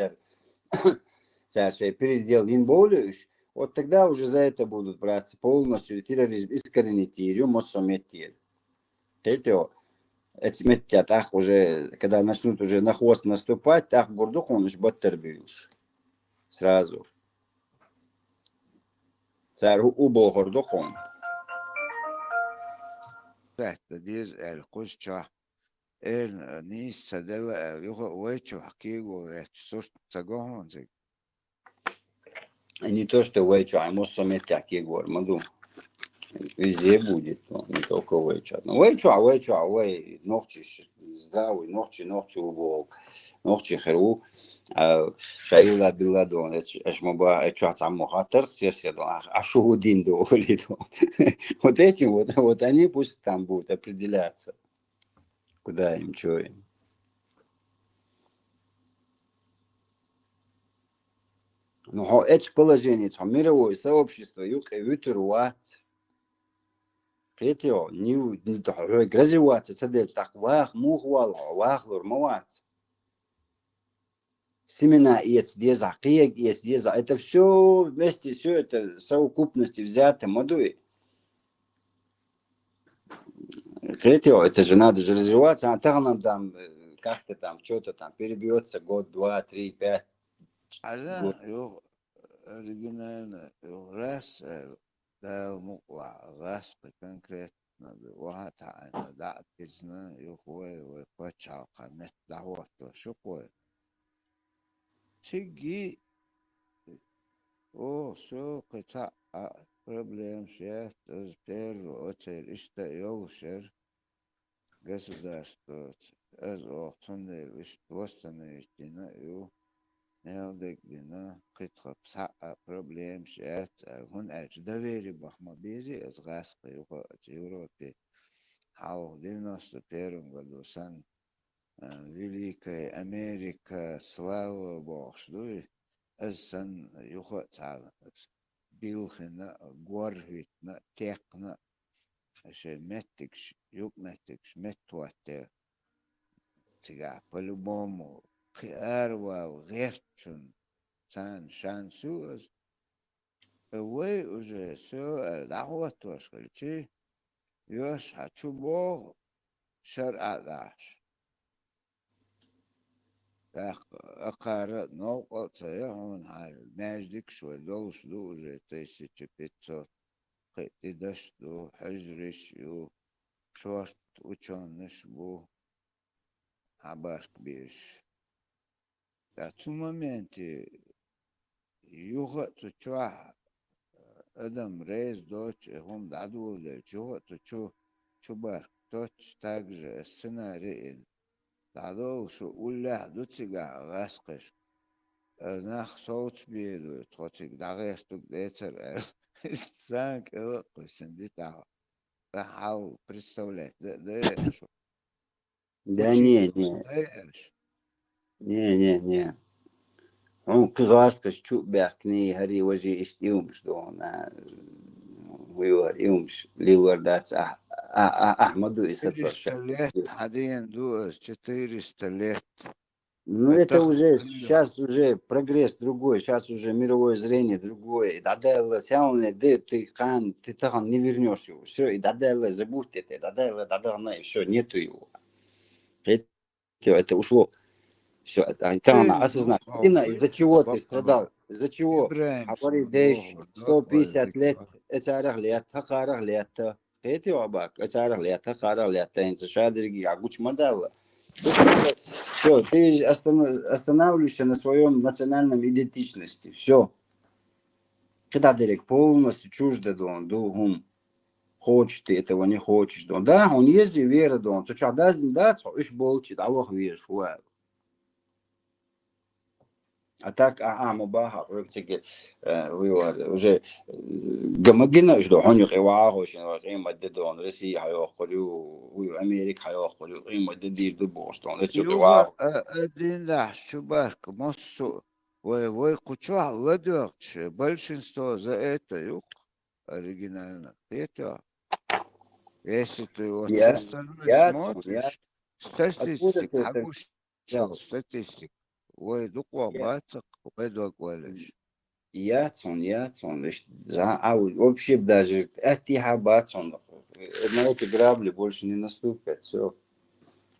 передел инболюешь, вот тогда уже за это будут браться полностью терроризм, искоренить ее, моссометир. Это так уже, когда начнут уже на хвост наступать, так гордух он уж баттербьешь. Сразу. Царь убыл гордух он. تحت ديز القشة نيس سدل يخو ويتشو حكيغو يتسوش تساقوهون زي Не то, что вейчу, а моссометир, как я говорю, маду. Везде будет, не только вейчу. Вей, ночи здравый, ночи убог, ночи херу, шаила билладон, эшмоба, эчуац аммохатер, серседон, а шугудин доолидон. Вот эти вот они пусть там будут определяться, куда им, что им. Но это положение, мировое сообщество, юг и витеруат. Третье, не грозиваться, цедельч, так вах, мухвал, вахлур, мават. Семена есть, деза, киек есть, деза. Это все вместе, все это совокупности взято, мадуи. Третье, это же надо же развиваться, а там там как-то там что-то там перебьется год, 2, 3, 5. على оригинально раз да мукла раз конкретно واحد عن دعت كزنا يخوي ويقطع قامت دعوة شقوي تيجي او شو قطع проблем شيء تزبير وتر اشتيوشر государство از اوتن وستن اشتنا يو نهضك بنا قطع بسحق проблем شيء هون اجدويري بحمديزي از غاسق يوقع يوروبي حاول 91 году сан Великая Америка слава Богу, что сан юха цал билхна горвитна техна ше метикш юг метикш метуате тига по-любому киарвал герчун сан шансу вы уже все дعوة توشكلчи يوش هتشوفه شرع داش أقارن نوقات سيهون هاي ماجدك شوي دوش دوجة 1500 قيدش دو حجرش يو شورت وچونش بو حبارك بيش تاتو مومنتي يوغا تشوح ادم ريز دوش هم دعدو لك يوغا تشو شبارك توش также сценарий دعدو شو ولا دوتيغا غاسقش ناخ صوت بيدو توتيك دعغيستوك ديتر سانك قسم دي تاع بحاول представлять да شو Да не. Он класска чубякни хари вожи иштиумш дона ويور يومش ليور داتس أحمدو استلت حاليا دو 400 лет. Ну это уже, сейчас уже прогресс другой, сейчас уже мировое зрение другое. И дадэлла, сяунле, ты хан, ты тахан не вернешь его. Все, и дадэлла, забудьте это, дадэлла, и все, нету его. Это ушло. Все, это осознать. Из-за чего ты страдал? Из-за чего? Говорит, 150 лет, это арахлет, хакарахлет. Это обак, это арахлет, хакарахлет. Это шадрги, агуч мадалла. Все, ты останавливаешься на своем национальном идентичности. Все. Когда Дерек полностью чуждо, он хочешь ты этого, не хочешь. Да, он есть вера, что чада да, иш болчит, а вах веришь, а так, мубаха, вы уже гамагина, что он يقواه شنو قيمة دون روسيا هيأخذوا وأمريكا هيأخذوا قيمة دير دبوستون يوغا один да, шубашка, моссу, вы куча ладёкч, большинство за это юг оригинально. Это, если ты вот со стороны смотришь, статистик, хагуш, статистик, вы дуква бацак, вы дуквалиш. Яцон, вообще даже Бацон, на эти грабли больше не наступят, все.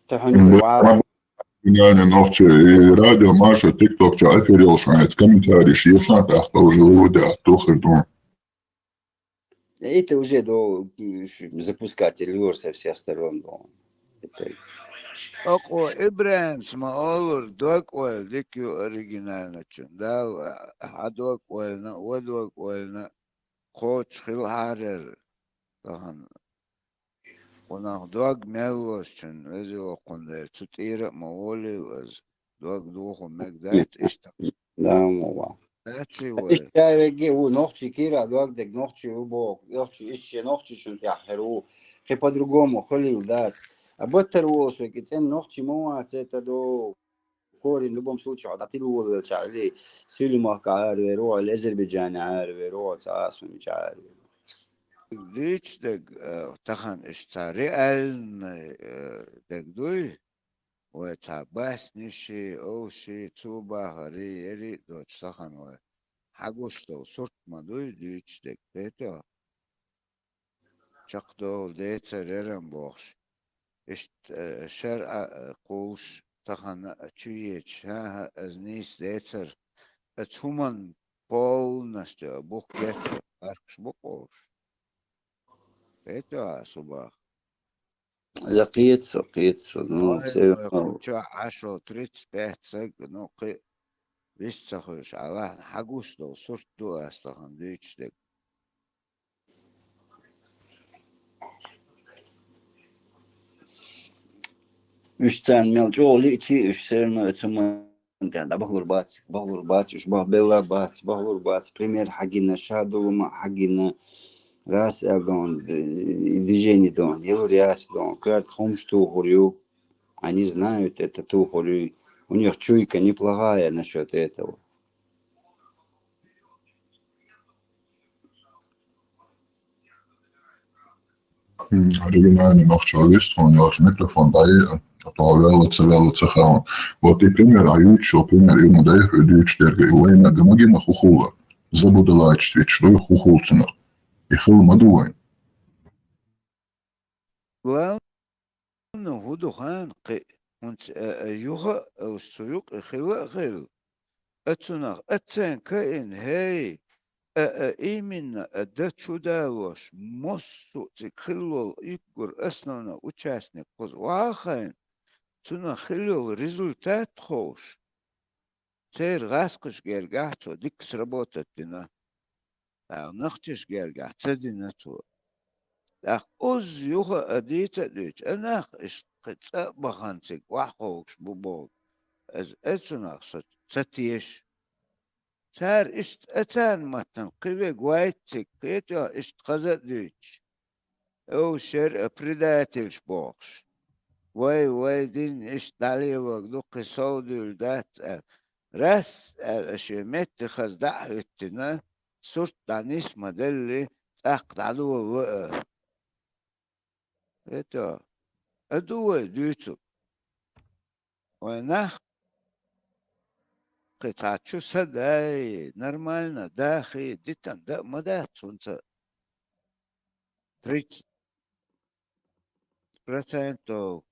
Гениальные ногти и радио, Маша, ТикТок, чай, переушивает комментарии, шьешна, так что уже выводят, тухер, Это уже запускать львор со всех сторон. Око Ибрahim смаолур доквал дикю оригинально чундал, адоквальна, водоквальна, хоч хилхарер, тахан. Унах дог меллос чун, вези окундер, цутира маоли вез, дог духу мегдайт ишта. Да, мова. Ишчавеги у ногти кира, дог дег ногти убок, ногти ишче ногти шун тяхеру, хе по-другому холил дать. А баттер кицен ногти моат это до корень в любом случае, а ты ловил чали, сюльма каарверо, Азербайджан аарверо, цасу не чали. Лич дег тахан ишта реальный дег дуй, ой та басниши, оуши, цуба, хари, ери, доч тахан ой. Хагуштол сорт мадуй лич дег это. Чакдол дейца ререн бохш. Ишт шер قوش تخن چویچ ها از نیست دیتر ات همان پول نشته بخ گته ارکش بقوش ایتا صبح لقيت نو كنت 10 35 سق نقي بيستخرج على حقوش لو صرت دو استخن ديش دك Üçten mil çoğulu içi üçlerini ötümü da bahur bat, üç bahbella bat, bahur bat, пример хагина шадулма хагина раз агон движение дон, елуриас дон, карт хомш ту хорю, они знают это ту хорю, у них чуйка неплохая насчет этого. Оригинальный ногти, он я микрофон, да, то велице хаун. Вот и пример, ючо, пример, ему дай ючо, дерга, и уэйна гамагина хухула. Забудалач, что и хухулцина. И хил мадуай. главное هدو خان قي انت يوغا او السيوق خلا خيل اتسنغ اتسان كائن هاي именно да чудалош моссу цикхилол икгур основна участник вахайн цуна хилол результат хош цер гаскаш гергахто дик сработать дина нахтиш гергах цедина ту ах оз юха адита дич анах иш قصة بخانسك وحوش ببوغ از اتسنغ ستيش سار اشت اتان متن قوي قوايتك قيتو اشت قزت ديش او شر بريداتيش بوخش واي دين اشت داليوك دوقي صودي ولدات راس الاشيمت خز دعوتنا صرت دانيس مدلي اقد عدو الوقف قيتو ادوه ديتو ونخ قطعة садай нормально, да, хи, дитан, да, мада, солнце 30%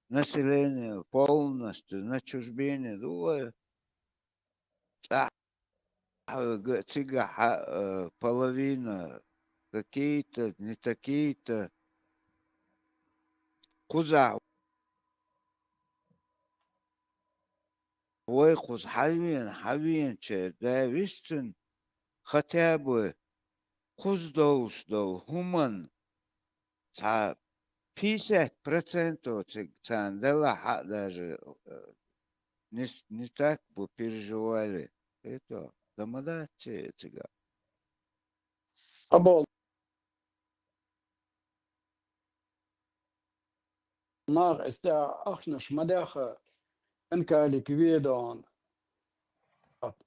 населения полностью на чужбине, думаю, цыга половина, какие-то, не такие-то, куза, ой, куз حاليا че, да, вистен, хотя бы куздоустов хуман ца 50% цандала даже не так бы переживали. Это домодатцы цыган. Абол نار استا اخنش مداخ انكالي كبيدون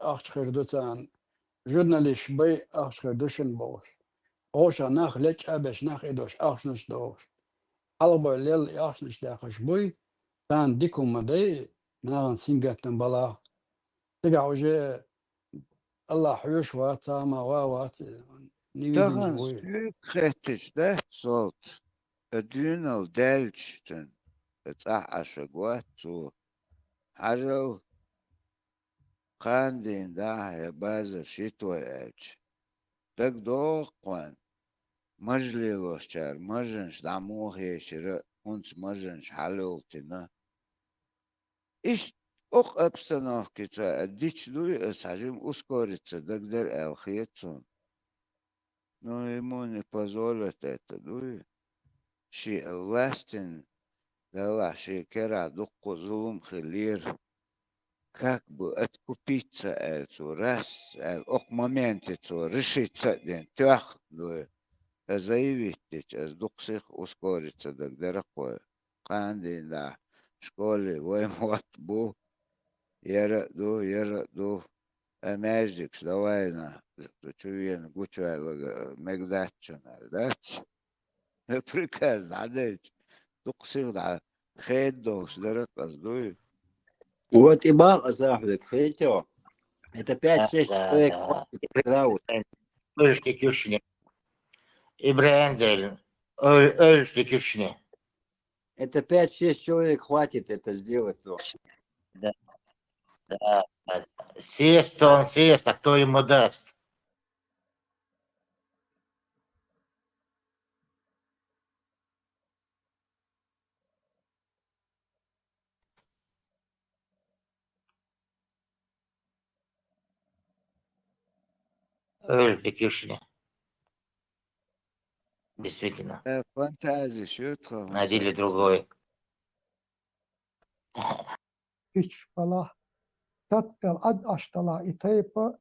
اخشخر دوتان جورناليش بي اخشخر دوشن بوش اوشا ناخ ليش ابش ناخ ادوش اخشنش دوش البو ليل اخشنش داخش بوي تان ديكم مدي نارن سينغاتن بلا تقع وجه الله حيوش واتا ما واوات نيويدين تغن وي سيك خيتش ده صوت ادينال دالشتن اتاح اشقوات سو حاجة قاندين ده يبازر شيتوي اج دك دوقوان مجلي وشار مجنش دعموه يشرق هونس مجنش حلوتنا إيش أق أبستناه كتا أديش دوي أسعجم أسكوريتsa دقدر الخيتسون نو يموني بازولة تاتا دوي شي أولاستن دلا شي كرا دقو ظلم خلير как бы откупиться эту раз ок моменте то решиться день тях дуе заявить as дуксих ускориться дагдера кое кандин да школе воемот бу яра ду эмэждикс давайна чуен гучуайлага мегдатчана дач приказ дадыч дуксих да хеддос дерекас дуе. Вот и бал صاحبك خيتو это 5-6 Да, человек да. хватит. Ölçtü küşünü. İbrahim değil. Ölçtü küşünü. Это 5-6 человек хватит это сделать. То. Да, да, да. Съест он съест, а кто ему даст? Ölçtü küşünü. Действительно. Фантазия, что это? На деле другой. Üç bala tatgal ad aştala itaypa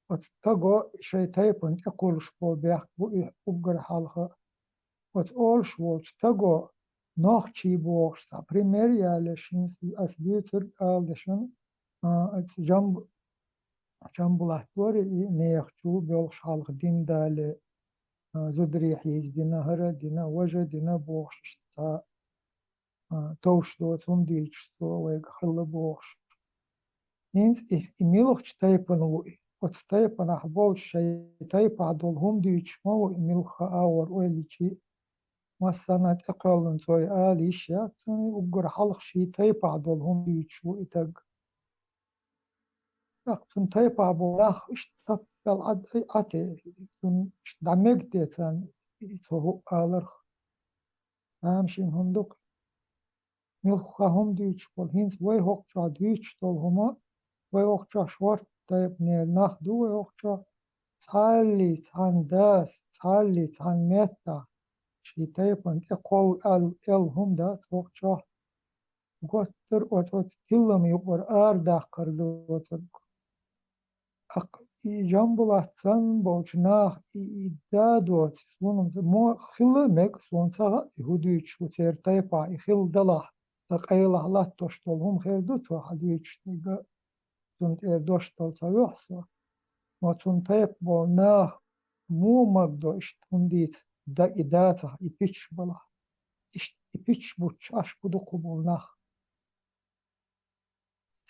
ot tago şey taypın ekoluş bu beh bu ubgar halha ot olş volt tago nohçi bu olsa primer yerleşin as büyütür aldışın at jambulahtvari neyxçu bolş halha dindale zudri hizbina hara dina waja dina boş ta توش دوت هم ديش تو ويخلى بوش نينز إميلوخ تايبن وتايبن أحبول شيء تايب عدول هم ديش ما وإميلخ آور ويليشي ما سنة أقل توي آليش يا توني وبقر حلق شيء تايب عدول هم ديش وإتاق تون تايب عبول أخ اشتبال عد أتي تون دعميك ديتان إتوه آلرخ أمشين هندوق ملخهم ديش بول هينز وي هوكشا ديش تول هما وي هوكشا شورت تايب نير ناخدو وي هوكشا تعالي تعنداس تعالي تعن ميتا شي تايب انت اقول ال هم دا هوكشا قوتر وتوت تلم يقر داقر دوتر جنبلاتسان بولش ناخ دادوت سونم مو خلمك سونسا يهوديش وتير تايبا يخل دلا تقيله لا توشتولهم خير دوت واحد يشتيغا تونت دوشتول سويحسو ما تونتيب بولناخ مو مقدو اشتونديت دا إداتا يبيتش بلا يبيتش بوتش اش بدو قبولناخ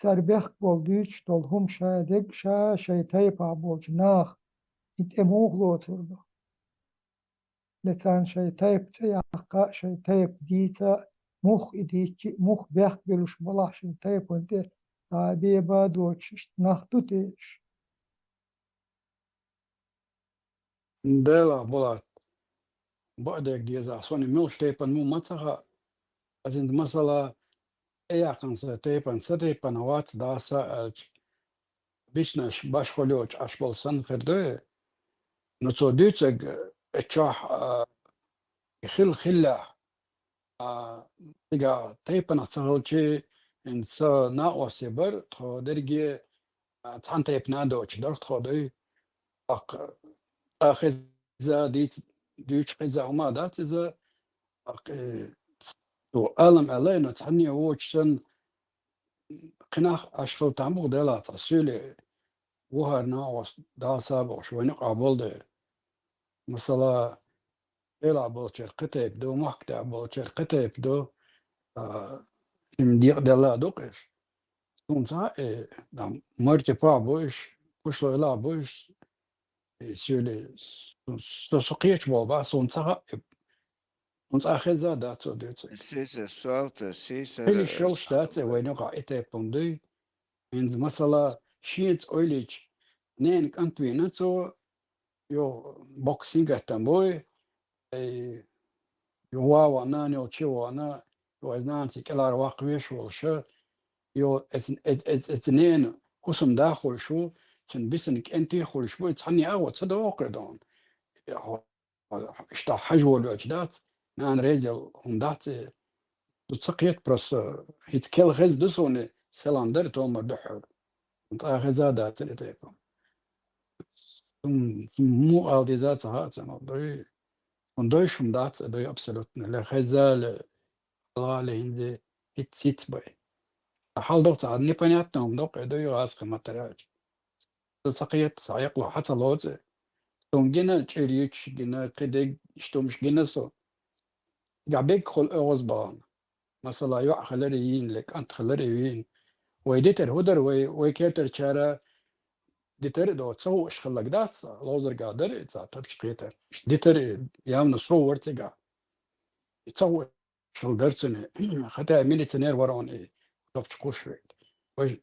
تربيخ بول ديتش تولهم شادق شي تايبا بولش ناخ يتأموغ لوتردو لتان شي تايب تياقا شي تايب ديتا مخ إديتش مخ بيخ بلوش بلا شي تايب وانت تابيبا دوتش ناخدو تيش ديلا بولات بعدك ديزا سوني ميلش تايبن مو ماتسخا أزند مسألة إيا قنصة تايبن ستايبن وات داسا بيشنش باش خلوش أشبال سن خردوه نصو ديتك اتشاح خلا تيجا تيبنا تغلشي إن سا ناقص يبر تخدرجي تحن تيبنا دوتش در تخدي أخذ ديت ديتش خزا وما دات إذا تو ألم علينا تحني ووتشن قناخ أشخل تعمق دلا تسولي وهر ناقص دا سابق شوي قابل ده مثلا يلعب بولشر قتيب دو محكتة بولشر قتيب دو مديق دلا دوقش سونسا دام مرتي با بوش كشلو يلعب بوش سولي سوقيش بوبا سونسا سونسا خزا داتو ديتو سيسا صوت سيسا كل شغل شتات وين قاعدة بوندي إنز مثلا شيت أوليش نين كنتوي نتو يو بوكسينغ تنبوي يو واوا ناني أو تشيوانا يو أزنانتي كلار واقويش والشا يو اتنين قسم داخل شو تن بسنك انتي خل شو تحني أغوى تصدق دون اشتا حجو الوجدات نان ريزل هندات تسقيت برس هيتكل غز دسون سلاندر تومر دحر انت غزا دات اللي تيكم مو أودي ذات هات أنا ضي ونضيش من دات ضي أبسلوتنا لغزا لا لهندي هيت باي حال دوت عدني بنياتنا ومدوق ضي غاز ما تراج تسقيت سايق له حتى لوز توم جينا تشيريتش جينا قدق اشتومش جينا سو قابيك خل أغز بان مثلا يوع خلريين لك أنت خلريين ويديتر هدر ويكيتر شارع ديتر دو تسو اش خلق دات لوزر قادر تبش قيتر ديتر يامن صور تقع تسو شل درسن ختا ملي تنير ورون تبش قوش وج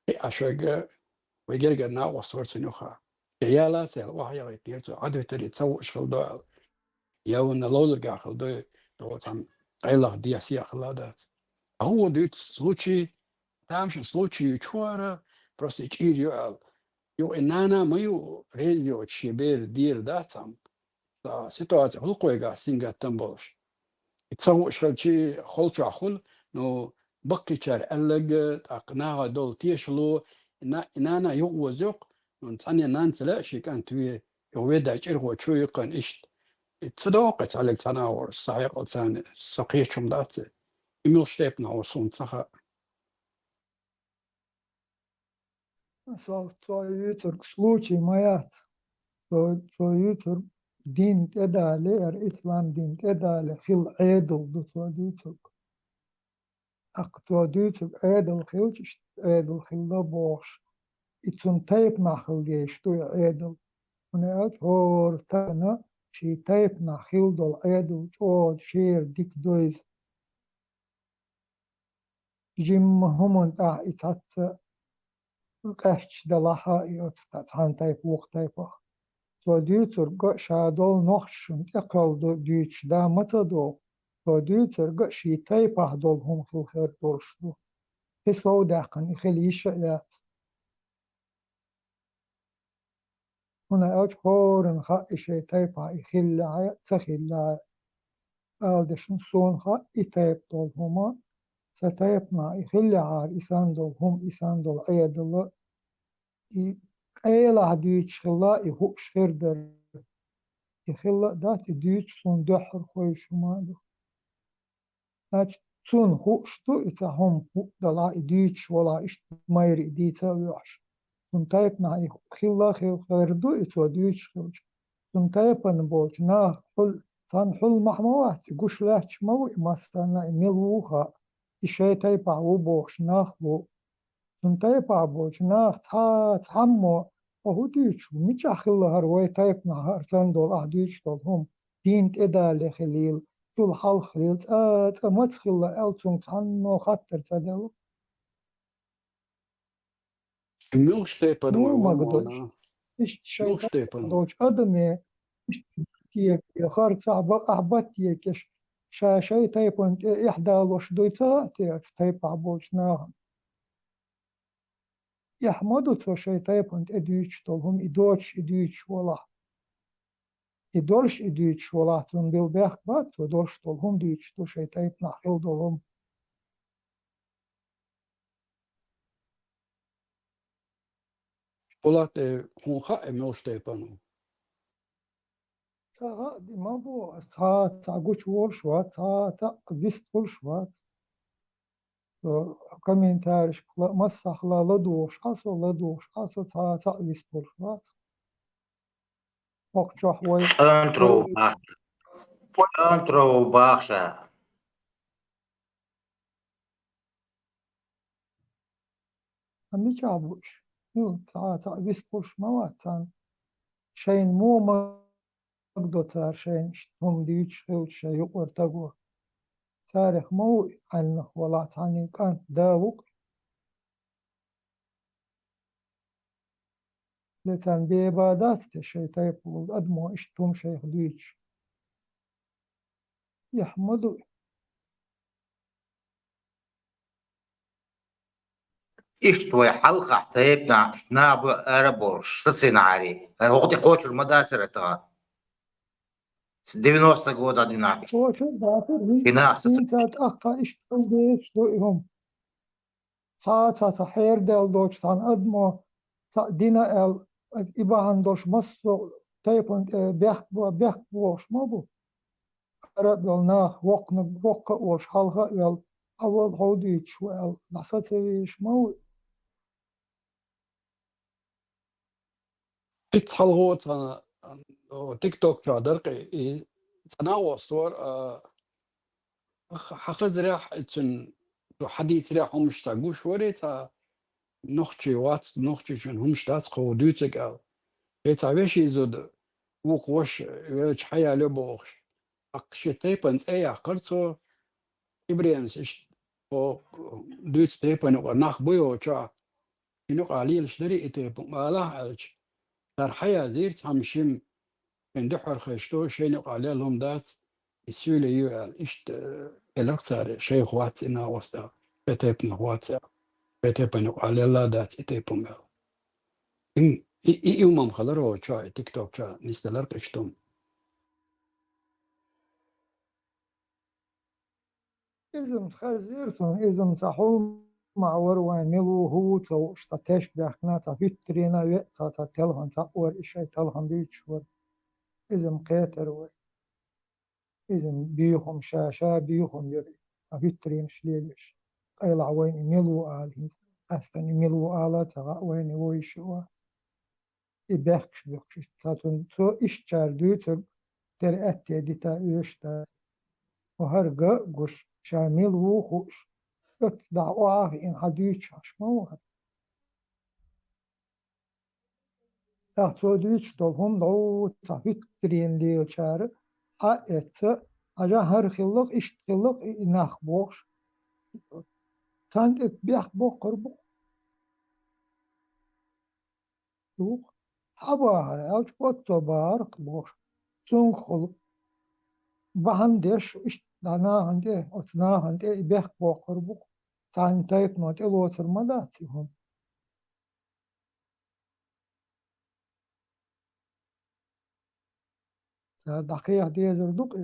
اشق ويجرق نا وصورت نوخا عيالات وحيا غيتيرتو عدو تري تسو اش خل دو ياون لوزر قا خل دو تام قيلة دياسية خلادات هو ديت случай тамши случай чуара просто ичирио يو إننا ما يو ريليو تشيبير دير داتم سيتواتي خلقويقا سينغا تنبوش يتسوق شغل خلشا خل نو بقي شار ألق أقناع دول تيشلو إننا يو وزوق نتاني نانسلا شي كان توي يويدا جيرغو شو يقن إشت تصدوقت عليك تناور الصعيق الثاني سقيشم داتي إميل شتيبنا وصون صخا Союзер случай маят. Союзер دين تدالي إسلام دين تدالي خل عيدل دو союзер. союзер عيدل خلش عيدل خل دا بوش. إتسون تايب نخل ديش تو عيدل. ونأت هور تانا شي تايب نخل دول عيدل جود شير ديك دويز. جيم همون تا إتات قشت دلها يوتستات هان تايب وق تايبه تو ديوتر قا شادول نخشن اقل دو ديوتش دا متدو تو ديوتر قا شي تايبه دول هم في الخير دورشدو تسو داقن يخليش يات هنا اوج هورن خا شي تايبه يخلي تخلي دشن سون خا تايب دول هما ستايبنا يخلي عار إسان دول هم إسان دول عيد أيلا ديتش خلا يهوش خيردر يخلا دات ديتش سون دحر خوي شمالو دات سون هوش دو إتهم هو دلا ديتش ولا إش ماير ديتا ويوش سون تايبنا خلا خيردو إتو ديتش خلج سون تايبنا بولج نا حل تان حل محموات قوش لاتش مو مستانا ملوخا إشي تايبا وبوش ناخبو تايبا بوش ناخ تحمو وهو ديتشو ميش أخلها روي تايب نهار تندول ديتشو هم دين إدالي خليل طول حال خليل ما تخلى ألتون تحنو خطر تدلو مش تيبا مو ما دمو قدوش أنا إشت شيء مش تيبا قدوش أدمي إشت تيك خارج صعب أحبت تيكش شيء تايب أنت إحدى لوش دويتا تايب عبوش ناخ يحمدوا تو شيء تايب أنت إديش طولهم إدوش ولا idolş idüç olatun bil behbat dolş dolhum düç do şey tayip nahil dolhum. Olat hunha emostepanu. Sağa dima bu sağa güç vol şuat sağa vist vol şuat. Komentar masahla la doğuş aso sağa vist vol şuat. Okçah vay. Antro Baksha. Ami çabuş. Yok sağa vist vol şuat san. Şeyin mu magdotar şeyin هم ديش شيء يقرتقو تاريخ مو عنه ولا تعني كان داوق لتن بيبادات شيء تيب أدمو اشتم شيخ ديش يحمدو Иштвой حلقة تيبنا ناب أربوش سيناري. وقت قوش المدرسة تغا 90 года одинаково. هو شو دافر Финансы. هين ساعة أخطأ اشتم ديش دوئهم ساعة حير دل دوش سان أدمو دينا ال إباهان دوش مصو تيبون بيخبوش مابو Arab yoluna vokka olş halga yol aval hodi şu el lasa seviş mau اتحلغوت أنا تيك توك شادر تناول صور حقد ريح تن حديث ريح هم مشتاقو شوري تا نخشي وات نخشي شن هم مشتاق قودوتك أو يتعبش يزود وقوش ويش حياة لبوخش أقشي تيبنز أي عقرتو إبريانس إش أو دوت تيبن وناخ بيو شا شنو قليل شدري إتيبن ما لا ألش تر حياة زير تمشيم من دحر خشتو شنو قليل لهم دات السولة يوال إشت الأكثر شيء خوات إنا وسط بتيبن خوات بتيبن قليل لا دات إتيبن إن يوم خلرو شا تيك توك شا نستلر قشتم izm khazirson izm sahum معور وانيلو هو تو شتاش بيحنا تا فيترينا و تا تلهن تا اور إشي تلهن بيتشور izm قيتر و izm بيهم شاشا بيهم يري فيترين شليلش قيلع وين ميلو آلين أستني ميلو آلا تا وين ويشوا إبخش بيخش تاتون تو إش چاردو تر أتي ديتا يشتا وهرقا قش شامل وخوش دعواه إن حديث شموها تحصوديش دولهم دعو تحفيت ترين ليو شار حقيت أجا هر خلق إش خلق إناخ بوش تاند بيخ بو قربو دوق حبار أوش بوتو بارق بوش سون خلق بهندش إش دانا هندي أتنا هندي بيخ بو قربو تان تايب نوت الوتر مداتهم دقيقة دي زردوق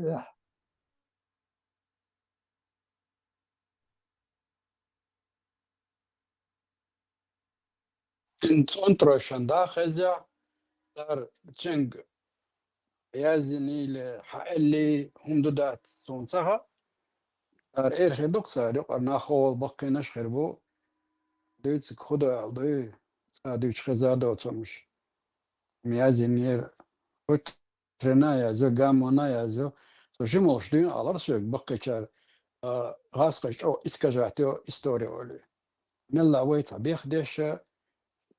انترو شندا خزع دار تشنج يازني لحقلي هم دودات صنصها دار إير خدوق سارق أنا خول بقي نشخر بو دويتسك خدا دوي سادوش خزادو تمش ميازني قلت ترنايا زو قامونايا زو سو جموش دين على رسوك بقي شار غاسقش أو إسكاجاتيو إستوريولي نلا ويتا بيخدش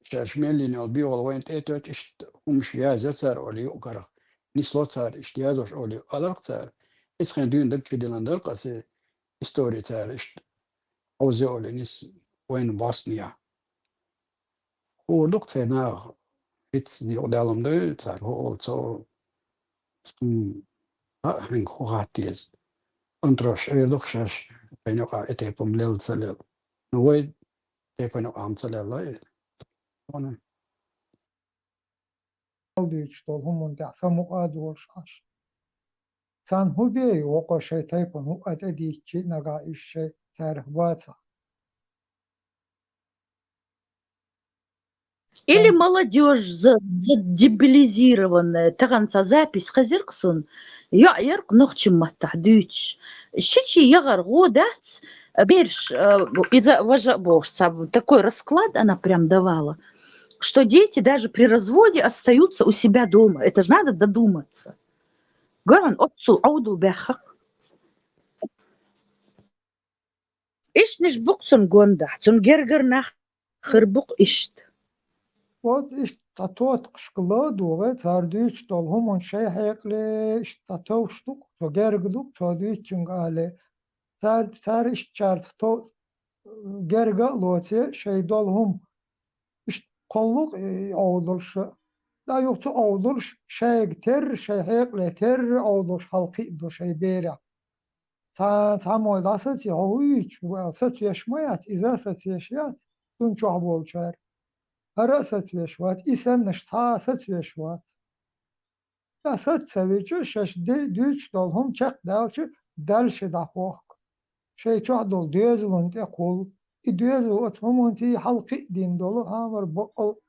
شاشميلي نلبي والوين تيتوش إشت همش يازو تسار أولي وكرا نسلو تسار إشتيازوش أولي ألرق تسار إسخن دين دلتش ديلان دلقسي إستوري تسار إشت أوزي أولي نس وين بوسنيا هو دقت هنا إتس دي قدالم دو تسار هو أولتو هنك هو غاتيز أنتروش إيه دقشاش بينوقع إتيبم ليل تسليل نويد تيبينوقع عم تسليل لا Aldıyç dol humun da samuk adı şaş. San hubi o şey taypın hu adediçi naga işe tarih batsa. Или молодежь задебилизированная, تغنى запись خزرقصن يعيرق نخشم مستحدوش الشيء يغر غودات бирж из-за бог такой расклад она прям давала, что дети даже при разводе остаются у себя дома. Это же надо додуматься. Говорят, отцу ауду бяхак. Иш ниш букцун гонда, цун гергер нах хырбук ишт. Вот штатот шкладове цардыч дол humun şey hekle ştatov то gergluk то düçün gale. Sar iş çart to gerga lote şey dol hum kolluk avdılşı. Da yoktu avdılş şey ter şey hekle ter avdılş halkı do şey bere. Tam o da satı hoyç bu satı yaşmayat iza satı yaşayat. Tun çok bol çar. Hara satı yaşvat isen nişta satı yaşvat. Ya satı sevici şaş düç dol hum çak dalçı dalşı da hoq. Şey çok dol düzlün te kol. Düzlü otmumunti halkı din dolu hamar bu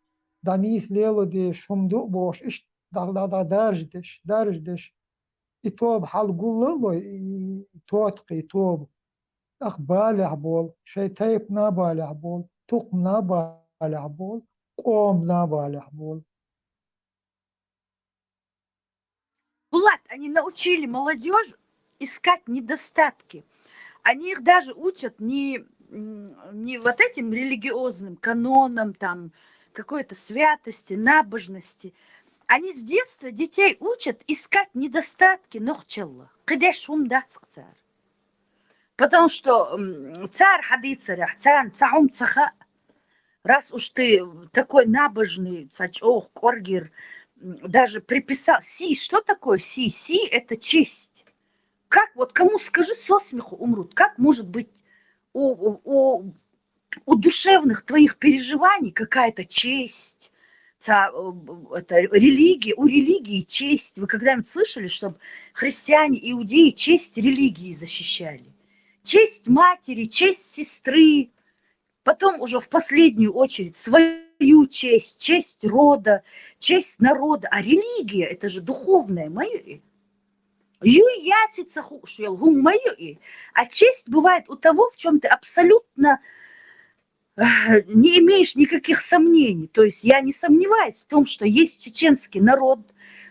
danis lelo de şumdu boş iş dağda derjdeş. İtob halgullu توتقي توب أخ بالع بول شي تيب نا بالع بول توق نا بالع بول قوم نا بالع بول. Влад, они научили молодежь искать недостатки. Они их даже учат не вот этим религиозным канонам, там, какой-то святости, набожности. Они с детства детей учат искать недостатки, нохчалла. Кыдеш умдацкцар. Потому что царь хадицарях, царь цаум цаха, раз уж ты такой набожный, цачох, коргир, даже приписал си. Что такое си? Си – это честь. Как, вот кому скажи, со смеху умрут. Как может быть у душевных твоих переживаний какая-то честь? Это религия, у религии честь. Вы когда-нибудь слышали, чтобы христиане, иудеи честь религии защищали? Честь матери, честь сестры, потом уже в последнюю очередь свою честь, честь рода, честь народа. А религия – это же духовное мое. А честь бывает у того, в чем ты абсолютно не имеешь никаких сомнений. То есть я не сомневаюсь в том, что есть чеченский народ,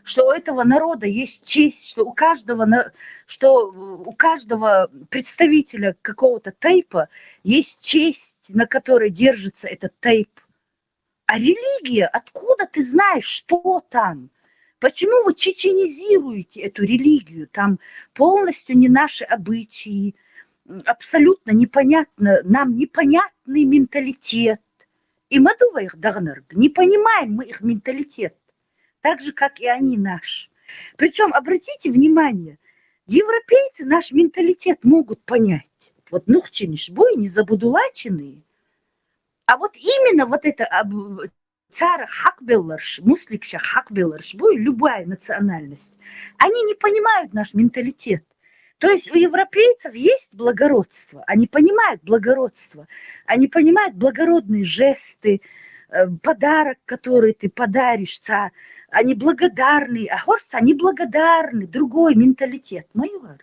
что у этого народа есть честь, что у каждого представителя какого-то тейпа есть честь, на которой держится этот тейп. А религия, откуда ты знаешь, что там? Почему вы чеченизируете эту религию? Там полностью не наши обычаи, абсолютно непонятно, нам непонятный менталитет. И мы их дагнарг, не понимаем мы их менталитет, так же, как и они наш. Причем, обратите внимание, европейцы наш менталитет могут понять. Вот нухчинишбой, не забудулаченные. А вот именно вот это цара хакбелларш, мусликша хакбелларш, любая национальность, они не понимают наш менталитет. То есть у европейцев есть благородство, они понимают благородство, они понимают благородные жесты, подарок, который ты подаришь, они благодарны, а хорцы, они благодарны, другой менталитет, майор.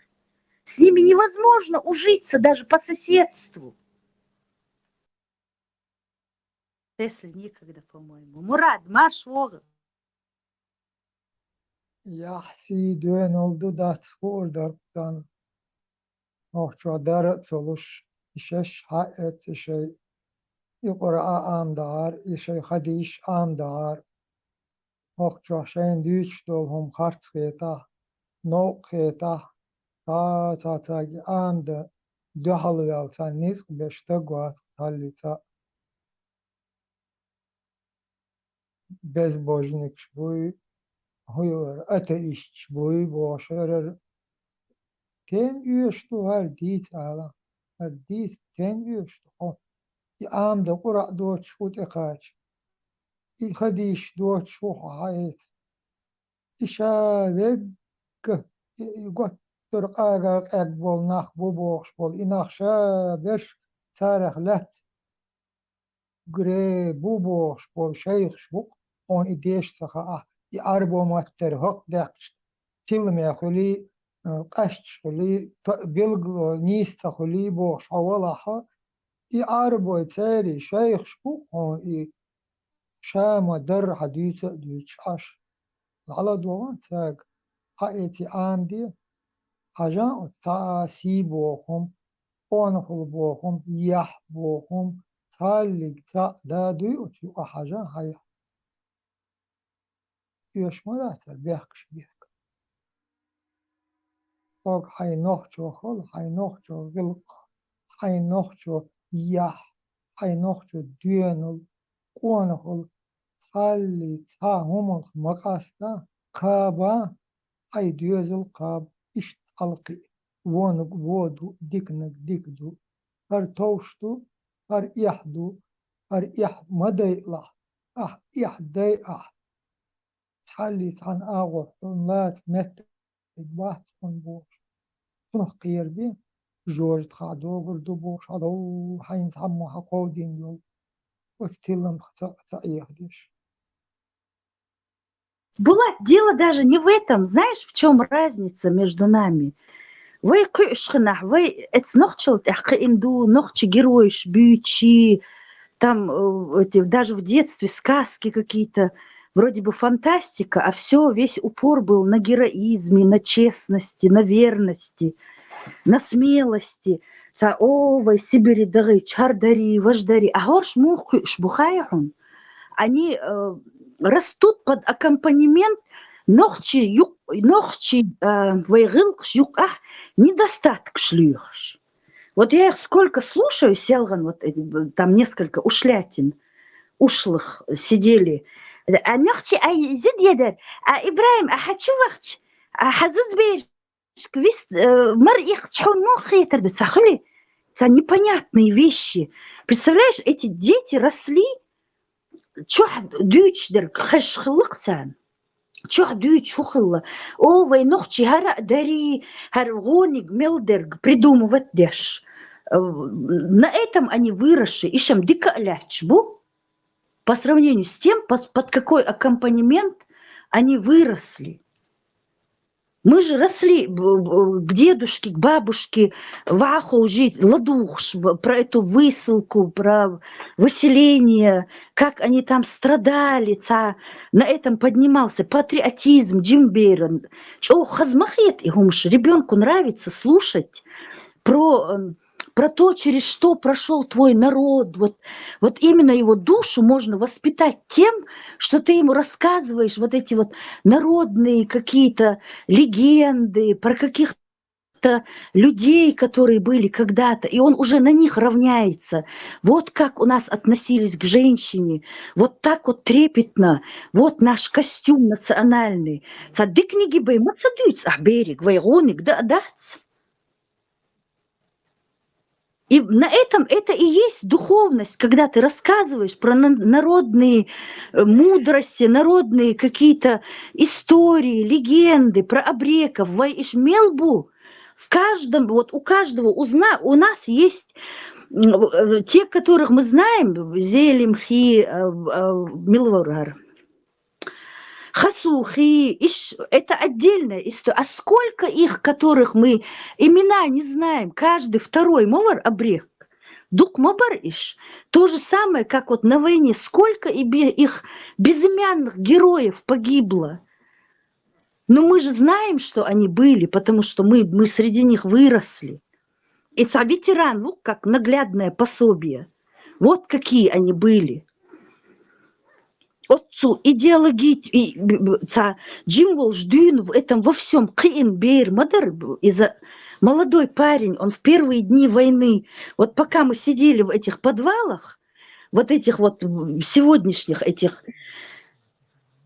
С ними невозможно ужиться даже по соседству. Тесль никогда, по-моему. Мурад, марш вога. Yaxsi düğün oldu da skordardan. Hoşçadar çalış işeş hayat işe yukarı amdar işe hadiş amdar. Hoşça şeyin düç dolhum kartketa noketa ta amda dehal velta nizk beşte guat talita bezbojnik bu Hayır, ateist boyu boşver. Ten üyeştu her dit ala. Her dit ten üyeştu. Am da kura doç şut ekaç. İlhadiş doç şu hayet. إشاويق يقول ترقاق أقبل نخ بوبوش بول إنخ شابش تاريخ لات قري بوبوش بول شيخ شبوك on إديش تخا يعربو ماتر هق داكش تلمي خلي قشت خلي بلغ نيست خلي بوش أولاها يعربو تاري شيخ شبوك on شام در حديث ديش عش على دوان تاق حقيتي عندي حاجة تاسي بوهم قونخل بوهم يح بوهم تالي تا دادوي وتيقى حاجة هاي يش مداتر بيحكش بيحك فوق حي نوخشو خل حي نوخشو غلق حي نوخشو يح حي نوخشو دينل قونخل تالي تا هم مقاستا قابا حي ديوزل قاب إشت حلقي وونق وودو ديكنك ديكدو هر توشتو هر إحدو هر إح مديئلة إحدي تحلي تحن آغو حنلات مت إجبات بوش تنخ قير بي جورج تخادو غردو بوش عدو حين تعمو حقو دين يول وتتلم تأيخ ديش. Булат, дело даже не в этом. Знаешь, в чем разница между нами? Вы кышхнах, вы эцнохчилт инду, нохчи героиш, бючи, там даже в детстве сказки какие-то, вроде бы фантастика, а все, весь упор был на героизме, на честности, на верности, на смелости. Овай, Сибири, дары, чардари, важдари. А горш мух шбухайхун. Они растут под аккомпанемент нохчи вайгылкш юках недостаток шлюхш. Вот я их сколько слушаю, Селган, вот там несколько ушлятин, ушлых сидели. А нохчи, а зид ядер, а Ибраим, а хочу вахч, а хазуд бейш, квист, мар их чхун мухи, цахли. Это непонятные вещи. Представляешь, эти дети росли, чух дючдер хэш хлыксан. Чух дюч хухылла. О, вай нохчи хара дари, хар гоник мелдерг придумывать деш. На этом они выросли. Ишам дика лячбу. По сравнению с тем, под какой аккомпанемент они выросли. Мы же росли к дедушке, к бабушке, ваху жить, ладухш, про эту высылку, про выселение, как они там страдали, на этом поднимался патриотизм, Джимбейрон. Ребенку нравится слушать про то, через что прошел твой народ. Вот именно его душу можно воспитать тем, что ты ему рассказываешь вот эти вот народные какие-то легенды про каких-то людей, которые были когда-то, и он уже на них равняется. Вот как у нас относились к женщине, вот так вот трепетно, вот наш костюм национальный. Цадыкниги бей мацадуйц, берег, вайгоник, да. И на этом это и есть духовность, когда ты рассказываешь про народные мудрости, народные какие-то истории, легенды, про абреков, вайишмелбу. В каждом, вот у каждого у нас есть те, которых мы знаем, Зелимхи, Милварар, Хасухи, это отдельная история. А сколько их, которых мы имена не знаем, каждый второй мовар абрех, дук мабар иш. То же самое, как вот на войне, сколько их безымянных героев погибло. Но мы же знаем, что они были, потому что мы среди них выросли. И ветеран, как наглядное пособие. Вот какие они были. Отцу идеологии, Джимвол ждюн в этом во всем. Киин бейр мадар, молодой парень, он в первые дни войны, вот пока мы сидели в этих подвалах, вот этих вот сегодняшних этих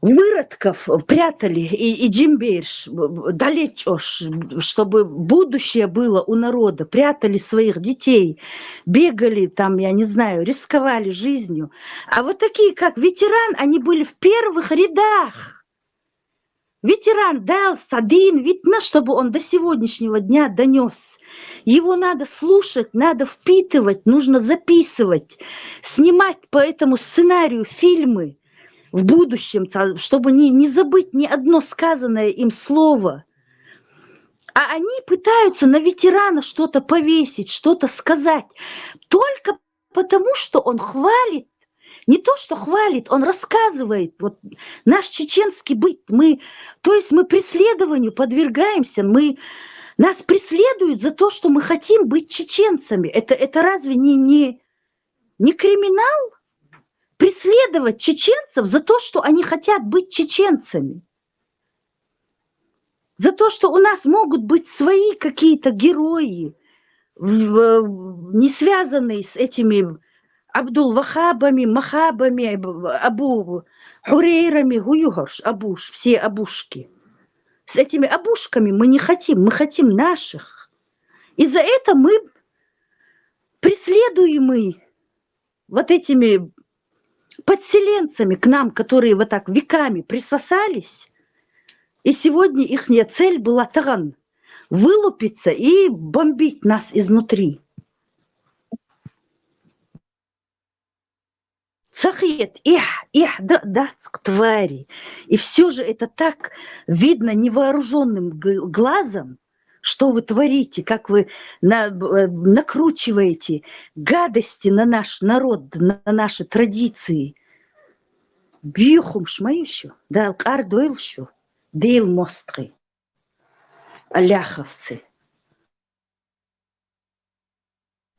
выродков прятали и Джимбейрш, далечош, чтобы будущее было у народа, прятали своих детей, бегали там, я не знаю, рисковали жизнью. А вот такие, как ветеран, они были в первых рядах. Ветеран дал один, видно, чтобы он до сегодняшнего дня донес. Его надо слушать, надо впитывать, нужно записывать, снимать по этому сценарию фильмы в будущем, чтобы не забыть ни одно сказанное им слово. А они пытаются на ветерана что-то повесить, что-то сказать, только потому, что он хвалит. Не то, что хвалит, он рассказывает. Вот наш чеченский быт, то есть мы преследованию подвергаемся, нас преследуют за то, что мы хотим быть чеченцами. Это разве не криминал? Преследовать чеченцев за то, что они хотят быть чеченцами. За то, что у нас могут быть свои какие-то герои, не связанные с этими Абдул-Вахабами, Махабами, Абу Хурейрами, Гуюгорш, Абуш, все Абушки. С этими Абушками мы не хотим, мы хотим наших. И за это мы преследуемы вот этими подселенцами к нам, которые вот так веками присосались. И сегодня их цель была таган – вылупиться и бомбить нас изнутри. Цахет, да, твари. И все же это так видно невооруженным глазом, что вы творите, как вы накручиваете гадости на наш народ, на наши традиции. Бьюхум шмающу, да алкар дойлщу, дейл мостры, аляховцы.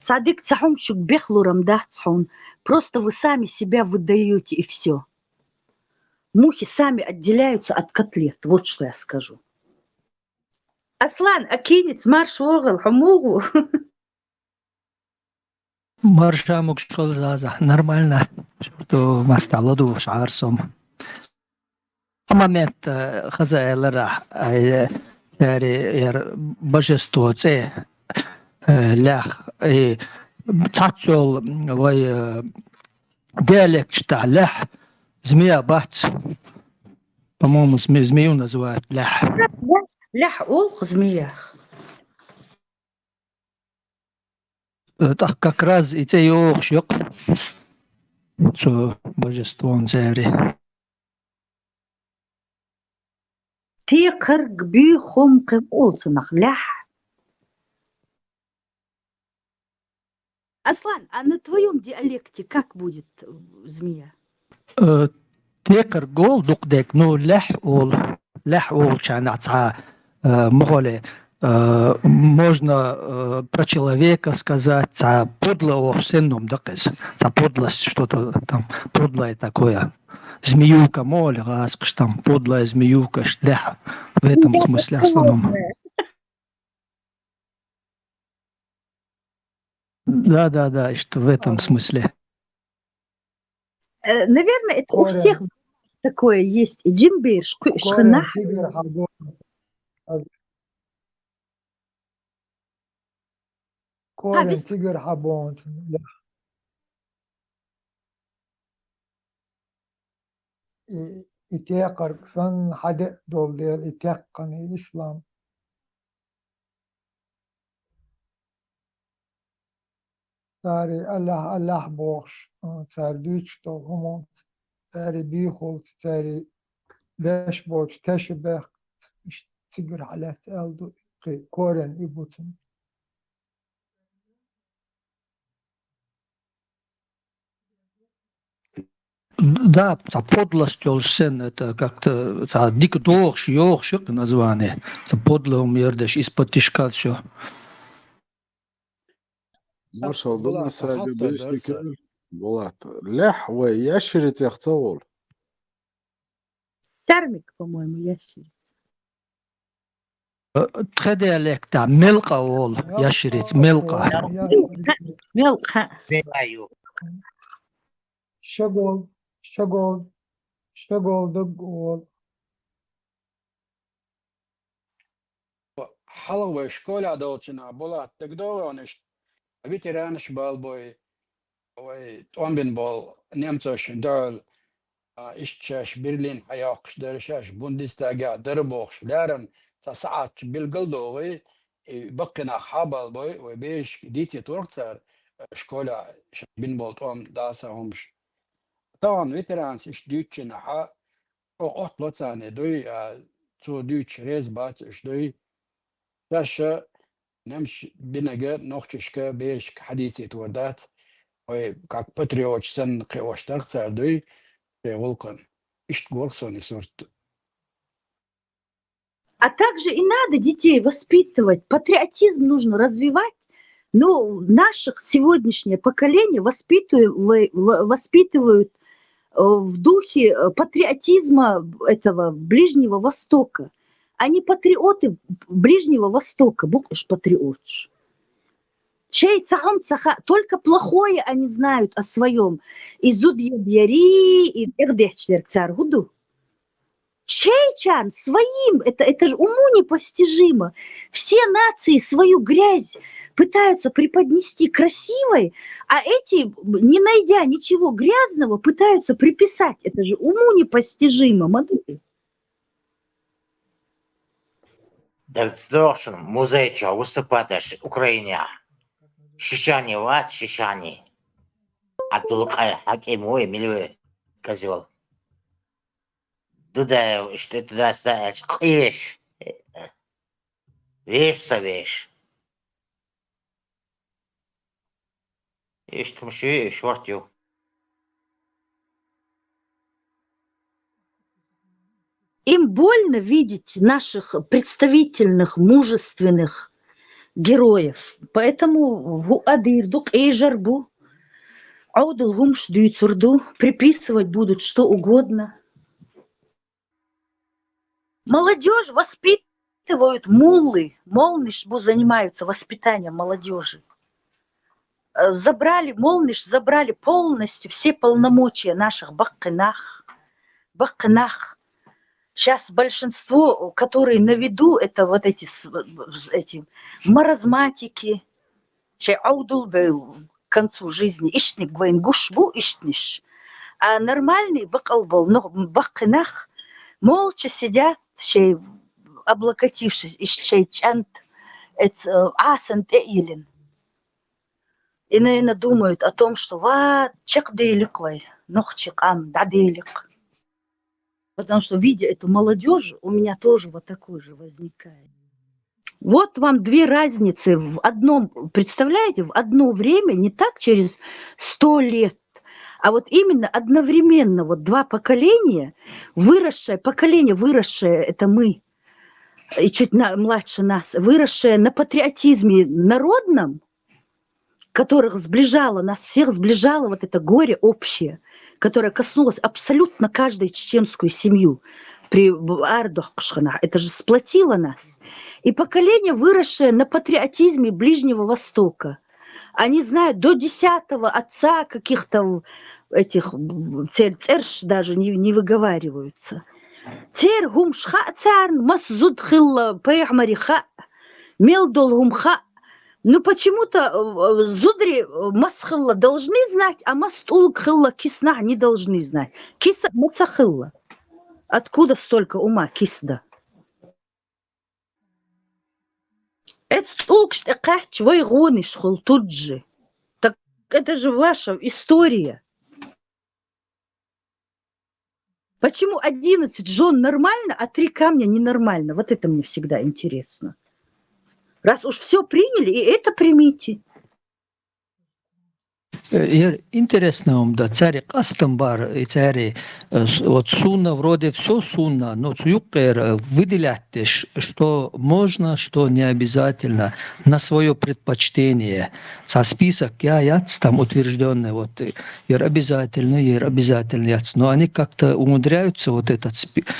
Цадык цахум щук бехлурам да цхун. Просто вы сами себя выдаете, и все. Мухи сами отделяются от котлет. Вот что я скажу. Аслан, акинец, марш вогал, хамугу. Марша мукшол заза. Нормально. Что машталаду в шарсом. Момент хазаэлара божество це лях и цацол вой диалект лях змея бац. По-моему, змею называют лях. Лях олх змеях. Так как раз и те охшок, что божество зери. Ты каргби хомкем олцунах лях. Аслан, а на твоем диалекте как будет змея? Текер гол дукдек, ну лях ол чанацаа моголе. Можно про человека сказать, подлого сыном доказ, подлость что-то там подлое такое. Змеюка моль, раскш там подлая змеюка шлях. В этом смысле основном. Да, что в этом смысле. Наверное, это у всех такое есть. И джимбир, шхына. Корен тигр хабонт. إتياقر صن حد دول ديال إتياقني إسلام تاري الله بوش تاري دوش دول همون تاري بيخول تاري داش بوش تشبه تقر على تالدو كورن إبوتن Да, подлость сын, это как-то дик дорш, ёршик название. Подло умердешь, из-под тишка все. Маршал, думаю, саги бейштики Булат. Лях вой ящериц яхтавол. Сармик, по-моему, ящерица. Тредиалекта, мелка вол, ящериц, мелка. Мелка. شغل دقول حلوة شكولا دوتشنا بولات تقدرونش ветеранш балбой ой томбин бол немцош дол إشتاش برلين حياقش درشاش بوندستاجا دربوخش لارن ساعات بالقلدوغي بقنا حابل بوي وبيش ديتي تورتر شكولا بين بولتوم داسا همش طبعا ويترانس إش دوتشن حا أو أطلع دوي تو دوتش ريز بات إش دوي تاشا نمش بنجا نوختشكا بيش حديثي توردات как патриотичен кривоштарца дой волкан ишт горсон и сорт. А также и надо детей воспитывать. Патриотизм нужно развивать. Но наших сегодняшнее поколение воспитывают в духе патриотизма этого Ближнего Востока. Они патриоты Ближнего Востока. Буквиш патриот. Только плохое они знают о своем. И зудьябьяри, и эрдехчлер царгуду. Чейчан своим, это же уму непостижимо. Все нации свою грязь пытаются преподнести красивой, а эти, не найдя ничего грязного, пытаются приписать. Это же уму непостижимо, мадури. Дальцдоршин, музейча, выступаешь Украине. Шишани, ват, шишани. Абдулкай, хакимой, милюй, козел. Туда, что туда ставишь, ешь. Вещь совешь. Ешь там еще шортю. Им больно видеть наших представительных, мужественных героев. Поэтому в Адырдук и Жарбу Аудулгумш Дюйцурду приписывать будут что угодно. Молодежь воспитывают муллы. Молнишбу занимаются воспитанием молодежи. Забрали полностью все полномочия наших баккинах. Сейчас большинство, которые на виду, это вот эти маразматики. Чай аудул был к концу жизни. Ишник гвайн гушбу ишниш. А нормальный бакалбол, но баккинах молча сидят, чай облокотившись, ишчай чант, асант эйлин. И, наверное, думают о том, что ва чек дейликвай, нохчик ам дадейлик. Потому что, видя эту молодежь, у меня тоже вот такой же возникает. Вот вам две разницы в одном, представляете, в одно время, не так через 100 лет, а вот именно одновременно вот два поколения, поколение выросшее, это мы, и чуть младше нас, выросшее на патриотизме народном, которых сближало, нас всех сближало вот это горе общее, которое коснулось абсолютно каждой чеченскую семью при Ардохкшхана. Это же сплотило нас. И поколение, выросшее на патриотизме Ближнего Востока. Они знают до 10-го отца каких-то этих церш даже не выговариваются. Цер гумшха царн масзуд хилла пейхмариха мелдол гумха. Ну, почему-то зудри масхилла должны знать, а мастулк хилла кисна не должны знать. Киса мацахилла. Откуда столько ума кисда? Это стулк штекач вайгониш хил тут же. Так это же ваша история. Почему 11 жен нормально, а 3 камня ненормально? Вот это мне всегда интересно. Раз уж все приняли, и это примите. Интересно, да, царь Кастамбар и царь, вот сунна, вроде все сунна, но цюкер выделять, что можно, что не обязательно, на свое предпочтение. Со список там утвержденный, вот, обязательно, но они как-то умудряются вот этот список.